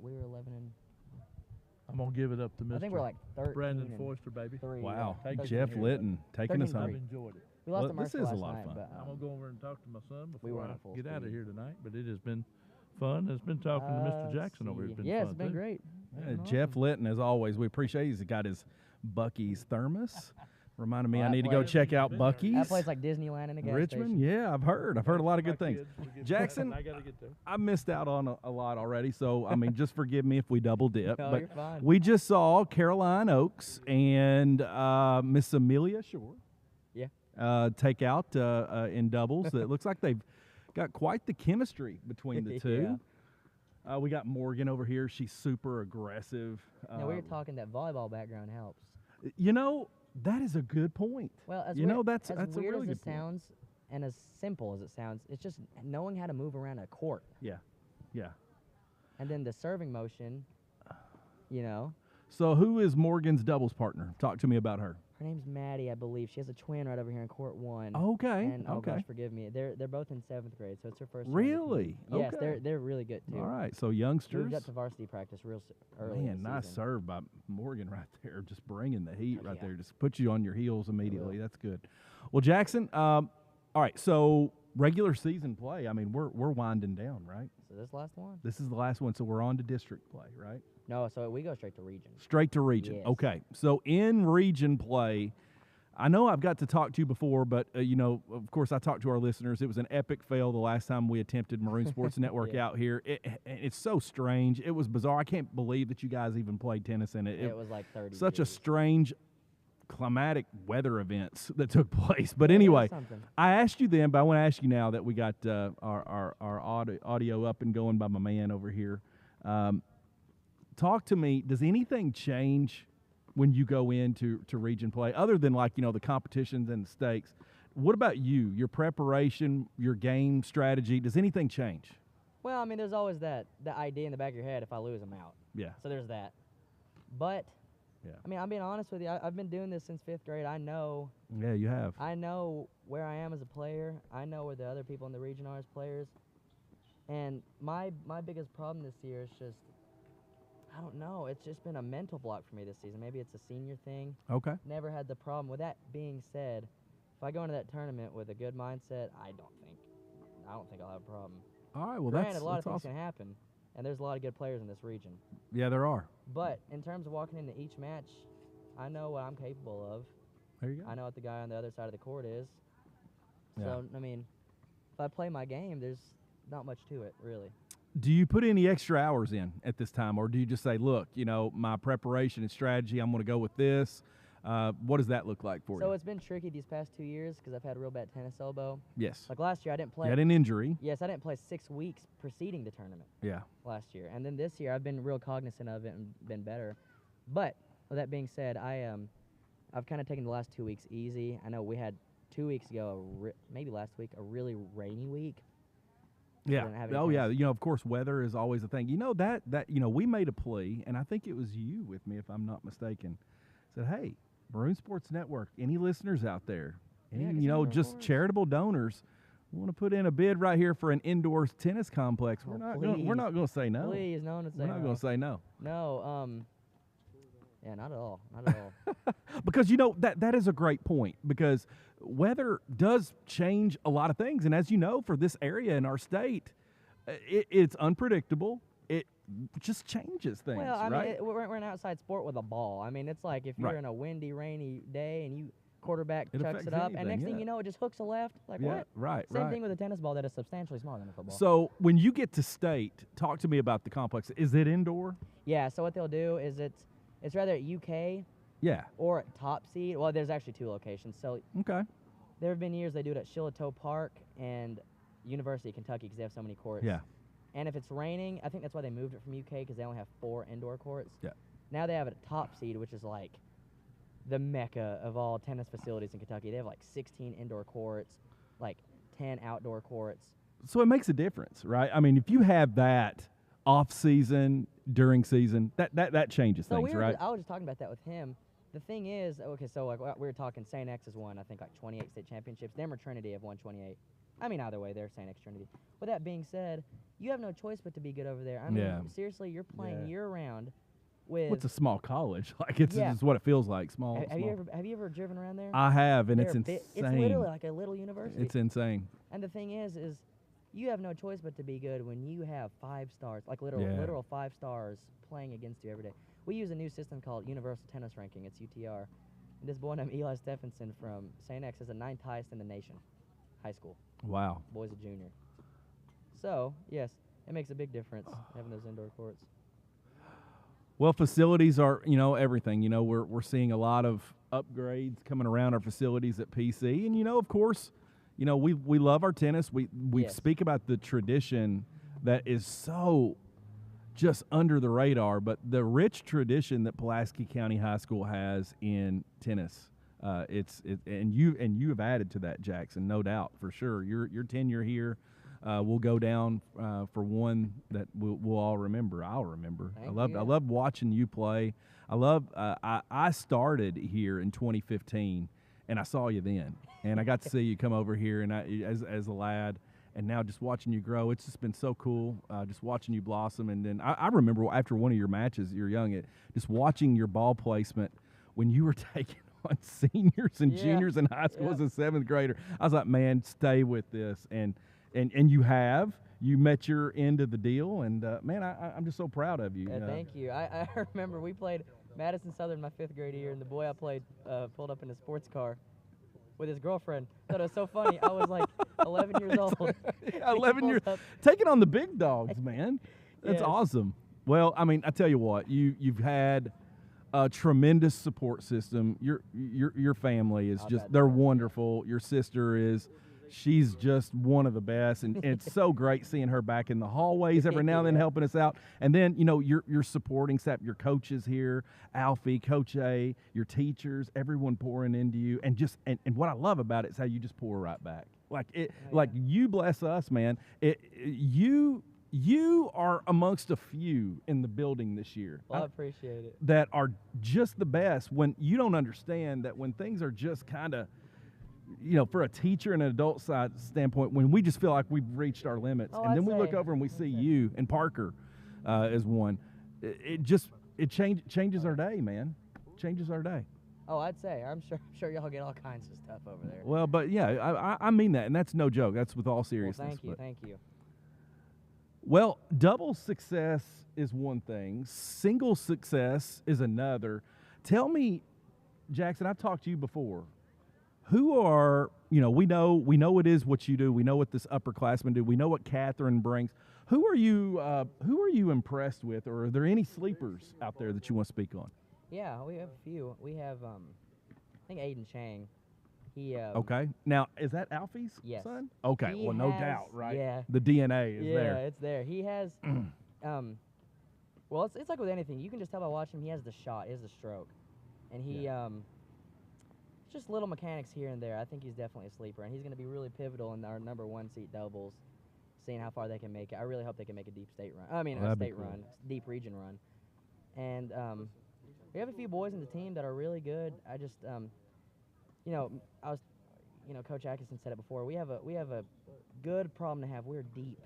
11 and. I'm gonna give it up to Mr. I think we're like 13. Brandon Forster, baby. 3, wow, yeah. Jeff Litton taking us home. I've enjoyed it. We lost to Mercer this is last a lot of night, fun. but, I'm gonna go over and talk to my son before I get speed. out of here tonight. But it has been fun. It's been talking to Mr. Jackson over here. It's been yeah, fun it's been too. great. Jeff Litton, as always, we appreciate. He's got his Buc-ee's thermos. Reminded me I need to go check out Buc-ee's. That place like Disneyland in a gas Richmond, station. yeah, I've heard a lot of good things. Jackson, I gotta get there. I missed out on a lot already, so I mean, just forgive me if we double dip. No, but you're fine. we just saw Caroline Oaks and Miss Amelia Shore. Yeah. Take out in doubles. It looks like they've got quite the chemistry between the two. Yeah. We got Morgan over here. She's super aggressive. Now we were talking that volleyball background helps. You know, that is a good point. Well, as that's as a weird really as good it sounds, and as simple as it sounds, it's just knowing how to move around a court. Yeah. And then the serving motion, you know. So who is Morgan's doubles partner? Talk to me about her. Her name's Maddie, I believe. She has a twin right over here in court 1. Okay. And oh gosh, forgive me. They're both in 7th grade, so it's her first. Really? Yes, okay. they're really good too. All right, so youngsters. Moved up to varsity practice early. Man, nice serve by Morgan right there. Just bringing the heat right there. Just put you on your heels immediately. That's good. Well, Jackson. All right, so regular season play. I mean, we're winding down, right? So this last one. This is the last one. So we're on to district play, right? No, so we go straight to region. Straight to region. Yes. Okay. So in region play, I know I've got to talk to you before, but, you know, of course, I talked to our listeners. It was an epic fail the last time we attempted Maroon Sports Network out here. It's so strange. It was bizarre. I can't believe that you guys even played tennis in it. It was like 30 Such degrees. a strange climatic weather events that took place. But anyway, I asked you then, but I want to ask you now that we got our audio up and going by my man over here. Talk to me. Does anything change when you go into region play, other than like, you know, the competitions and the stakes? What about you, your preparation, your game strategy? Does anything change? Well, I mean, there's always the idea in the back of your head, if I lose, I'm out. Yeah. So there's that. But, yeah. I mean, I'm being honest with you. I've been doing this since 5th grade. I know. Yeah, you have. I know where I am as a player. I know where the other people in the region are as players. And my biggest problem this year is just, I don't know. It's just been a mental block for me this season. Maybe it's a senior thing. Okay. Never had the problem. With that being said, if I go into that tournament with a good mindset, I don't think I'll have a problem. All right. Well, Granted, that's a lot of things awesome. can happen, and there's a lot of good players in this region. Yeah, there are. But in terms of walking into each match, I know what I'm capable of. There you go. I know what the guy on the other side of the court is. Yeah. So, I mean, if I play my game, there's not much to it, really. Do you put any extra hours in at this time, or do you just say, look, you know, my preparation and strategy, I'm going to go with this? What does that look like for you? So it's been tricky these past 2 years because I've had a real bad tennis elbow. Yes. Like last year, I didn't play. You had an injury. Yes, I didn't play 6 weeks preceding the tournament. Yeah. Last year. And then this year, I've been real cognizant of it and been better. But with that being said, I've kind of taken the last 2 weeks easy. I know we had 2 weeks ago, maybe last week, a really rainy week. Yeah. Oh, yeah. You know, of course, weather is always a thing. You know, that you know, we made a plea, and I think it was you with me, if I'm not mistaken, said, hey, Maroon Sports Network, any listeners out there, any, you know, just charitable donors, want to put in a bid right here for an indoor tennis complex. We're not going to say no. Please, no one would say no. We're not going to say no. No, yeah, not at all. Not at all. Because, you know, that is a great point, because weather does change a lot of things. And as you know, for this area in our state, it's unpredictable. It just changes things, well, I right? mean, we're an outside sport with a ball. I mean, it's like if you're in a windy, rainy day and you quarterback chucks it up, and next thing you know, it just hooks a left. Like, what? Right, Same thing with a tennis ball that is substantially smaller than a football. So when you get to state, talk to me about the complex. Is it indoor? Yeah, so what they'll do is it's rather at UK or at Top Seed. Well, there's actually 2 locations. So okay. There have been years they do it at Shiloh Park and University of Kentucky because they have so many courts. Yeah. And if it's raining, I think that's why they moved it from UK because they only have 4 indoor courts. Yeah. Now they have it at Top Seed, which is like the mecca of all tennis facilities in Kentucky. They have like 16 indoor courts, like 10 outdoor courts. So it makes a difference, right? I mean, if you have that off season, during season, that changes things, right? I was just talking about that with him. The thing is, okay, so like we were talking, St. X has won, I think, like 28 state championships. Them or Trinity have won 28. I mean, either way, they're St. X Trinity. With that being said, you have no choice but to be good over there. I mean, seriously, you're playing year-round with... What's a small college? Like, it's what it feels like, small. Have you ever driven around there? I have, and it's insane. It's literally like a little university. It's insane. And the thing is you have no choice but to be good when you have 5 stars, like literal 5 stars playing against you every day. We use a new system called Universal Tennis Ranking. It's UTR. And this boy named Eli Stephenson from St. X is the 9th highest in the nation, high school. Wow. Boy's a junior. So, yes, it makes a big difference having those indoor courts. Well, facilities are, everything. We're seeing a lot of upgrades coming around our facilities at PC. And, of course, we love our tennis. We speak about the tradition that is so just under the radar, but the rich tradition that Pulaski County High School has in tennis, and you have added to that, Jackson, no doubt, for sure. Your tenure here will go down for one that we'll all remember. I'll remember. I love watching you play. I started here in 2015, and I saw you then, and I got to see you come over here, and as a lad. And now just watching you grow, it's just been so cool, just watching you blossom. And then I remember after one of your matches, you're young, just watching your ball placement when you were taking on seniors and juniors in high school as a 7th grader. I was like, man, stay with this. And you met your end of the deal. And, man, I'm just so proud of you. Thank you. I remember we played Madison Southern my 5th grade year, and the boy I played pulled up in a sports car with his girlfriend. I thought it was so funny. I was like 11 years old. 11 years, taking on the big dogs, man. That's awesome. Well, I mean, I tell you what, you've had a tremendous support system. Your family is they're wonderful. Your sister she's just one of the best, and it's so great seeing her back in the hallways every now and then helping us out. And then, your supporting staff, your coaches here, Alfie, Coach A, your teachers, everyone pouring into you. And what I love about it is how you just pour right back. Like you bless us, man. You are amongst a few in the building this year. Well, I appreciate it. That are just the best when you don't understand that when things are just kind of, for a teacher and an adult side standpoint, when we just feel like we've reached our limits, and then we look over and we see you and Parker as one, it changes our day, man. Changes our day. Oh, I'd say. I'm sure y'all get all kinds of stuff over there. Well, but yeah, I mean that, and that's no joke. That's with all seriousness. Well, thank you. Well, double success is one thing. Single success is another. Tell me, Jackson, I've talked to you before. Who are, we know it is what you do. We know what this upperclassmen do. We know what Catherine brings. Who are you impressed with, or are there any sleepers out there that you want to speak on? Yeah, we have a few. We have, I think Aiden Chang. Okay. Now, is that Alfie's son? Okay. Well, no doubt, right? Yeah. The DNA is there. Yeah, it's there. He has, well, it's like with anything. You can just tell by watching him. He has the shot. He has the stroke. And he, just little mechanics here and there. I think he's definitely a sleeper, and he's going to be really pivotal in our number 1 seat doubles, seeing how far they can make it. I really hope they can make a deep state run. A state run, deep region run. And we have a few boys in the team that are really good. I just, Coach Atkinson said it before. We have a good problem to have. We're deep.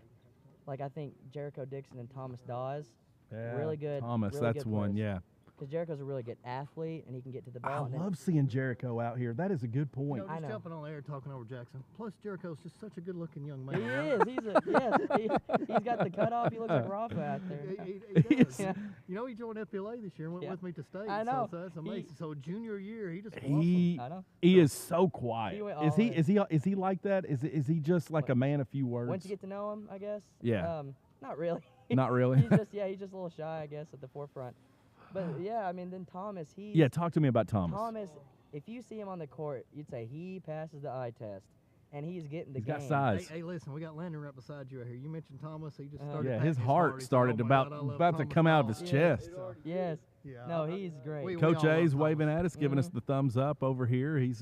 Like, I think Jericho Dixon and Thomas Dawes, really good. Thomas, really that's good one, players. Because Jericho's a really good athlete, and he can get to the ball. I love seeing Jericho out here. That is a good point. Just jumping on there talking over Jackson. Plus, Jericho's just such a good-looking young man. He is. He's got the cutoff. He looks like Rafa out there. He does. Yeah. He joined FBLA this year and went with me to state. I know. So that's amazing. So junior year, he just he is so quiet. Is he like that? Is he just like a man of few words? Once you get to know him, I guess. Yeah. Not really. Not really. He's just a little shy, I guess, at the forefront. But, then Thomas, talk to me about Thomas. Thomas, if you see him on the court, you'd say he passes the eye test, and he's getting the game. He's got size. Hey, listen, we got Landon right beside you right here. You mentioned Thomas. He just started. His heart started about to come out of his chest. Yes. Yeah. No, he's great. Coach A's waving at us, giving us the thumbs up over here. He's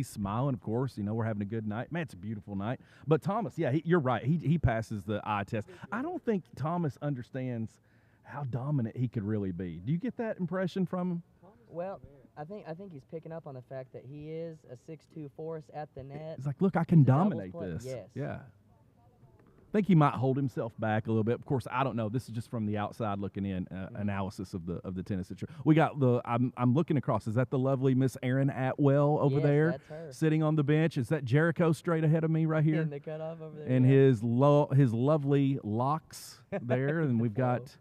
smiling, of course. You know, we're having a good night. Man, it's a beautiful night. But Thomas, yeah, you're right. He passes the eye test. I don't think Thomas understands how dominant he could really be. Do you get that impression from him? Well, I think he's picking up on the fact that he is a 6'2" force at the net. It's like, look, I can dominate this. Yes. Yeah. I think he might hold himself back a little bit. Of course, I don't know. This is just from the outside looking in analysis of the tennis situation. We got I'm looking across. Is that the lovely Miss Erin Atwell over there, that's her. sitting on the bench? Is that Jericho straight ahead of me right here? In the cutoff over there. And his lovely locks there, and we've got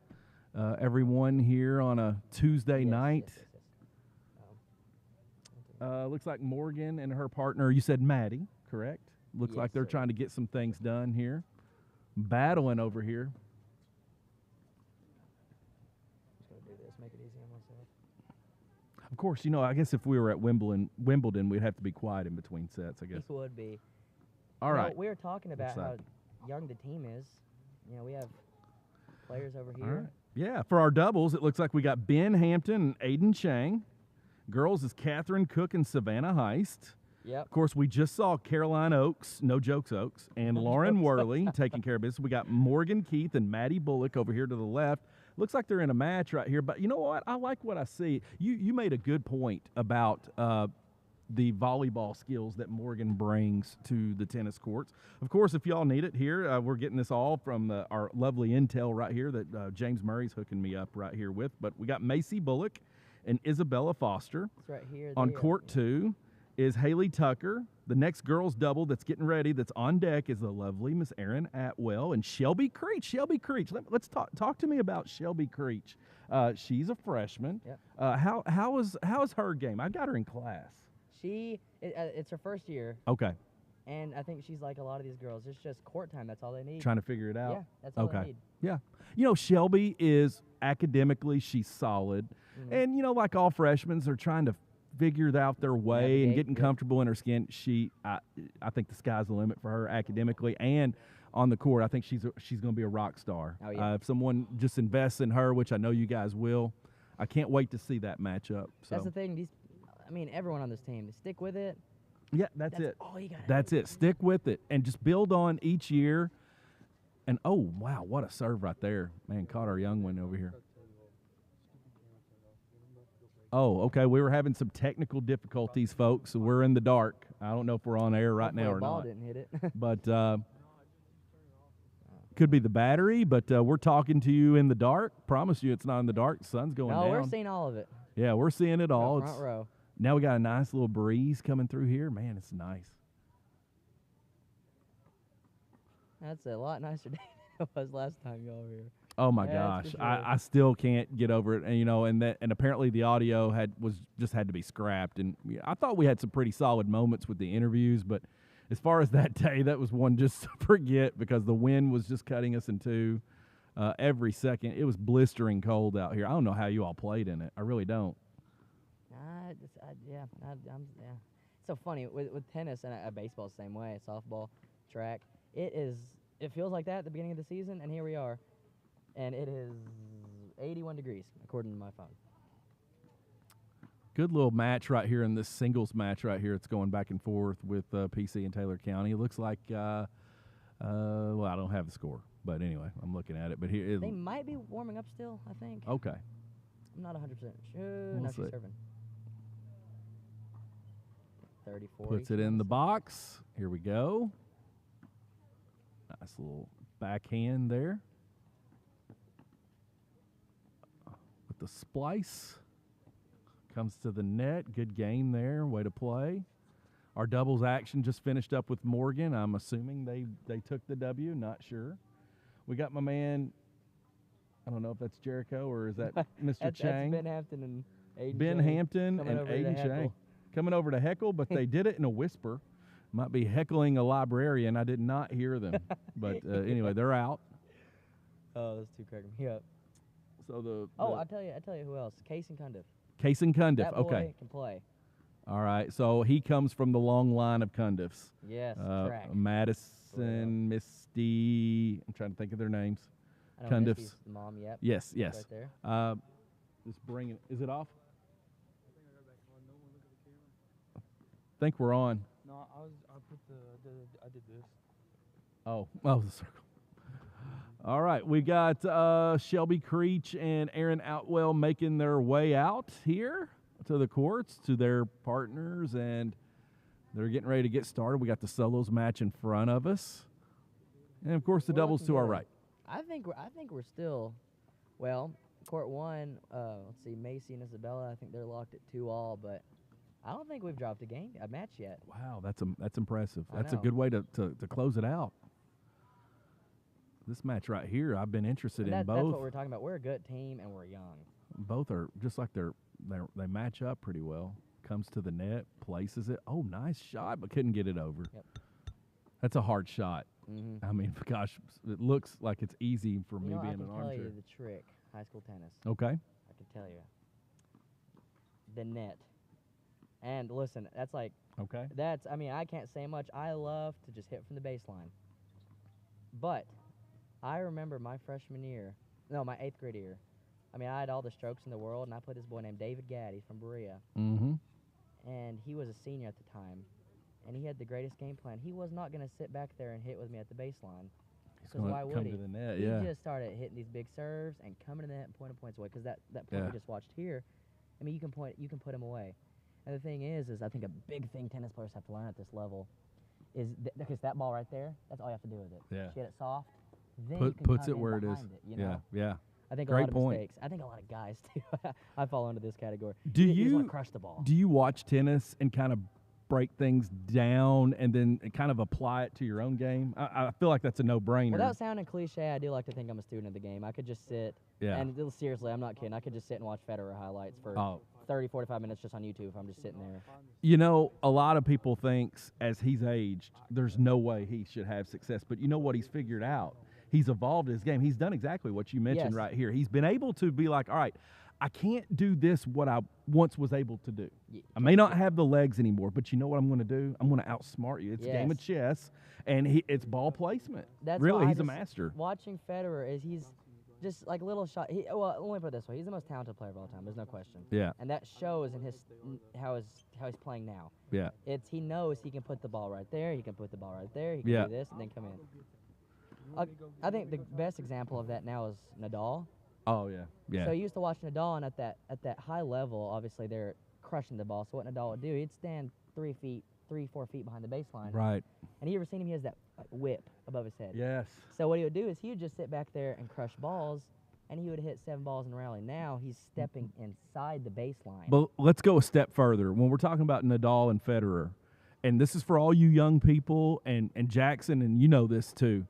everyone here on a Tuesday night. Looks like Morgan and her partner. You said Maddie, correct? Looks like they're trying to get some things done here. Battling over here. Just gonna do this, make it easy on myself. Of course, you know, I guess if we were at Wimbledon, we'd have to be quiet in between sets, I guess. It would be. All right. We were talking about how young the team is. You know, we have players over here. All right. Yeah, for our doubles, it looks like we got Ben Hampton and Aiden Chang. Girls is Catherine Cook and Savannah Heist. Yep. Of course, we just saw Caroline Oakes, no jokes Oakes, and Lauren Worley taking care of business. We got Morgan Keith and Maddie Bullock over here to the left. Looks like they're in a match right here. But you know what? I like what I see. You made a good point about the volleyball skills that Morgan brings to the tennis courts. Of course, if y'all need it here, we're getting this all from our lovely intel right here that James Murray's hooking me up right here with. But we got Macy Bullock and Isabella Foster. It's right here. On court 2 is Haley Tucker. The next girls double that's getting ready, that's on deck, is the lovely Miss Erin Atwell and Shelby Creech. Shelby Creech. Let's talk to me about Shelby Creech. She's a freshman. Yep. How is her game? I got her in class. It's her first year. Okay. And I think she's like a lot of these girls. It's just court time. That's all they need. Trying to figure it out. Yeah, that's all they need. Yeah. You know, Shelby is academically, she's solid. Mm-hmm. And, you know, like all freshmen, they're trying to figure out their way and getting comfortable in her skin. I think the sky's the limit for her academically and on the court. I think she's going to be a rock star. Oh, yeah. If someone just invests in her, which I know you guys will, I can't wait to see that matchup. So. That's the thing. Everyone on this team, stick with it. Yeah, that's it. All you gotta That's do. it. Stick with it and just build on each year. And, oh, wow, what a serve right there. Man, caught our young one over here. Oh, okay. We were having some technical difficulties, folks. So we're in the dark. I don't know if we're on air right now or ball not. Didn't hit it. But could be the battery, but we're talking to you in the dark. Promise you it's not in the dark. The sun's going down. No, we're seeing all of it. Yeah, we're seeing it all. Front row. Now we got a nice little breeze coming through here. Man, it's nice. That's a lot nicer day than it was last time you were here. Oh my gosh, sure. I still can't get over it, and you know, and apparently the audio had to be scrapped, and I thought we had some pretty solid moments with the interviews, but as far as that day, that was one just to forget because the wind was just cutting us in two every second. It was blistering cold out here. I don't know how you all played in it. I really don't. Yeah. It's so funny with tennis and baseball the same way. Softball, track. It feels like that at the beginning of the season, and here we are. And it is 81 degrees, according to my phone. Good little match right here in this singles match right here. It's going back and forth with PC and Taylor County. It looks like, well, I don't have the score. But anyway, I'm looking at it. But here they might be warming up still, I think. Okay. I'm not 100% sure. No, she's serving. 30-40. Puts it in the box. Here we go. Nice little backhand there. With the splice. Comes to the net. Good game there. Way to play. Our doubles action just finished up with Morgan. I'm assuming they took the W. Not sure. We got my man, I don't know if that's Jericho or is that Mr. Chang? That's Ben Hampton and Aiden Ben Chang Hampton and Aiden Chang. Coming over to heckle, but they did it in a whisper. Might be heckling a librarian. I did not hear them. But anyway, they're out. Oh, those two cracking me up. So I'll tell you who else. Case and Cundiff. Case and Cundiff, that boy okay. Can play. All right, so he comes from the long line of Cundiffs. Yes, track. Madison, Misty, I'm trying to think of their names. I know Misty's the mom, yep. Yes. Right there. Just bring it. Is it off? I think we're on. No, I did this. Oh, the circle. All right, we got Shelby Creech and Aaron Outwell making their way out here to the courts, to their partners, and they're getting ready to get started. We got the solos match in front of us, and of course the doubles to our right. I think we're still, well, court one. Let's see, Macy and Isabella. I think they're locked at 2-all, but I don't think we've dropped a match yet. Wow, that's impressive. That's a good way to close it out. This match right here, I've been interested in both. That's what we're talking about. We're a good team and we're young. Both are just like they match up pretty well. Comes to the net, places it. Oh, nice shot, but couldn't get it over. Yep. That's a hard shot. I mean, gosh, it looks like it's easy for me being an armchair. I can tell you the trick, high school tennis. Okay. I can tell you. The net. And listen, that's like, I mean, I can't say much. I love to just hit from the baseline. But I remember my freshman year, no, my 8th grade year. I mean, I had all the strokes in the world, and I played this boy named David Gaddy from Berea. And he was a senior at the time, and he had the greatest game plan. He was not going to sit back there and hit with me at the baseline. Because why would he? To the net, he just started hitting these big serves and coming to the net and pointing points away. Because that point we just watched here, I mean, you can put him away. And the thing is I think a big thing tennis players have to learn at this level is because that ball right there, that's all you have to do with it. Yeah. Hit it soft, then you can puts it where it is. you know? Yeah. I think Great a lot point. of mistakes. I think a lot of guys too. I fall into this category. Do you you just want to crush the ball? Do you watch tennis and kind of break things down and then kind of apply it to your own game? I feel like that's a no-brainer. Without sounding cliche, I do like to think I'm a student of the game. I could just sit. And seriously, I'm not kidding. I could just sit and watch Federer highlights for 30, 45 minutes just on YouTube if I'm just sitting there. You know, a lot of people thinks as he's aged, there's no way he should have success. But you know what he's figured out? He's evolved his game. He's done exactly what you mentioned right here. He's been able to be like, all right, I can't do this what I once was able to do. I may not have the legs anymore, but you know what I'm going to do? I'm going to outsmart you. It's a game of chess, and it's ball placement. That's really, he's a master. Watching Federer is he's just like little shot. Well, let me put it this way: he's the most talented player of all time. There's no question. Yeah. And that shows in how he's playing now. Yeah. He knows he can put the ball right there. He can put the ball right there. He can do this and then come in. I think the best example of that now is Nadal. Oh yeah. So you used to watch Nadal, and at that high level, obviously they're crushing the ball. So what Nadal would do, he'd stand 3, 4 feet behind the baseline. Right. And you ever seen him? He has that whip above his head. Yes. So what he would do is he would just sit back there and crush balls, and he would hit 7 balls in a rally. Now he's stepping inside the baseline. But let's go a step further. When we're talking about Nadal and Federer, and this is for all you young people and Jackson, and you know this too,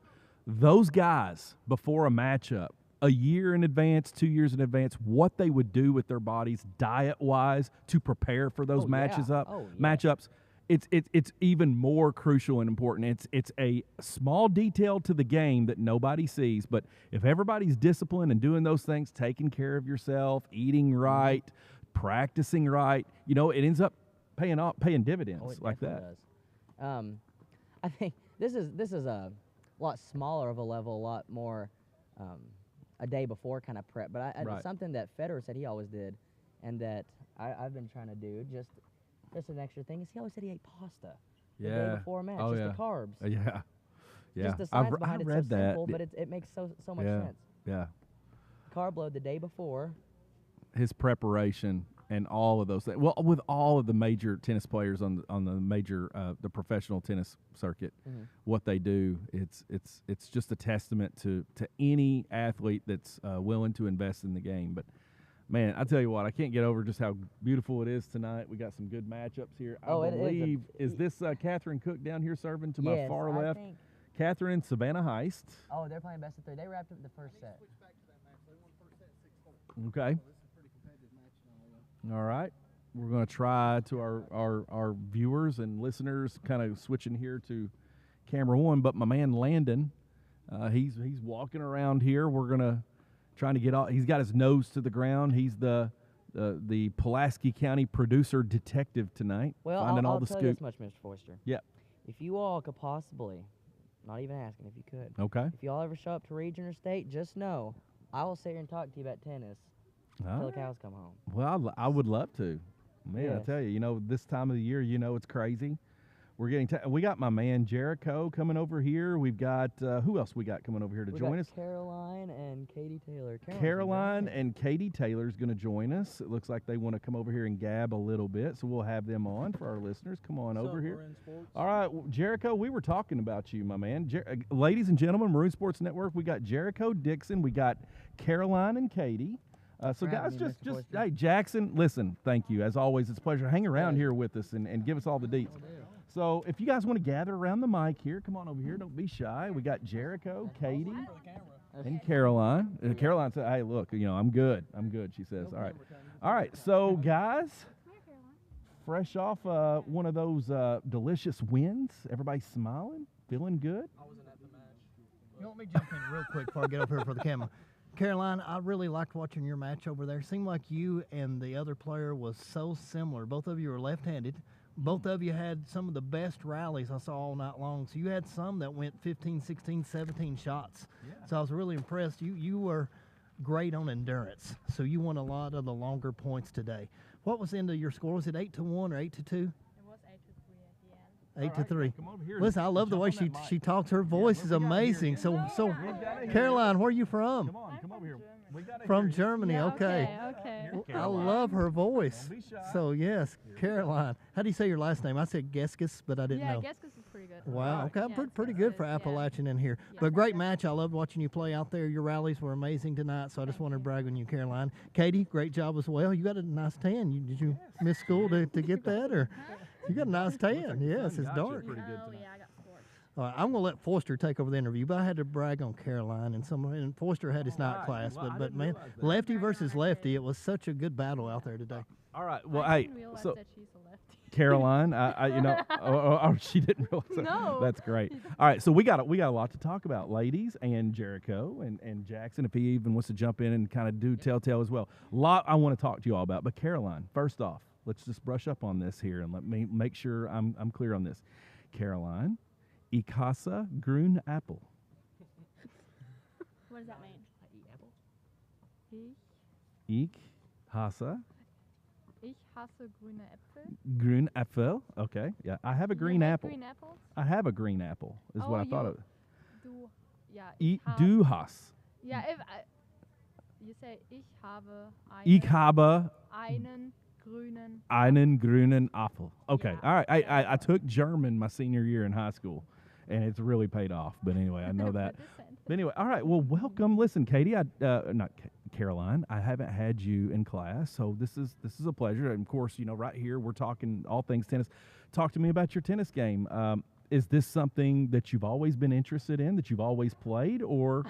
those guys before a matchup, a year in advance, 2 years in advance, what they would do with their bodies diet-wise to prepare for those matchups, it's even more crucial and important. It's a small detail to the game that nobody sees, but if everybody's disciplined and doing those things, taking care of yourself, eating right, practicing right, you know, it ends up paying dividends like that. Does. I think this is a lot smaller of a level, a lot more a day before kind of prep. But it's something that Federer said he always did, and that I've been trying to do. Just an extra thing is he always said he ate pasta the day before a match, the carbs. Yeah. Just the science behind it's so simple, but it makes so much sense. Yeah. Carb load the day before. His preparation and all of those things. Well, with all of the major tennis players on the major the professional tennis circuit, what they do, it's just a testament to any athlete that's willing to invest in the game. But man, I tell you what, I can't get over just how beautiful it is tonight. We got some good matchups here. I believe is this Catherine Cook down here serving to my far left? Catherine and Savannah Heist. Oh, they're playing best of 3. They wrapped up the first set. Okay. All right. We're going to try to our viewers and listeners kind of switching here to camera 1. But my man Landon, he's walking around here. We're going to trying to get all. He's got his nose to the ground. He's the Pulaski County producer detective tonight. Well, finding all I'll the tell scoop. you this much, Mr. Foister. Yeah. If you all could possibly, not even asking if you could. Okay. If you all ever show up to region or state, just know I will sit here and talk to you about tennis till the cows come home. Well, I would love to. Man, Yes. I tell you, this time of the year, it's crazy. We're getting. We got my man Jericho coming over here. We've got who else we got coming over here to join us? Caroline and Katie Taylor. Caroline and Katie Taylor's going to join us. It looks like they want to come over here and gab a little bit, so we'll have them on for our listeners. Come on over here. All right, well, Jericho, we were talking about you, my man. Ladies and gentlemen, Maroon Sports Network, we got Jericho Dixon, we got Caroline and Katie. So guys, just hey, Jackson, listen, thank you. As always, it's a pleasure. Hang around here with us and give us all the deets. So if you guys want to gather around the mic here, come on over here. Don't be shy. We got Jericho, Katie, and Caroline. Caroline said, hey, look, I'm good. I'm good, she says. All right. All right, so guys, fresh off one of those delicious wins. Everybody smiling, feeling good. I wasn't at the match. Let me jump in real quick before I get up here for the camera. Caroline, I really liked watching your match over there. Seemed like you and the other player was so similar. Both of you were left-handed. Both of you had some of the best rallies I saw all night long. So you had some that went 15, 16, 17 shots. Yeah. So I was really impressed. You were great on endurance. So you won a lot of the longer points today. What was into your score? Was it 8-1 or 8-2? It was 8-3 at the end. 8-3. Come over here. Listen, I love the way she talks. Her voice is amazing. So Caroline, where are you from? Come on, come over here. From Germany, Yeah, okay. I love her voice. So yes, Caroline. How do you say your last name? I said Geskis, but I didn't know. Yeah, Geskis is pretty good. Wow, okay, Yeah, pretty good for Appalachian in here. Yeah. But great match. I loved watching you play out there. Your rallies were amazing tonight, so I just wanted to brag on you, Caroline. Katie, great job as well. You got a nice tan. Did you miss school to get that, or you got a nice tan? Yes, it's dark. Oh, yeah, I got scorched. All right, I'm going to let Forster take over the interview, but I had to brag on Caroline, and Forster had his night class. But man, lefty versus lefty, it was such a good battle out there today. All right, well, I hey, didn't realize so that she's a lefty. Caroline, she didn't realize that. No. That's great. All right, so we got a lot to talk about, ladies, and Jericho and Jackson, if he even wants to jump in and kind of do telltale as well. A lot I want to talk to you all about, but Caroline, first off, let's just brush up on this here and let me make sure I'm clear on this. Caroline, Ich hasse grüne Apple. What does that mean? Ich hasse Ich hasse grüne Äpfel. grün Apfel. Okay, yeah, I have a green You like apple. green apples? I have a green apple, is what I thought of. Du hast. Yeah, if you say ich habe Ich habe einen grünen. grünen Apfel. Okay, Yeah. all right. I took German my senior year in high school, and it's really paid off. But anyway, I know that. But anyway, all right. Well, welcome. Listen, Katie, Caroline, I haven't had you in class, so this is a pleasure. And of course, right here we're talking all things tennis. Talk to me about your tennis game. Is this something that you've always been interested in, that you've always played, or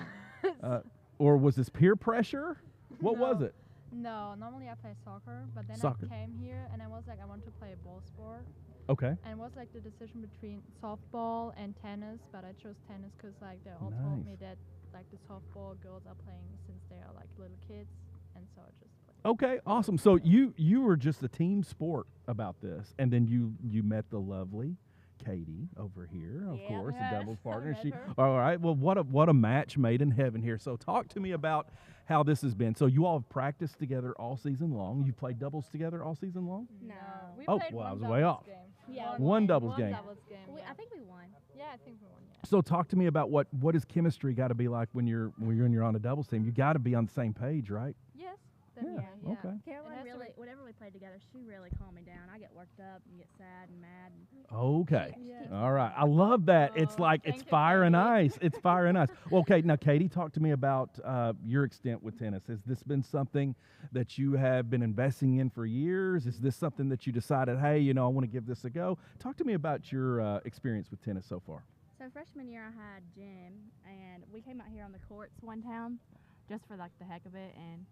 was this peer pressure? What was it? No, normally I play soccer, but then Soccer. I came here and I was like, I want to play a ball sport. Okay. And it was like the decision between softball and tennis, but I chose tennis because like they all told me that like the softball girls are playing since they are like little kids, and so I just played. Okay, awesome. So you were just a team sport about this, and then you met the lovely Katie over here, of course, a doubles partner. All right. Well, what a match made in heaven here. So talk to me about how this has been. So you all have practiced together all season long. You played doubles together all season long? No. We Oh, played well, I one was way off. Game. Yeah, One doubles game. I think we won. Yeah, I think we won. Yeah. So talk to me about what does chemistry got to be like when you're on a doubles team? You got to be on the same page, right? Yes. Yeah. Yeah. Okay. Caroline really, whenever we played together, she really calmed me down. I get worked up and get sad and mad. Okay. Yeah. All right. I love that. It's Oh, like it's thank you, fire and Katie. ice. It's fire and ice. Well, okay. Now, Katie, talk to me about your extent with tennis. Has this been something that you have been investing in for years? Is this something that you decided, hey, I want to give this a go? Talk to me about your experience with tennis so far. So freshman year, I had gym, and we came out here on the courts one time, just for like the heck of it, and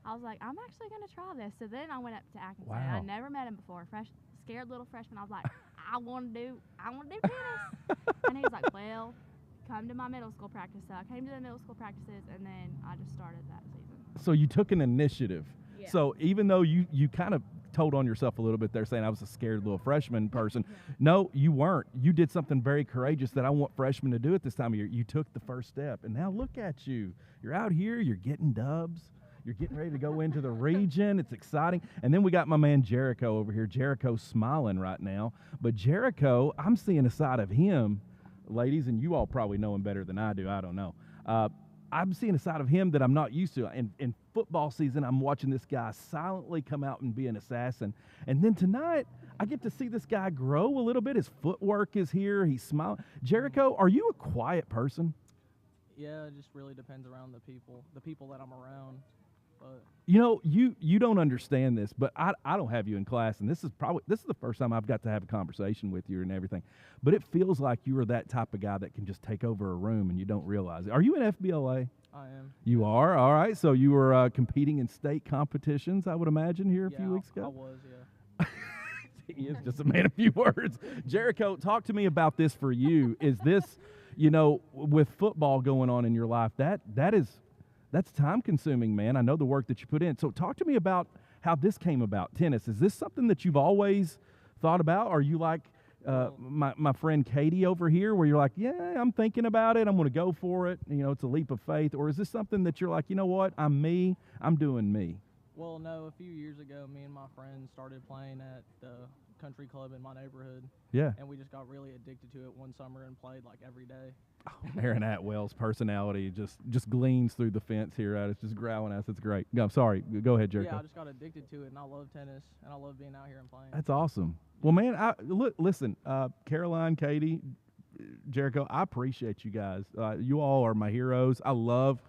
I was like, I'm actually gonna try this. So then I went up to Atkinson. Wow. I never met him before. Scared little freshman. I was like, I want to do tennis. And he was like, well, come to my middle school practice. So I came to the middle school practices, and then I just started that season. So you took an initiative. Yeah. So even though you kind of told on yourself a little bit there saying I was a scared little freshman person, no, you weren't. You did something very courageous that I want freshmen to do at this time of year. You took the first step, and now look at you. You're out here. You're getting dubs. You're getting ready to go into the region. It's exciting. And then we got my man Jericho over here. Jericho's smiling right now. But Jericho, I'm seeing a side of him, ladies, and you all probably know him better than I do. I don't know. I'm seeing a side of him that I'm not used to. In football season, I'm watching this guy silently come out and be an assassin. And then tonight, I get to see this guy grow a little bit. His footwork is here. He's smiling. Jericho, are you a quiet person? Yeah, it just really depends around the people that I'm around. But you know, you don't understand this, but I don't have you in class, and this is the first time I've got to have a conversation with you and everything. But it feels like you are that type of guy that can just take over a room and you don't realize it. Are you in FBLA? I am. You are? All right. So you were competing in state competitions, I would imagine, here a few weeks ago? I was, yeah. He is just a man of few words. Jericho, talk to me about this for you. Is this, you know, with football going on in your life, that's time-consuming, man. I know the work that you put in. So talk to me about how this came about, tennis. Is this something that you've always thought about? Are you like my friend Katie over here where you're like, yeah, I'm thinking about it. I'm going to go for it. You know, it's a leap of faith. Or is this something that you're like, you know what, I'm me. I'm doing me? Well, no, a few years ago, me and my friends started playing at the country club in my neighborhood. Yeah. And we just got really addicted to it one summer and played like every day. Oh, Aaron Atwell's personality just gleams through the fence here at us, just growling at us. It's great. No, I'm sorry. Go ahead, Jericho. Yeah, I just got addicted to it, and I love tennis, and I love being out here and playing. That's awesome. Well, man, listen, Caroline, Katie, Jericho, I appreciate you guys. You all are my heroes. I love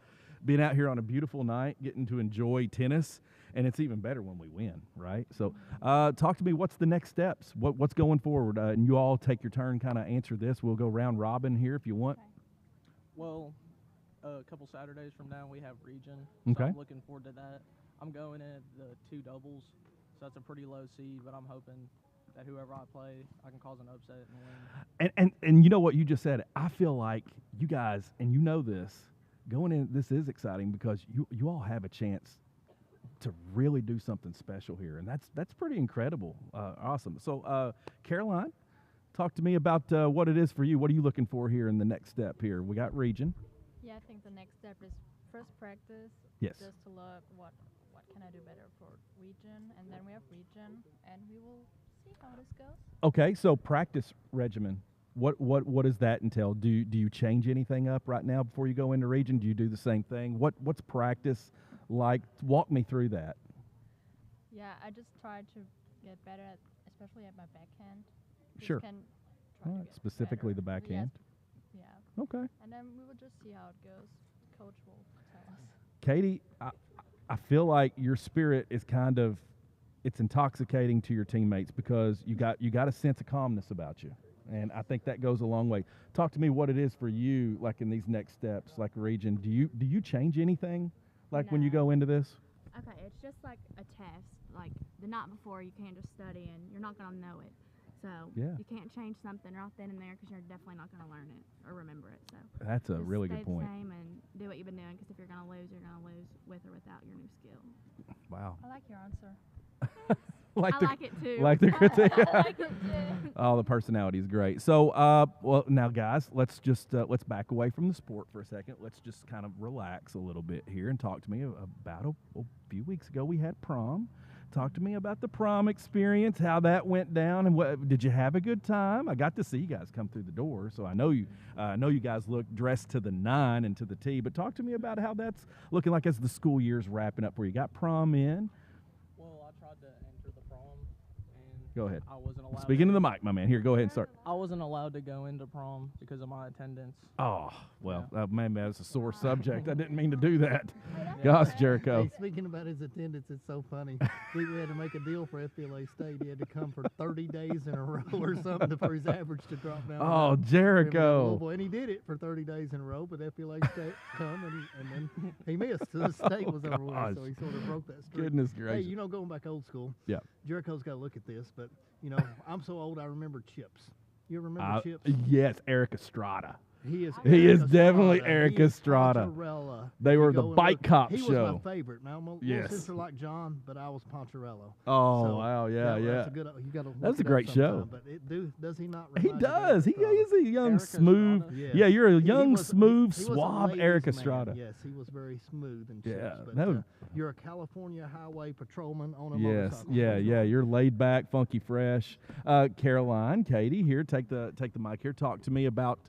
being out here on a beautiful night, getting to enjoy tennis. And it's even better when we win, right? So talk to me, what's the next steps? What's going forward? And you all take your turn, kind of answer this. We'll go round robin here if you want. Okay. Well, a couple Saturdays from now, we have region. Okay. So I'm looking forward to that. I'm going in the 2 doubles, so that's a pretty low seed, but I'm hoping that whoever I play, I can cause an upset and win. And you know what you just said? I feel like you guys, and you know this, going in, this is exciting because you all have a chance to really do something special here, and that's pretty incredible. Awesome. So, Caroline, talk to me about what it is for you. What are you looking for here in the next step here? We got region. Yeah, I think the next step is first practice. Yes. Just to look what can I do better for region, and then we have region, and we will see how this goes. Okay, so practice regimen. What does that entail? Do you change anything up right now before you go into region? Do you do the same thing? What's practice like? Walk me through that. Yeah, I just try to get better at, especially at my backhand. Sure. All right, specifically the backhand. Yeah. Okay. And then we will just see how it goes. Coach will tell us. Katie, I feel like your spirit is kind of, it's intoxicating to your teammates because you got a sense of calmness about you. And I think that goes a long way. Talk to me what it is for you, like in these next steps, like region. Do you change anything, like when you go into this? Okay, it's just like a test. Like the night before, you can't just study and you're not gonna know it. So you can't change something right then and there because you're definitely not gonna learn it or remember it. So that's a really good point. Stay the same and do what you've been doing because if you're gonna lose, you're gonna lose with or without your new skill. Wow. I like your answer. I like it too. Like the critique. I like it too. Oh, the personality is great. So, well, now, guys, let's just let's back away from the sport for a second. Let's just kind of relax a little bit here and talk to me about a few weeks ago we had prom. Talk to me about the prom experience, how that went down, and what did you have a good time? I got to see you guys come through the door, so I know you guys look dressed to the nine and to the T. But talk to me about how that's looking like as the school year's wrapping up. Where you got prom in. Well, I tried to enter the prom, and go ahead. I wasn't allowed. Speaking to the mic, my man. Here, go ahead and start. I wasn't allowed to go into prom because of my attendance. Oh, well, man, that's a sore subject. I didn't mean to do that. Gosh, Jericho. Hey, speaking about his attendance, it's so funny. We had to make a deal for FBLA State. He had to come for 30 days in a row or something for his average to drop down. Oh, Jericho. And he did it for 30 days in a row, but FBLA State come and then he missed. So the state was over with, so he sort of broke that streak. Goodness gracious. Hey, going back old school, Jericho's got to look at this, but, I'm so old I remember Chips. You ever remember Chips? Yes, Eric Estrada. He is definitely Eric Estrada. Poncherello. They were the bike cop show. He was my favorite. Now, my little sister like John, but I was Poncherello. Oh, so wow, yeah. That's a good. You got to. That's a great show. But does he not? He does. He is a young, Eric smooth. Yes. Yeah, you're a young, smooth, suave Eric Estrada. Yes, he was very smooth and chill. But you're a California highway patrolman on a motorcycle. Yeah. You're laid back, funky, fresh. Caroline, Katie, here, take the mic here. Talk to me about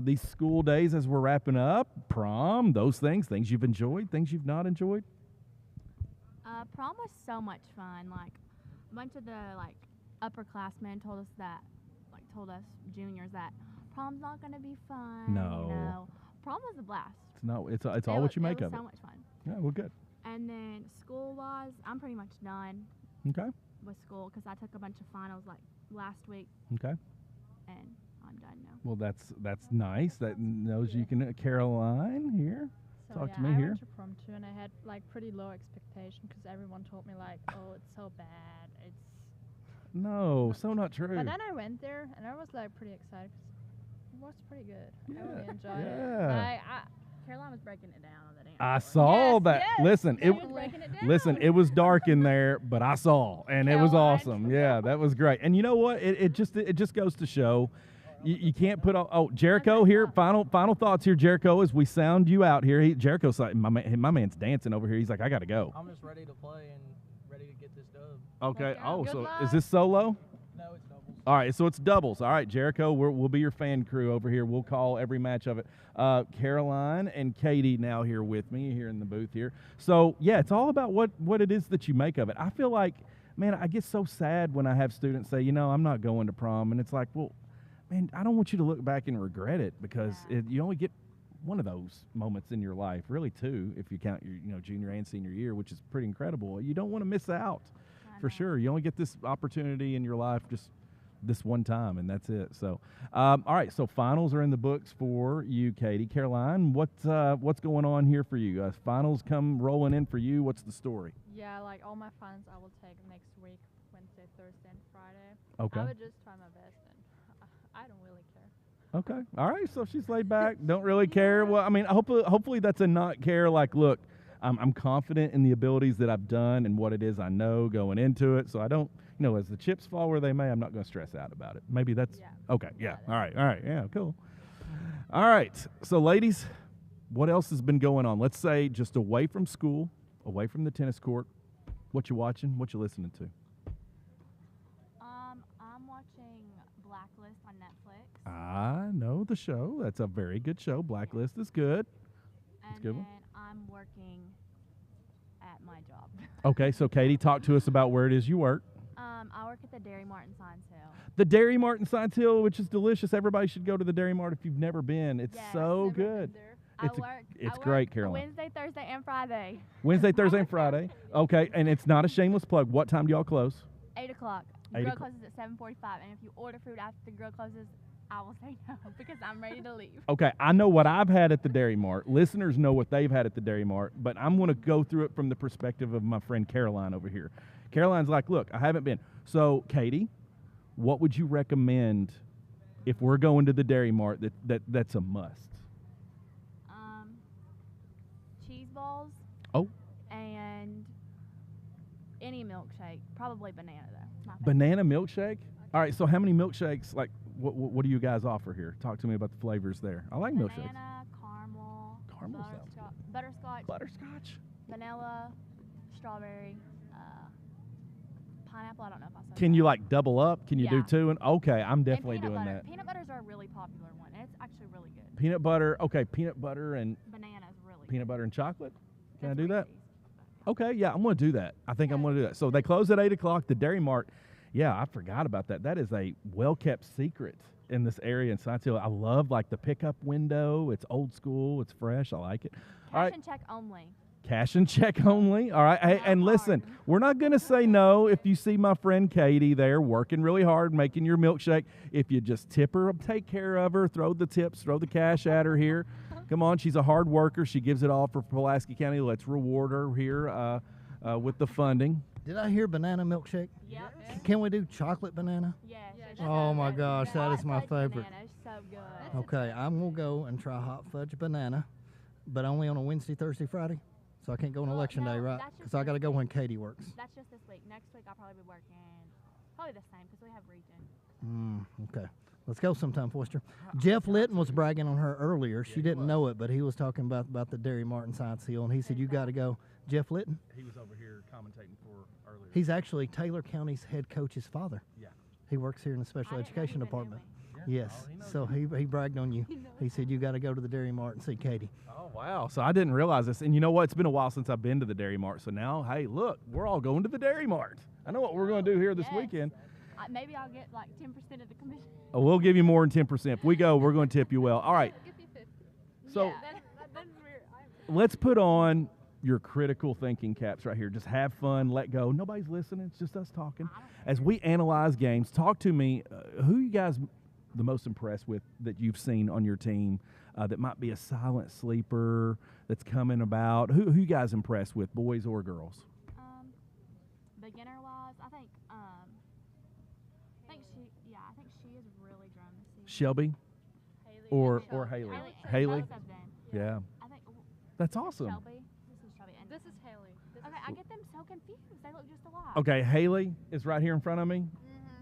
these school days as we're wrapping up, prom, those things you've enjoyed, things you've not enjoyed. Prom was so much fun. Like a bunch of the upperclassmen told us juniors that prom's not gonna be fun. No. You know? Prom was a blast. It's all what you make of it. It was so much fun. Yeah, well, good. And then school-wise, I'm pretty much done. Okay. With school because I took a bunch of finals last week. Okay. And I'm done now. Well, that's nice. That knows you can. Caroline here. So Talk to me here. I went to prom too, and I had pretty low expectation because everyone told me oh, it's so bad. So not true. But then I went there, and I was pretty excited. It was pretty good. Yeah. I really enjoyed it. Caroline was breaking it down on that answer. I saw that. Yes, Listen, it was dark in there, but I saw, and it was awesome. Yeah, that was great. And you know what? It just goes to show. You can't put all. Jericho here. Final thoughts here, Jericho. As we sound you out here, Jericho's like my man's dancing over here. He's like, I gotta go. I'm just ready to play and ready to get this dub. Okay. Is this solo? No, it's doubles. All right, so it's doubles. All right, Jericho, we'll be your fan crew over here. We'll call every match of it. Caroline and Katie now here with me here in the booth here. So yeah, it's all about what it is that you make of it. I feel like, man, I get so sad when I have students say, I'm not going to prom, and it's like, well, man, I don't want you to look back and regret it because you only get one of those moments in your life, really two, if you count your junior and senior year, which is pretty incredible. You don't want to miss out, for sure. You only get this opportunity in your life just this one time, and that's it. So, all right. So finals are in the books for you, Katie. Caroline, what's going on here for you? Finals come rolling in for you. What's the story? Yeah, all my finals I will take next week, Wednesday, Thursday, and Friday. Okay. I would just try my best. I don't really care. Okay. All right. So she's laid back, don't really care. Well, I mean, hopefully that's a not care. Look, I'm confident in the abilities that I've done and what it is I know going into it. So I don't, as the chips fall where they may, I'm not going to stress out about it. Maybe that's okay. Yeah. All right. Yeah. Cool. All right. So ladies, what else has been going on? Let's say just away from school, away from the tennis court. What you watching? What you listening to? I'm watching Blacklist on Netflix. I know the show. That's a very good show. Blacklist is good. And good then one. I'm working at my job. Okay, so Katie, talk to us about where it is you work. I work at the Dairy Mart in Science Hill. The Dairy Mart in Science Hill, which is delicious. Everybody should go to the Dairy Mart if you've never been. It's so good. It's great, Caroline. Wednesday, Thursday, and Friday. Wednesday, Thursday, and Friday. Okay, and it's not a shameless plug. What time do y'all close? 8 o'clock. The grill closes at 7:45, and if you order food after the grill closes, I will say no because I'm ready to leave. Okay, I know what I've had at the Dairy Mart. Listeners know what they've had at the Dairy Mart, but I'm going to go through it from the perspective of my friend Caroline over here. Caroline's like, look, I haven't been. So, Katie, what would you recommend if we're going to the Dairy Mart that's a must? Cheese balls. Oh. And any milkshake. Probably banana, though. Banana milkshake? All right, so how many milkshakes, what do you guys offer here? Talk to me about the flavors there. I like milkshakes. Banana, caramel. Caramel sounds good. Butterscotch. Butterscotch. Vanilla, strawberry, pineapple. I don't know if I said Can that. you double up? Can you do two? And okay, I'm definitely doing butter. that. Peanut butters are a really popular one, and it's actually really good. Peanut butter. Okay, peanut butter and Banana is really peanut good. butter and chocolate. Can That's I do that? Reese's. Okay, yeah, I'm going to do that. I think I'm going to do that. So they close at 8 o'clock. The Dairy Mart. Yeah, I forgot about that. That is a well-kept secret in this area in Science Hill. I love the pickup window. It's old school. It's fresh. I like it. Cash and check only. Cash and check only. All right. Hey, and listen, we're not going to say no if you see my friend Katie there working really hard, making your milkshake. If you just tip her, take care of her, throw the tips, throw the cash at her here. Come on, she's a hard worker. She gives it all for Pulaski County. Let's reward her here with the funding. Did I hear banana milkshake? Yep. Can we do chocolate banana? Yes. Oh my gosh, that is my favorite. Banana is so good. Okay, I'm gonna go and try hot fudge banana, but only on a Wednesday, Thursday, Friday. So I can't go on election day, right? Because I got to go when Katie works. That's just this week. Next week I'll probably be working probably the same because we have region. Okay. Let's go sometime, Foster. Jeff Litton was bragging on her earlier. She didn't know it, but he was talking about the Derry Martin Science Hill, and he said, you got to go. Jeff Litton? He was over here commentating for earlier. He's actually Taylor County's head coach's father. Yeah. He works here in the special education department. Yeah. Yes. So he bragged on you. He said, you got to go to the Derry Mart and see Katie. Oh, wow. So I didn't realize this. And you know what? It's been a while since I've been to the Dairy Mart. So now, hey, look, we're all going to the Dairy Mart. I know what we're going to do here this weekend. Maybe I'll get like 10% of the commission. Oh, we'll give you more than 10%. If we go, we're going to tip you well. All right. Give me 50. So let's put on your critical thinking caps right here. Just have fun, let go. Nobody's listening. It's just us talking. As we analyze games, talk to me. Who you guys the most impressed with that you've seen on your team that might be a silent sleeper that's coming about? Who you guys impressed with, boys or girls? Beginner-wise, I think she is really grown this season. Shelby? Or Haley? Haley? Both of them. Yeah. I think That's awesome. Shelby. This is Shelby. And This is Haley. okay, I get them so confused. They look just alike. Okay, Haley is right here in front of me.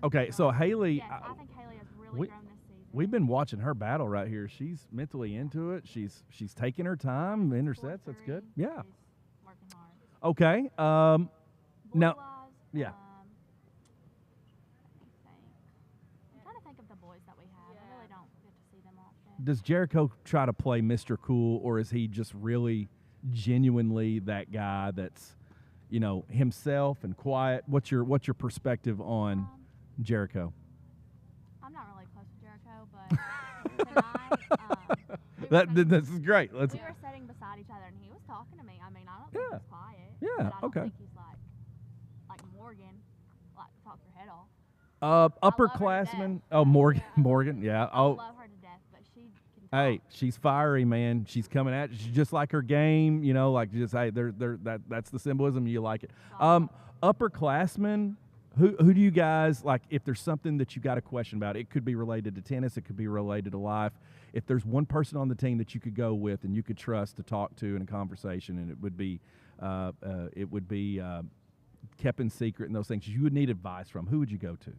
Okay, so Haley. Yes, I think Haley has really grown this season. We've been watching her battle right here. She's mentally into it. She's taking her time. Intercepts. That's good. Yeah. She's working hard. Okay. Now. Yeah. I'm trying to think of the boys that we have. I really don't get to see them often. Does Jericho try to play Mr. Cool, or is he just really genuinely that guy that's, himself and quiet? What's your perspective on Jericho? I'm not really close to Jericho, but tonight, this is great. We were sitting beside each other, and he was talking to me. I mean, I don't think he's quiet. Yeah. But I don't Okay. think he's like Morgan, like talk your head off. Upperclassmen. Oh, Morgan. Yeah. I Oh. love her to death, but she can talk. Hey, she's fiery, man. She's coming at you. She's just like her game, like just hey, that's the symbolism. You like it. Upperclassmen. Who do you guys like? If there's something that you got a question about, it could be related to tennis. It could be related to life. If there's one person on the team that you could go with and you could trust to talk to in a conversation, and it would be kept in secret and those things, you would need advice from. Who would you go to?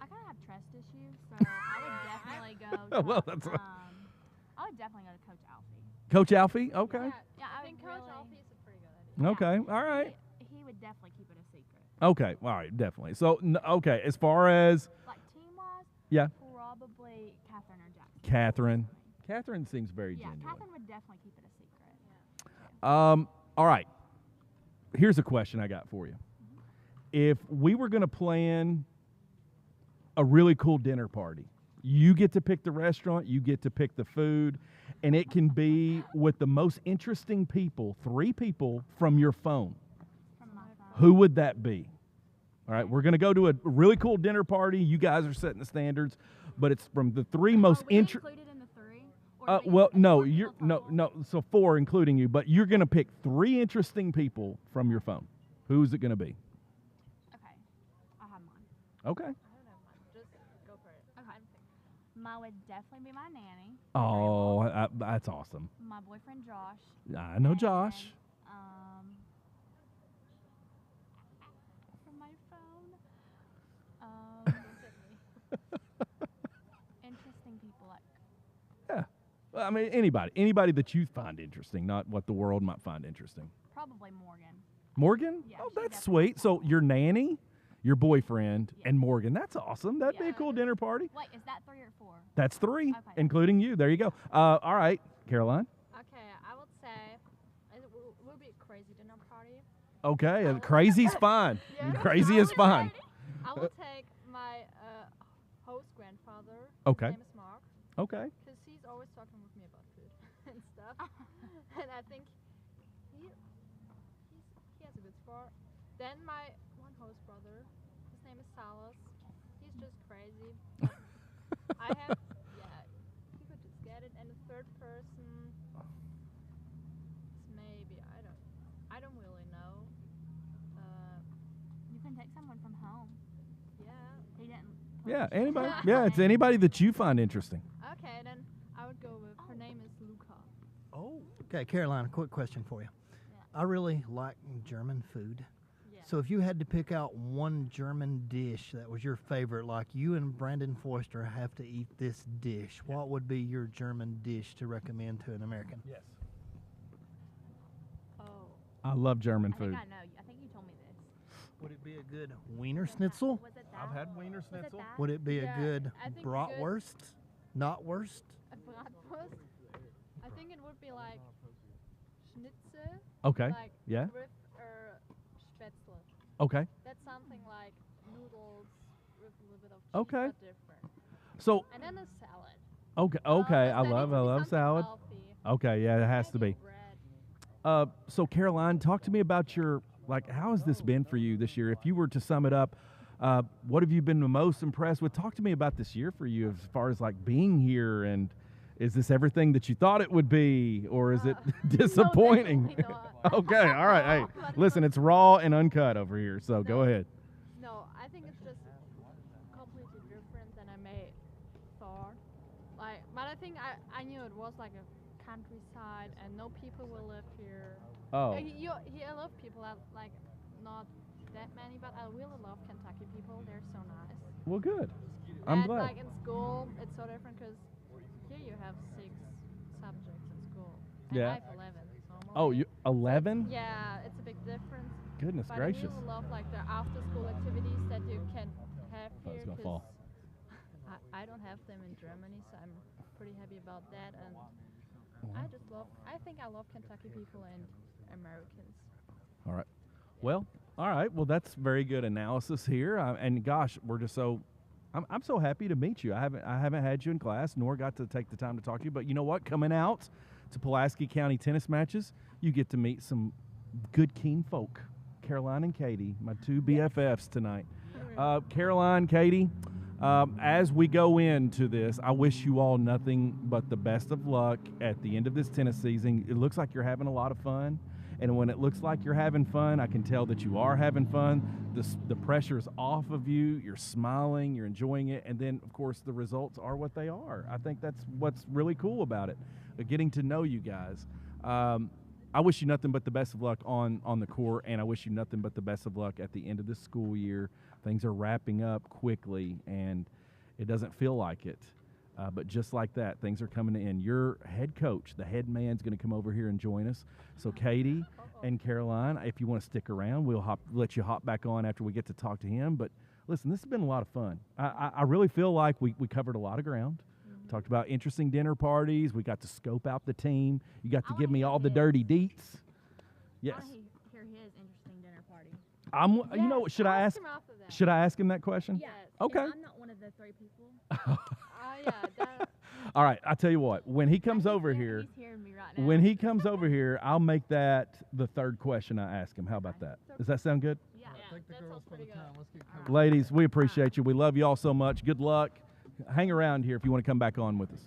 I kind of have trust issues, so I would definitely go. To, Well, that's. I would definitely go to Coach Alfie. Coach Alfie. Okay. Yeah, I think Coach Alfie is a pretty good idea. Okay. All right. He would definitely keep it a secret. Okay. All right. Definitely. So, okay. As far as like team-wise, yeah, probably Catherine or Jackson. Catherine seems very genuine. Catherine would definitely keep it a secret. All right. Here's a question I got for you. If we were going to plan a really cool dinner party, you get to pick the restaurant, you get to pick the food, and it can be with the most interesting people, 3 people from your phone. From my phone. Who would that be? All right, we're going to go to a really cool dinner party. You guys are setting the standards, but it's from the 3 most interesting. Included in the 3? Well, no, you're no. So 4, including you, but you're going to pick 3 interesting people from your phone. Who's it going to be? Okay, I have mine. Okay. I don't know mine. Just go for it. Okay. Mine would definitely be my nanny. Oh, that's awesome. My boyfriend Josh. I know Josh. From my phone. Interesting people like. Yeah. Well, I mean, anybody that you find interesting, not what the world might find interesting. Probably Morgan. Morgan? Yeah, Oh, she that's definitely sweet. So your nanny, your boyfriend, Yeah. and Morgan. That's awesome. That'd be a Yeah. cool dinner party. Wait, is that 3 or 4? That's 3, Okay. including you. There you go. All right, Caroline. Okay, I would say it will be a crazy dinner party. Okay, crazy's fine. Yeah. Crazy is fine. I will take my host grandfather. Okay. His name is Mark. Okay. Because he's always talking with me about food and stuff. And I think he has a good spot. Then my one host brother, his name is Salas. He's just crazy. I have, he could just get it. And the third person is maybe, I don't really know. someone from home. Yeah. He didn't. Yeah, anybody. Yeah, it's anybody that you find interesting. Okay, then I would go with, her name is Luca. Oh. Okay, Caroline, a quick question for you. Yeah. I really like German food. Yeah. So if you had to pick out one German dish that was your favorite, like you and Brandon Foister have to eat this dish, what would be your German dish to recommend to an American? Yes. Oh. I love German food. I think I know. I think you told me this. Would it be a good Wiener Schnitzel? Was it that? I've had Wiener Schnitzel. Would it be Yeah, a good I think bratwurst? Not worst? A bratwurst? I think it would be like schnitzel. Okay. Like Yeah. with spätzle. Okay. That's something like noodles with a little bit of cheese, Okay. but different. So. And then a salad. Okay. Okay. But I that needs love to be something salad. healthy. Okay. Yeah, it has to Maybe be. bread. So Caroline, talk to me about your, like, how has this been for you this year? If you were to sum it up, what have you been the most impressed with? Talk to me about this year for you as far as like being here, and is this everything that you thought it would be, or is it disappointing? No, definitely not. Okay, all right. Hey, listen, it's raw and uncut over here, so go ahead. No, I think it's just completely different than I may thought. Like, but I think I knew it was like a countryside and no people will live here. Oh. I love people. Like, not that many, but I really love Kentucky people. They're so nice. Well, good. I'm And glad. like in school, it's so different because here you have 6 subjects in school. And Yeah. I have 11. So I'm Oh, only- you 11? Yeah, it's a big difference. Goodness But gracious. I really love like the after-school activities that you can have Oh, here. it's gonna 'cause fall. I don't have them in Germany, so I'm pretty happy about that. And I think I love Kentucky people and Americans. All right. Well, all right. Well, that's very good analysis here. And gosh, we're just so. I'm so happy to meet you. I haven't had you in class, nor got to take the time to talk to you. But you know what? Coming out to Pulaski County tennis matches, you get to meet some good keen folk. Caroline and Katie, my 2 BFFs tonight. Caroline, Katie, as we go into this, I wish you all nothing but the best of luck at the end of this tennis season. It looks like you're having a lot of fun. And when it looks like you're having fun, I can tell that you are having fun. The pressure is off of you. You're smiling. You're enjoying it. And then, of course, the results are what they are. I think that's what's really cool about it, getting to know you guys. I wish you nothing but the best of luck on the court, and I wish you nothing but the best of luck at the end of the school year. Things are wrapping up quickly, and it doesn't feel like it. But just like that, things are coming in. Your head coach, the head man's going to come over here and join us. So Katie and Caroline, if you want to stick around, we'll let you hop back on after we get to talk to him. But listen, this has been a lot of fun. I really feel like we covered a lot of ground. Talked about interesting dinner parties. We got to scope out the team. You got to give me all the dirty deets. Yes. I want to hear his interesting dinner party. You know, should I ask? Should I ask him that question? Yeah. Okay. I'm not one of the 3 people. Yeah. All right. I tell you what. When he comes over here, He's hearing me right now. when he comes over here, I'll make that the 3rd question I ask him. How about that? Does that sound good? Yeah, that sounds pretty good. Ladies, we appreciate you. We love you all so much. Good luck. Hang around here if you want to come back on with us.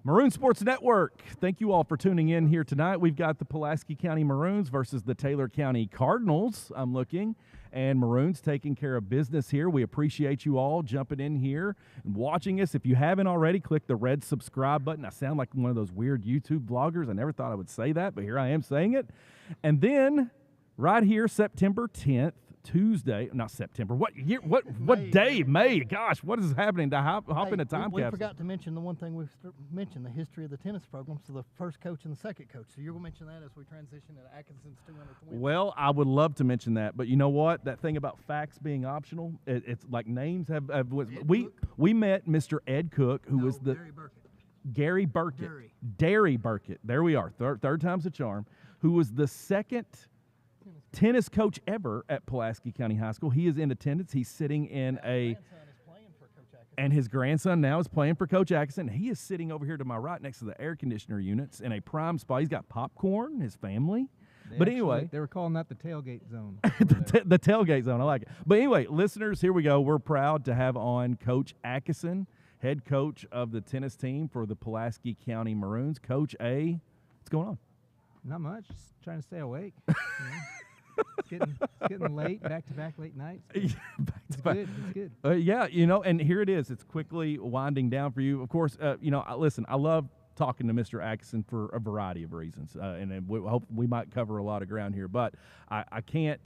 Maroon Sports Network, thank you all for tuning in here tonight. We've got the Pulaski County Maroons versus the Taylor County Cardinals, I'm looking, and Maroons taking care of business here. We appreciate you all jumping in here and watching us. If you haven't already, click the red subscribe button. I sound like one of those weird YouTube vloggers. I never thought I would say that, but here I am saying it. And then right here, September 10th, Tuesday, not September. What year? What day? May. Gosh, what is happening to hop in a time we capsule? forgot to mention the one thing we've mentioned, the history of the tennis program. So the first coach and the second coach. So you're going to mention that as we transition to Atkinson's 200 women. Well, I would love to mention that, but you know what? That thing about facts being optional, it's like names have we met Mr. Ed Cook, who was the Gary Burkett. Derry Burkett. There we are. Third time's a charm. Who was the second tennis coach ever at Pulaski County High School. He is in attendance. He's sitting in and his grandson now is playing for Coach Atkinson. He is sitting over here to my right next to the air conditioner units in a prime spot. He's got popcorn, his family. Anyway. They were calling that the tailgate zone. the tailgate zone. I like it. But anyway, listeners, here we go. We're proud to have on Coach Atkinson, head coach of the tennis team for the Pulaski County Maroons. Coach A, what's going on? Not much. Just trying to stay awake. It's getting late, back-to-back late nights. It's good. It's good. Yeah, you know, and here it is. It's quickly winding down for you. Of course, you know, listen, I love talking to Mr. Atkinson for a variety of reasons, and we hope we might cover a lot of ground here. But I can't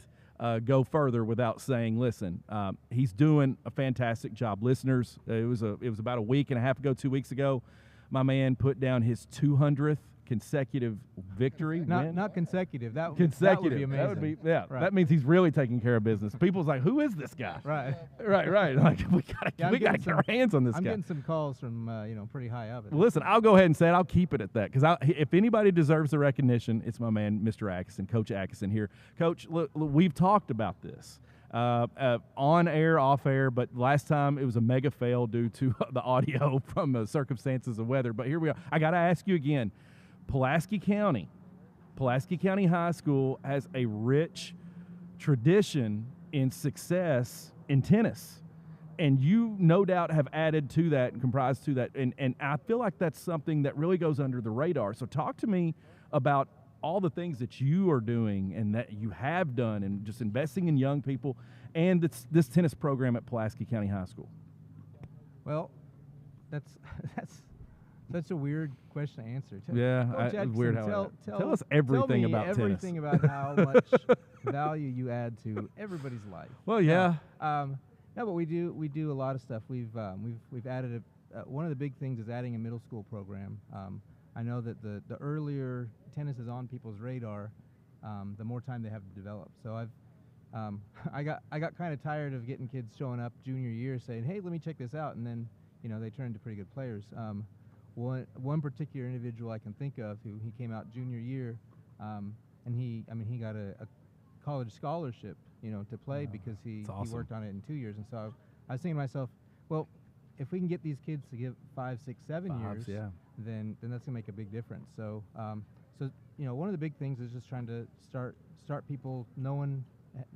go further without saying, listen, he's doing a fantastic job. Listeners, it was about a week and a half ago, 2 weeks ago, my man put down his 200th consecutive victory. Not consecutive. That would be amazing. That would be right. That means he's really taking care of business. People's like, who is this guy? Right. Like we gotta get our hands on this guy. I'm getting some calls from pretty high up. Listen, I'll go ahead and say it. I'll keep it at that because if anybody deserves the recognition, it's my man, Mr. Atkinson, Coach Atkinson here. Coach, look, we've talked about this. On air, off air, but last time it was a mega fail due to the audio from circumstances of weather. But here we are. I got to ask you again. Pulaski County High School has a rich tradition in success in tennis, and you no doubt have added to that and comprised to that, and I feel like that's something that really goes under the radar. So talk to me about all the things that you are doing and that you have done and just investing in young people and this tennis program at Pulaski County High School. Well, that's such a weird question to answer. It's weird how tell us everything about tennis. Everything about how much value you add to everybody's life. Well, yeah. No, but we do a lot of stuff. We've added one of the big things is adding a middle school program. I know that the earlier tennis is on people's radar, the more time they have to develop. So I got kind of tired of getting kids showing up junior year saying, "Hey, let me check this out," and then they turn into pretty good players. One particular individual I can think of who he came out junior year, and he got a college scholarship, to play because he worked on it in 2 years. And so I was thinking to myself, well, if we can get these kids to give 5, 6, 7 years, then that's gonna make a big difference. So one of the big things is just trying to start people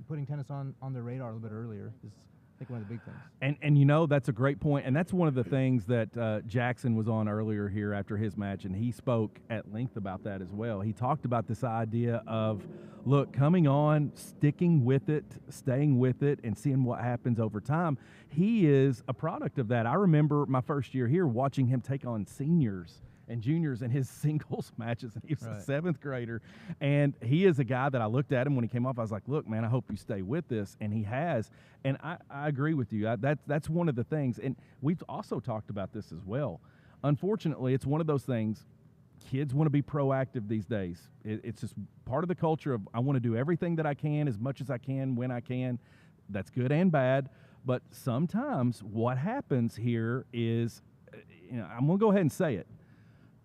putting tennis on their radar a little bit earlier is I think one of the big things. And that's a great point, and that's one of the things that Jackson was on earlier here after his match, and he spoke at length about that as well. He talked about this idea of, look, coming on, sticking with it, staying with it, and seeing what happens over time. He is a product of that. I remember my first year here watching him take on seniors and juniors in his singles matches, and he was a 7th grader. And he is a guy that I looked at him when he came off. I was like, look, man, I hope you stay with this. And he has. And I agree with you. That's one of the things. And we've also talked about this as well. Unfortunately, it's one of those things. Kids want to be proactive these days. It's just part of the culture of I want to do everything that I can as much as I can when I can. That's good and bad. But sometimes what happens here is, I'm going to go ahead and say it.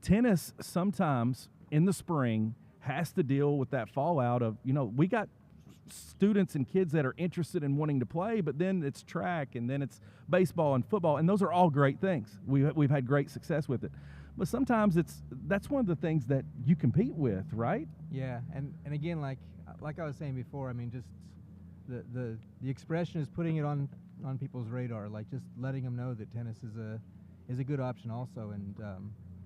Tennis sometimes in the spring has to deal with that fallout of, we got students and kids that are interested in wanting to play, but then it's track and then it's baseball and football, and those are all great things. We've had great success with it. But sometimes that's one of the things that you compete with, right? Yeah, and again, like I was saying before, I mean, just the expression is putting it on people's radar, like just letting them know that tennis is a good option also, and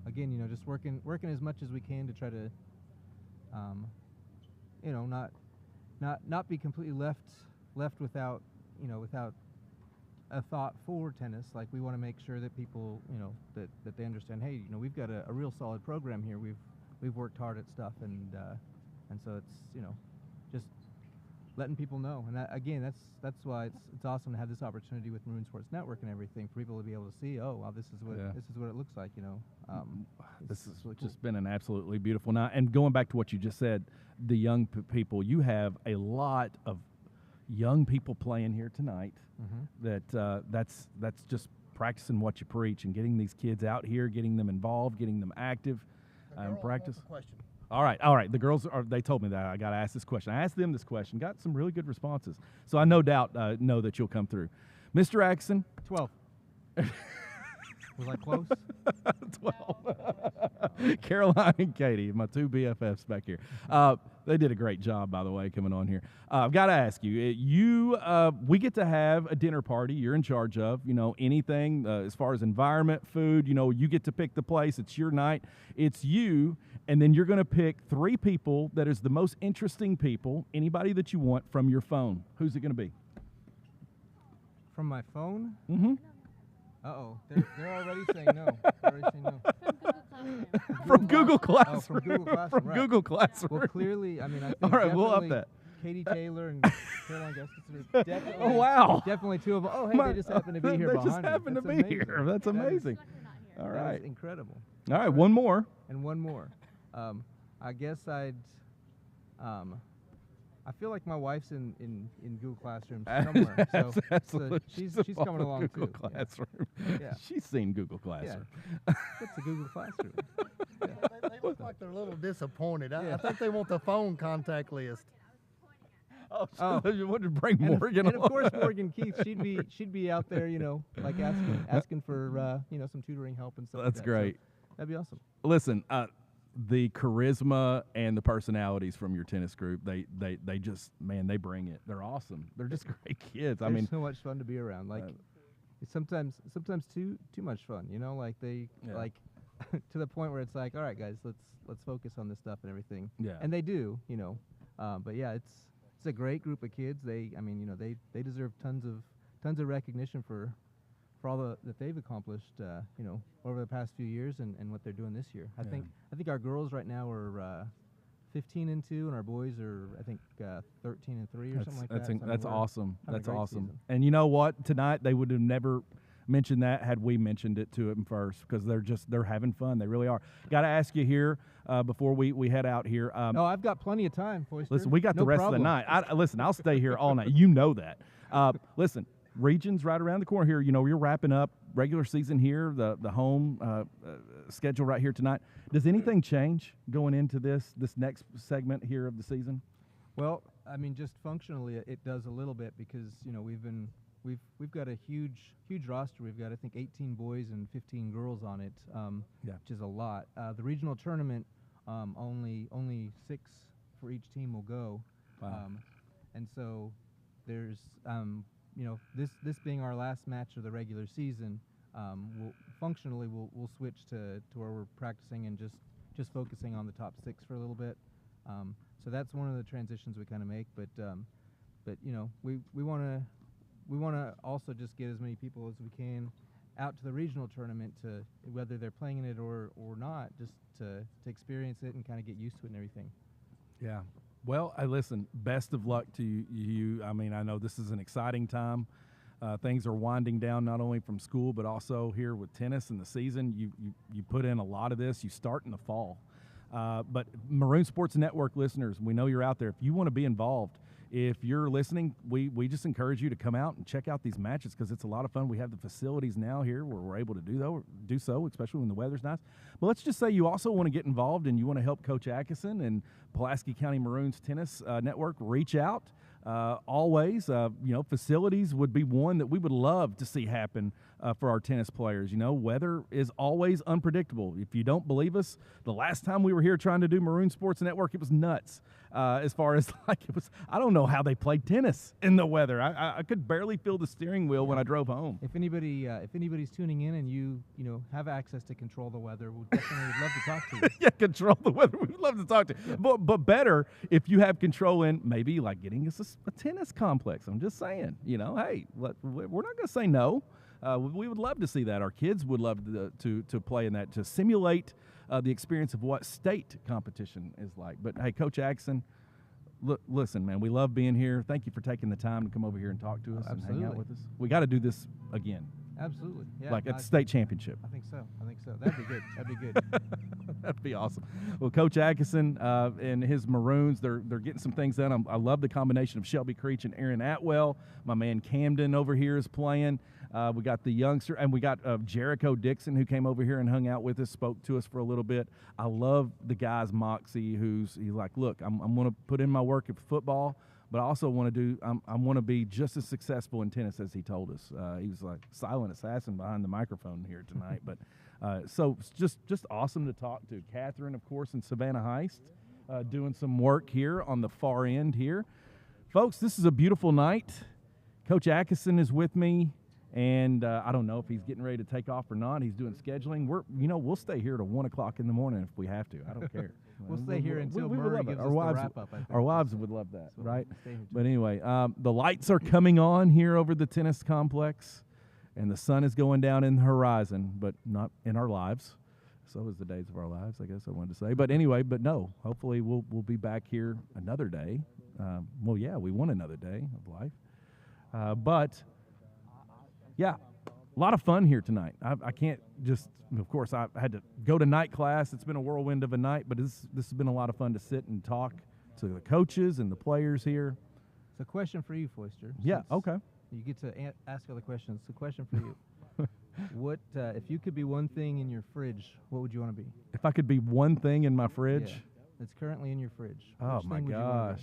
again, just working as much as we can to try to, not be completely left without, without a thought for tennis. Like we want to make sure that people, that they understand. Hey, we've got a real solid program here. We've worked hard at stuff, and so it's just letting people know. And again, that's why it's awesome to have this opportunity with Maroon Sports Network and everything for people to be able to see. Oh, wow, this is what it looks like. This has really just been an absolutely beautiful night. And going back to what you just said, the young people, you have a lot of young people playing here tonight. Mm-hmm. That's just practicing what you preach and getting these kids out here, getting them involved, getting them active, practice. All right. The girls they told me that I got to ask this question. I asked them this question, got some really good responses. So I no doubt know that you'll come through. Mr. Atkinson. 12. Was I close? 12. Caroline and Katie, my two BFFs back here. They did a great job, by the way, coming on here. I've got to ask you, we get to have a dinner party you're in charge of, anything as far as environment, food, you get to pick the place. It's your night. It's you, and then you're going to pick 3 people that is the most interesting people, anybody that you want from your phone. Who's it going to be? From my phone? Mm-hmm. Uh-oh. They're already saying no. They're already saying no. From Google Classroom. Oh, from Google Classroom, From right. Google Classroom. Well, clearly, I mean, I think all right, we'll up that. Katie Taylor and Caroline Gustafson are definitely. Oh, wow. Definitely 2 of them. Oh, hey, they just happen to be here behind me. They just happen to be here. That's amazing. All right. That's incredible. All right, one more. And one more. I guess I'd. I feel like my wife's in Google Classroom somewhere, so she's coming along Google too. Classroom. Yeah. She's seen Google Classroom. Yeah. What's a Google Classroom? They look like they're a little disappointed. I think they want the phone contact list. Oh, you wanted to bring Morgan and of along. course Morgan Keith, she'd be out there, like asking for some tutoring help and stuff. That's like that. great. So that'd be awesome. Listen, the charisma and the personalities from your tennis group, they just, man, they bring it. They're awesome. They're just great kids. They're so much fun to be around. Like it's sometimes too much fun, like they like to the point where it's like, all right guys, let's focus on this stuff and everything. Yeah. And they do, but yeah, it's a great group of kids. They deserve tons of recognition for all that they've accomplished, over the past few years and what they're doing this year. I think our girls right now are 15-2, and our boys are 13-3 or something like that. That's awesome. That's awesome. Season. And you know what? Tonight they would have never mentioned that had we mentioned it to them first, because they're having fun. They really are. Got to ask you here before we head out here. No, I've got plenty of time, Foyster. Listen, we got the rest of the night. Listen, I'll stay here all night. You know that. Listen. Region's right around the corner here. You're wrapping up regular season here, the home schedule right here tonight. Does anything change going into this next segment here of the season? Well, I mean, just functionally, it does a little bit because we've got a huge roster. We've got, I think, 18 boys and 15 girls on it, which is a lot. The regional tournament, only 6 for each team will go, and so there's this being our last match of the regular season, we'll switch to where we're practicing and just focusing on the top 6 for a little bit. So that's one of the transitions we kind of make. But we want to also just get as many people as we can out to the regional tournament, to whether they're playing in it or not, just to experience it and kind of get used to it and everything. Yeah. Well, listen, best of luck to you. I mean, I know this is an exciting time. Things are winding down not only from school but also here with tennis and the season. You put in a lot of this. You start in the fall. But Maroon Sports Network listeners, we know you're out there. If you want to be involved, if you're listening, we just encourage you to come out and check out these matches because it's a lot of fun. We have the facilities now here where we're able to do so, especially when the weather's nice. But let's just say you also want to get involved and you want to help Coach Atkinson and Pulaski County Maroons Tennis Network. Reach out. Always, facilities would be one that we would love to see happen for our tennis players. Weather is always unpredictable. If you don't believe us, the last time we were here trying to do Maroon Sports Network, it was nuts. As far as I don't know how they played tennis in the weather. I could barely feel the steering wheel when I drove home. If anybody's tuning in and you have access to control the weather, we'd definitely love to talk to you. Yeah, control the weather. We'd love to talk to you. Yeah. But better if you have control in maybe like getting us a tennis complex. I'm just saying, hey, we're not going to say no. We would love to see that. Our kids would love to play in that, to simulate the experience of what state competition is like. But, hey, Coach Atkinson, listen, man, we love being here. Thank you for taking the time to come over here and talk to us and hang out with us. We got to do this again. Absolutely. Yeah, like at the state championship. I think so. That'd be good. That'd be awesome. Well, Coach Atkinson and his Maroons, they're getting some things done. I love the combination of Shelby Creech and Aaron Atwell. My man Camden over here is playing. We got the youngster, and we got Jericho Dixon, who came over here and hung out with us, spoke to us for a little bit. I love the guy's moxie, he's like, look, I'm going to put in my work at football, but I also want to be just as successful in tennis as he told us. He was like silent assassin behind the microphone here tonight. But so it's just awesome to talk to. Catherine, of course, and Savannah Heist. doing some work here on the far end here. Folks, this is a beautiful night. Coach Atkinson is with me, and I don't know if he's getting ready to take off or not. He's doing scheduling. We'll stay here till 1 o'clock in the morning if we have to. I don't care. We'll stay here until Murray gives us the wrap-up. Our wives would love that, right? But anyway, the lights are coming on here over the tennis complex, and the sun is going down in the horizon, but not in our lives. So is the days of our lives, I guess I wanted to say. But anyway, no, hopefully we'll be back here another day. We want another day of life. But, yeah, a lot of fun here tonight. I can't just, of course, I had to go to night class. It's been a whirlwind of a night, but this has been a lot of fun to sit and talk to the coaches and the players here. It's a question for you, Foister. Yeah, okay. You get to ask other questions. It's a question for you. What if you could be one thing in your fridge, what would you want to be? If I could be one thing in my fridge? Yeah, that's currently in your fridge. Oh, my gosh.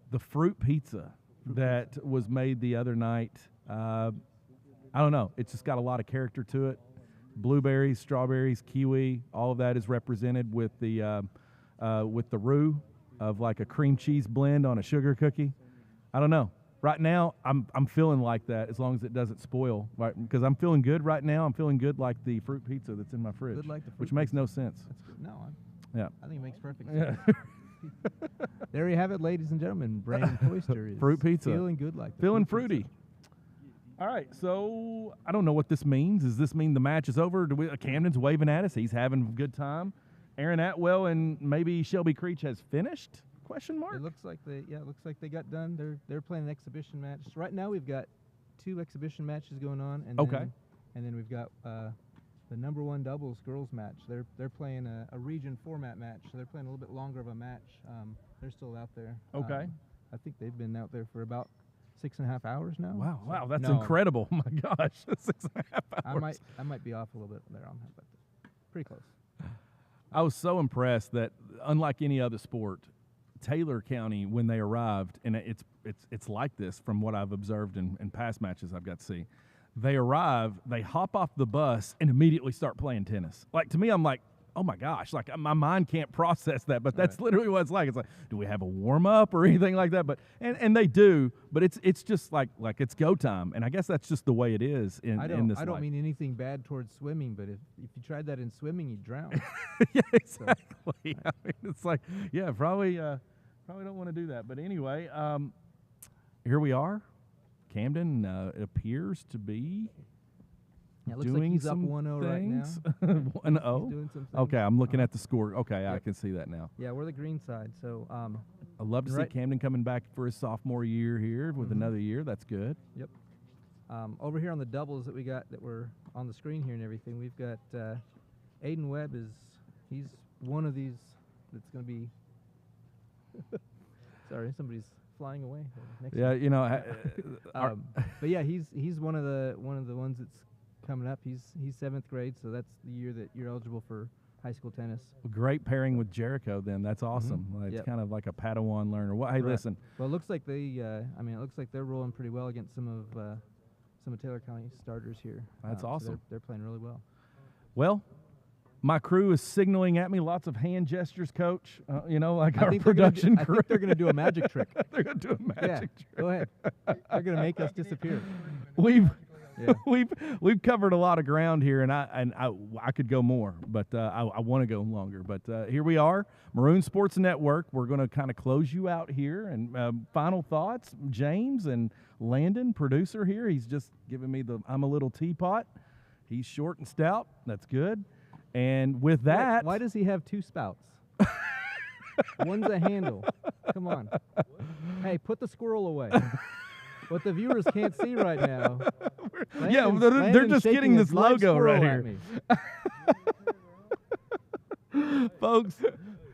The fruit pizza that was made the other night. I don't know. It's just got a lot of character to it. Blueberries, strawberries, kiwi, all of that is represented with the roux of like a cream cheese blend on a sugar cookie. I don't know. Right now, I'm feeling like that as long as it doesn't spoil. Right, because I'm feeling good right now. I'm feeling good like the fruit pizza that's in my fridge, good like the fruit which makes no sense. That's good. No, I think it makes perfect sense. There you have it, ladies and gentlemen. Brandon Foister is fruit pizza. Feeling good like the feeling fruit fruity. Pizza. All right, so I don't know what this means. Does this mean the match is over? Camden's waving at us. He's having a good time. Aaron Atwell and maybe Shelby Creech has finished? Question mark? It looks like they got done. They're playing an exhibition match. Right now we've got 2 exhibition matches going on, and then we've got the number 1 doubles girls match. They're playing a region format match, so they're playing a little bit longer of a match. They're still out there. Okay. I think they've been out there for about 6.5 hours now. Wow, that's incredible. Oh my gosh, 6.5 hours. I might be off a little bit there on that, but pretty close. I was so impressed that, unlike any other sport, Taylor County, when they arrived, and it's like this from what I've observed in past matches I've got to see, they arrive, they hop off the bus, and immediately start playing tennis. Like, to me, I'm like, oh my gosh, like my mind can't process that, but that's literally what it's like. It's like, do we have a warm-up or anything like that? But and they do, but it's just like it's go time, and I guess that's just the way it is in this I don't mean anything bad towards swimming, but if you tried that in swimming, you'd drown. Yeah, exactly. I mean, it's like, yeah, probably don't want to do that. But anyway, here we are. Camden appears to be doing like he's some up 1-0 right now. 1-0? Okay, I'm looking at the score. Okay, yep. I can see that now. Yeah, we're the green side. So I'd love to see Camden coming back for his sophomore year here with another year. That's good. Yep. Over here on the doubles that we got that were on the screen here and everything, we've got Aiden Webb he's one of these that's going to be sorry, somebody's flying away. You know. But yeah, he's one of the ones that's coming up. He's 7th grade, so that's the year that you're eligible for high school tennis. Great pairing with Jericho. Then that's awesome. It's kind of like a Padawan learner. Well, hey, listen. Well, it looks like they're rolling pretty well against some of Taylor County starters here. That's awesome. So they're playing really well. Well, my crew is signaling at me, lots of hand gestures, Coach. Like our production crew. I think they're going to do a magic trick. They're going to do a magic trick. Go ahead. They're going to make us disappear. We've covered a lot of ground here, and I could go more, but I want to go longer. But here we are, Maroon Sports Network. We're going to kind of close you out here. And final thoughts, James and Landon, producer here. He's just giving me I'm a little teapot. He's short and stout. That's good. And with that, why does he have 2 spouts? One's a handle. Come on. Hey, put the squirrel away. What the viewers can't see right now. They're just getting this logo right here. Folks,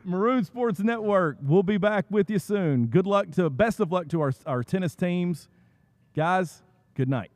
Maroon Sports Network, we'll be back with you soon. Best of luck to our tennis teams. Guys, good night.